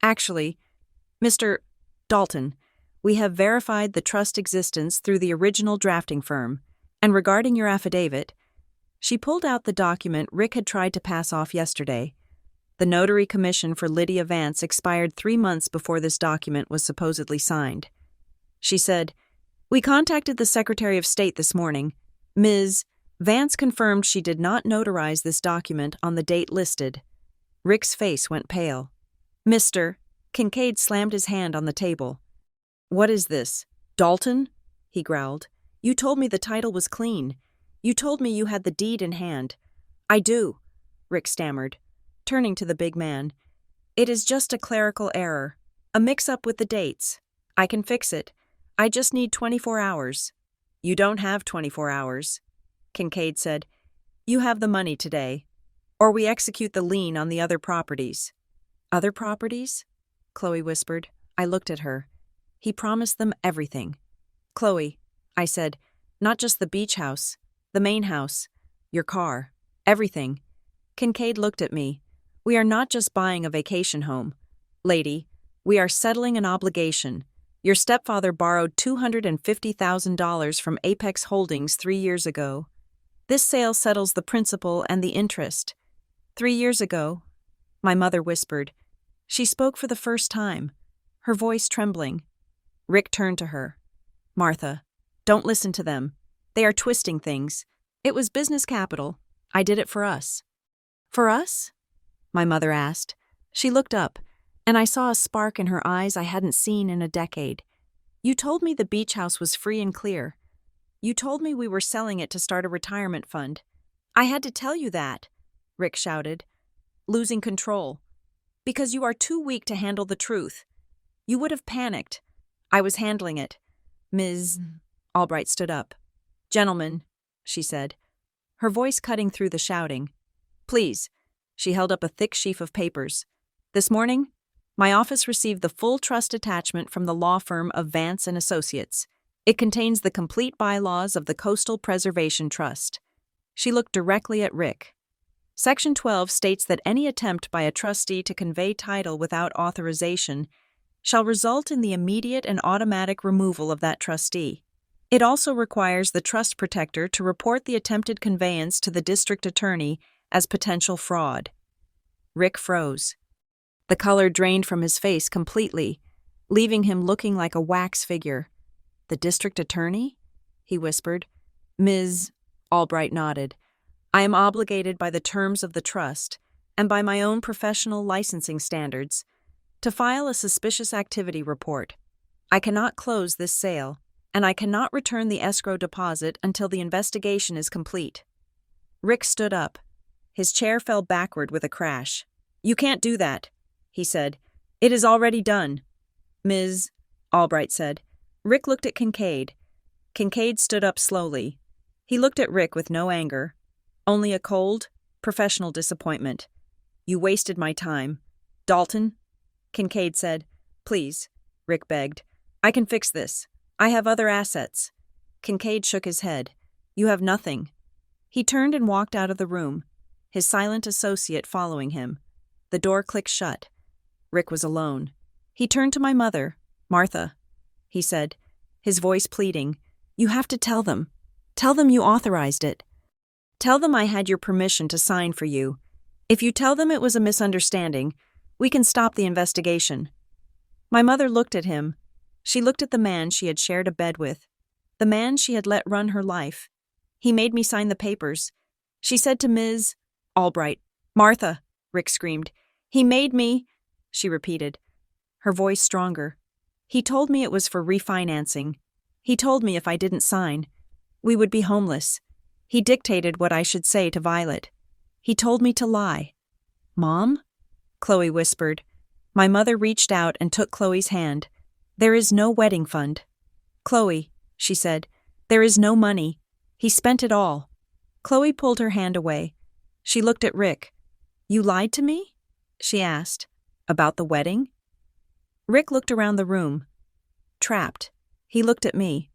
Speaker 1: Actually, Mr. Dalton, we have verified the trust existence through the original drafting firm. And regarding your affidavit, she pulled out the document Rick had tried to pass off yesterday. The notary commission for Lydia Vance expired 3 months before this document was supposedly signed. She said, We contacted the Secretary of State this morning. Ms. Vance confirmed she did not notarize this document on the date listed. Rick's face went pale. Mr. Kincaid slammed his hand on the table. What is this? Dalton? He growled. You told me the title was clean. You told me you had the deed in hand. I do, Rick stammered, turning to the big man. It is just a clerical error, a mix-up with the dates. I can fix it. I just need 24 hours. You don't have 24 hours, Kincaid said. You have the money today, or we execute the lien on the other properties. Other properties? Chloe whispered. I looked at her. He promised them everything. Chloe, I said, not just the beach house, the main house, your car, everything. Kincaid looked at me. We are not just buying a vacation home. Lady, we are settling an obligation. Your stepfather borrowed $250,000 from Apex Holdings 3 years ago. This sale settles the principal and the interest. 3 years ago, my mother whispered. She spoke for the first time, her voice trembling. Rick turned to her. Martha, don't listen to them. They are twisting things. It was business capital. I did it for us. For us? My mother asked. She looked up, and I saw a spark in her eyes I hadn't seen in a decade. You told me the beach house was free and clear. You told me we were selling it to start a retirement fund. I had to tell you that, Rick shouted. Losing control. Because you are too weak to handle the truth. You would have panicked. I was handling it. Ms. Albright stood up. Gentlemen, she said, her voice cutting through the shouting. Please. She held up a thick sheaf of papers. This morning, my office received the full trust attachment from the law firm of Vance and Associates. It contains the complete bylaws of the Coastal Preservation Trust. She looked directly at Rick. Section 12 states that any attempt by a trustee to convey title without authorization shall result in the immediate and automatic removal of that trustee. It also requires the trust protector to report the attempted conveyance to the district attorney as potential fraud. Rick froze. The color drained from his face completely, leaving him looking like a wax figure. The district attorney? he whispered. Ms. Albright nodded. I am obligated by the terms of the trust and by my own professional licensing standards to file a suspicious activity report. I cannot close this sale, and I cannot return the escrow deposit until the investigation is complete. Rick stood up. His chair fell backward with a crash. You can't do that, he said. It is already done. Ms. Albright said. Rick looked at Kincaid. Kincaid stood up slowly. He looked at Rick with no anger, only a cold, professional disappointment. You wasted my time. Dalton, Kincaid said. Please, Rick begged. I can fix this. I have other assets. Kincaid shook his head. You have nothing. He turned and walked out of the room, his silent associate following him. The door clicked shut. Rick was alone. He turned to my mother, Martha, he said, his voice pleading. You have to tell them. Tell them you authorized it. Tell them I had your permission to sign for you. If you tell them it was a misunderstanding, we can stop the investigation. My mother looked at him. She looked at the man she had shared a bed with, the man she had let run her life. He made me sign the papers. She said to Ms. Albright, Martha, Rick screamed. He made me, she repeated, her voice stronger. He told me it was for refinancing. He told me if I didn't sign, we would be homeless. He dictated what I should say to Violet. He told me to lie. Mom? Chloe whispered. My mother reached out and took Chloe's hand. There is no wedding fund. Chloe, she said, there is no money. He spent it all. Chloe pulled her hand away. She looked at Rick. You lied to me? She asked. About the wedding? Rick looked around the room. Trapped. He looked at me.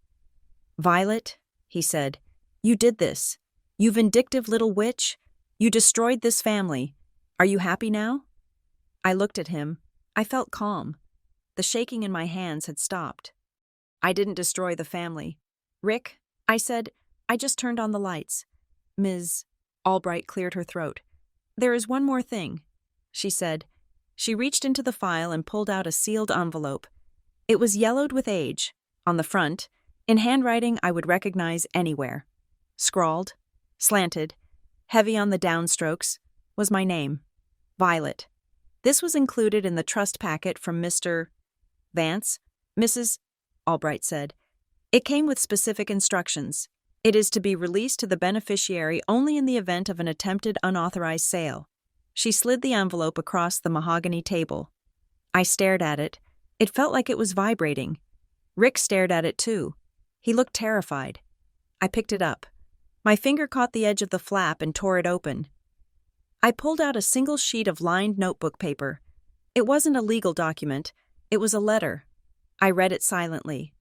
Speaker 1: Violet, he said, you did this. You vindictive little witch. You destroyed this family. Are you happy now? I looked at him. I felt calm. The shaking in my hands had stopped. I didn't destroy the family. Rick, I said, I just turned on the lights. Ms. Albright cleared her throat. There is one more thing, she said. She reached into the file and pulled out a sealed envelope. It was yellowed with age. On the front, in handwriting I would recognize anywhere. Scrawled, slanted, heavy on the downstrokes, was my name, Violet. This was included in the trust packet from Mr. Vance, Mrs. Albright said. It came with specific instructions. It is to be released to the beneficiary only in the event of an attempted unauthorized sale. She slid the envelope across the mahogany table. I stared at it. It felt like it was vibrating. Rick stared at it too. He looked terrified. I picked it up. My finger caught the edge of the flap and tore it open. I pulled out a single sheet of lined notebook paper. It wasn't a legal document. It was a letter. I read it silently.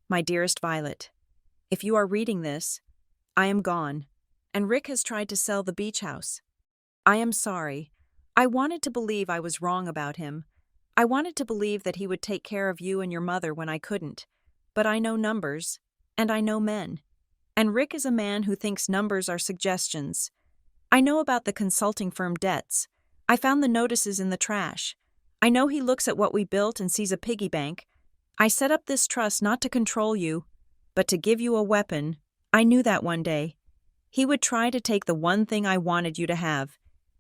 Speaker 1: My dearest Violet, if you are reading this, I am gone, and Rick has tried to sell the beach house. I am sorry. I wanted to believe I was wrong about him. I wanted to believe that he would take care of you and your mother when I couldn't. But I know numbers, and I know men. And Rick is a man who thinks numbers are suggestions. I know about the consulting firm debts. I found the notices in the trash. I know he looks at what we built and sees a piggy bank. I set up this trust not to control you, but to give you a weapon. I knew that one day. He would try to take the one thing I wanted you to have.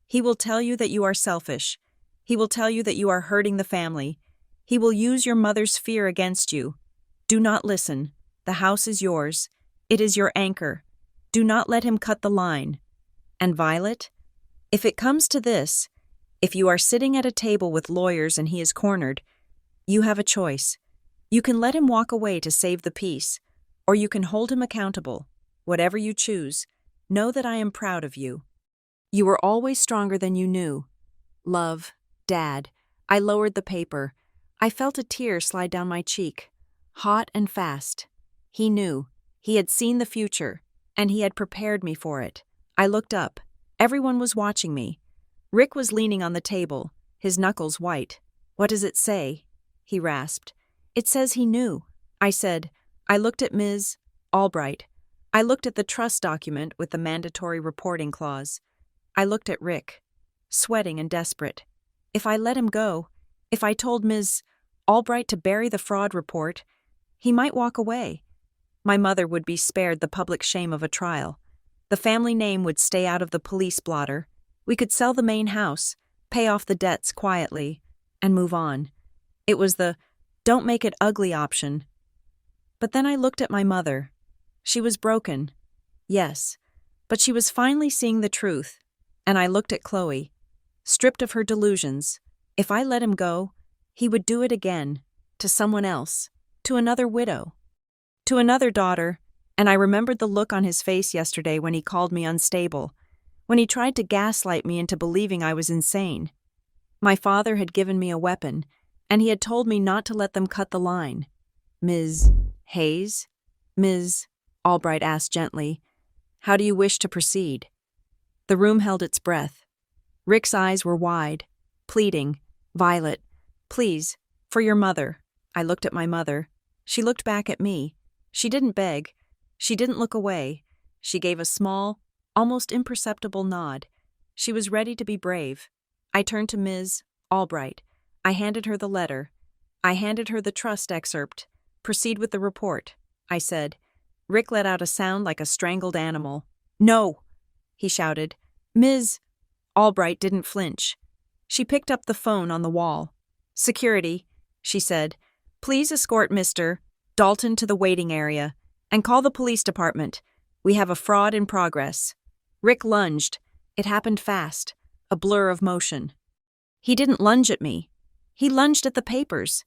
Speaker 1: He will tell you that you are selfish. He will tell you that you are hurting the family. He will use your mother's fear against you. Do not listen. The house is yours. It is your anchor. Do not let him cut the line. And Violet, if it comes to this, if you are sitting at a table with lawyers and he is cornered, you have a choice. You can let him walk away to save the peace, or you can hold him accountable. Whatever you choose, know that I am proud of you. You were always stronger than you knew. Love, Dad. I lowered the paper. I felt a tear slide down my cheek, hot and fast. He knew. He had seen the future, and he had prepared me for it. I looked up. Everyone was watching me. Rick was leaning on the table, his knuckles white. What does it say? He rasped. It says he knew. I said. I looked at Ms. Albright. I looked at the trust document with the mandatory reporting clause. I looked at Rick, sweating and desperate. If I let him go, if I told Ms. Albright to bury the fraud report, he might walk away. My mother would be spared the public shame of a trial. The family name would stay out of the police blotter. We could sell the main house, pay off the debts quietly, and move on. It was the don't make it ugly option. But then I looked at my mother. She was broken. Yes, but she was finally seeing the truth. And I looked at Chloe. Stripped of her delusions, if I let him go, he would do it again, to someone else, to another widow, to another daughter, and I remembered the look on his face yesterday when he called me unstable, when he tried to gaslight me into believing I was insane. My father had given me a weapon, and he had told me not to let them cut the line. Ms. Hayes? Ms. Albright asked gently, "How do you wish to proceed?" The room held its breath. Rick's eyes were wide, pleading. "Violet, please, for your mother." I looked at my mother. She looked back at me. She didn't beg. She didn't look away. She gave a small, almost imperceptible nod. She was ready to be brave. I turned to Ms. Albright. I handed her the letter. I handed her the trust excerpt. "Proceed with the report," I said. Rick let out a sound like a strangled animal. "No!" he shouted. Ms. Albright didn't flinch. She picked up the phone on the wall. "Security," she said. "Please escort Mr. Dalton to the waiting area and call the police department. We have a fraud in progress." Rick lunged. It happened fast, a blur of motion. He didn't lunge at me. He lunged at the papers.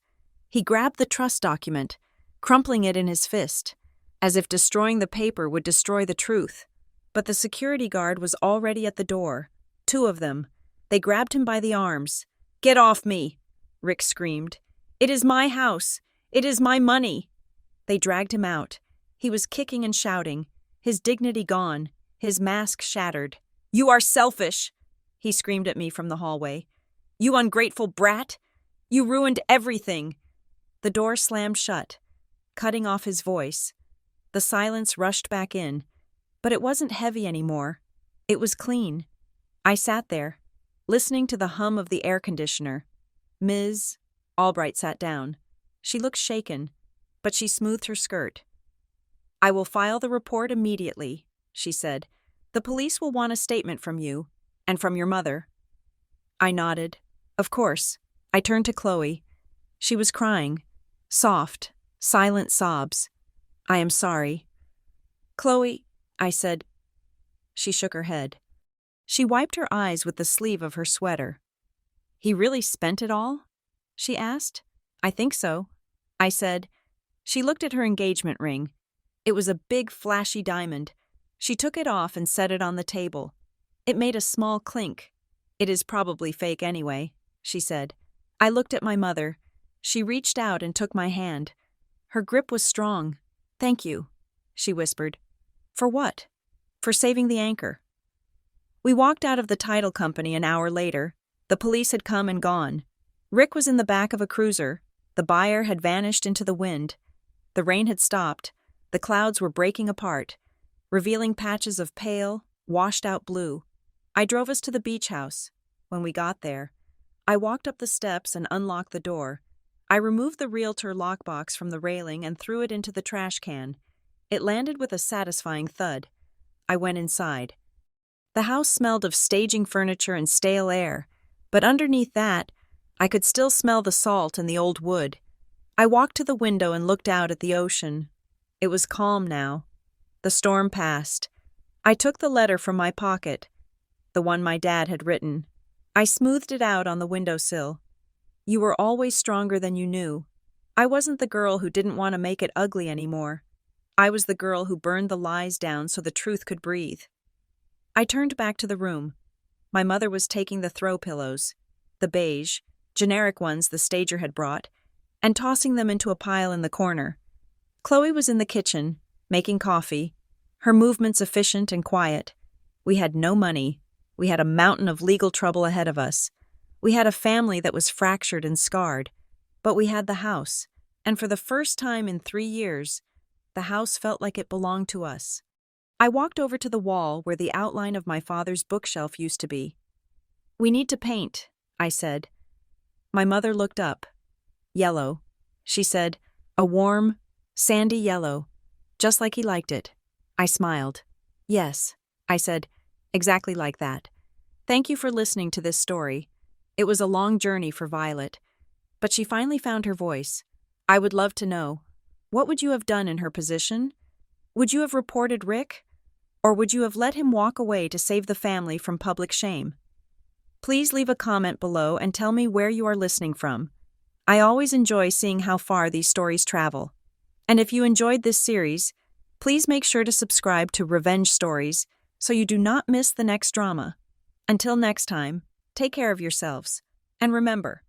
Speaker 1: He grabbed the trust document, crumpling it in his fist, as if destroying the paper would destroy the truth. But the security guard was already at the door. 2 of them. They grabbed him by the arms. "Get off me!" Rick screamed. "It is my house. It is my money." They dragged him out. He was kicking and shouting, his dignity gone, his mask shattered. "You are selfish!" he screamed at me from the hallway. "You ungrateful brat! You ruined everything!" The door slammed shut, cutting off his voice. The silence rushed back in, but it wasn't heavy anymore. It was clean. I sat there, listening to the hum of the air conditioner. Ms. Albright sat down. She looked shaken, but she smoothed her skirt. "I will file the report immediately," she said. "The police will want a statement from you, and from your mother." I nodded. Of course. I turned to Chloe. She was crying. Soft, silent sobs. "I am sorry." "Chloe," I said. She shook her head. She wiped her eyes with the sleeve of her sweater. "He really spent it all?" she asked. "I think so," I said. She looked at her engagement ring. It was a big, flashy diamond. She took it off and set it on the table. It made a small clink. "It is probably fake anyway," she said. I looked at my mother. She reached out and took my hand. Her grip was strong. "Thank you," she whispered. "For what?" "For saving the anchor." We walked out of the title company an hour later. The police had come and gone. Rick was in the back of a cruiser. The buyer had vanished into the wind. The rain had stopped. The clouds were breaking apart, revealing patches of pale, washed-out blue. I drove us to the beach house. When we got there, I walked up the steps and unlocked the door. I removed the realtor lockbox from the railing and threw it into the trash can. It landed with a satisfying thud. I went inside. The house smelled of staging furniture and stale air, but underneath that, I could still smell the salt and the old wood. I walked to the window and looked out at the ocean. It was calm now. The storm passed. I took the letter from my pocket, the one my dad had written. I smoothed it out on the windowsill. "You were always stronger than you knew." I wasn't the girl who didn't want to make it ugly anymore. I was the girl who burned the lies down so the truth could breathe. I turned back to the room. My mother was taking the throw pillows, the beige, generic ones the stager had brought, and tossing them into a pile in the corner. Chloe was in the kitchen, making coffee, her movements efficient and quiet. We had no money. We had a mountain of legal trouble ahead of us. We had a family that was fractured and scarred. But we had the house, and for the first time in 3 years, the house felt like it belonged to us. I walked over to the wall where the outline of my father's bookshelf used to be. "We need to paint," I said. My mother looked up. "Yellow," she said, "a warm, sandy yellow. Just like he liked it. I smiled. Yes, I said, exactly like that. Thank you for listening to this story. It was a long journey for Violet, but she finally found her voice. I would love to know, what would you have done in her position? Would you have reported Rick? Or would you have let him walk away to save the family from public shame? Please leave a comment below and tell me where you are listening from. I always enjoy seeing how far these stories travel. And if you enjoyed this series, please make sure to subscribe to Revenge Stories so you do not miss the next drama. Until next time, take care of yourselves. And remember,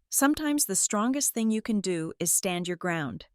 Speaker 1: sometimes the strongest thing you can do is stand your ground.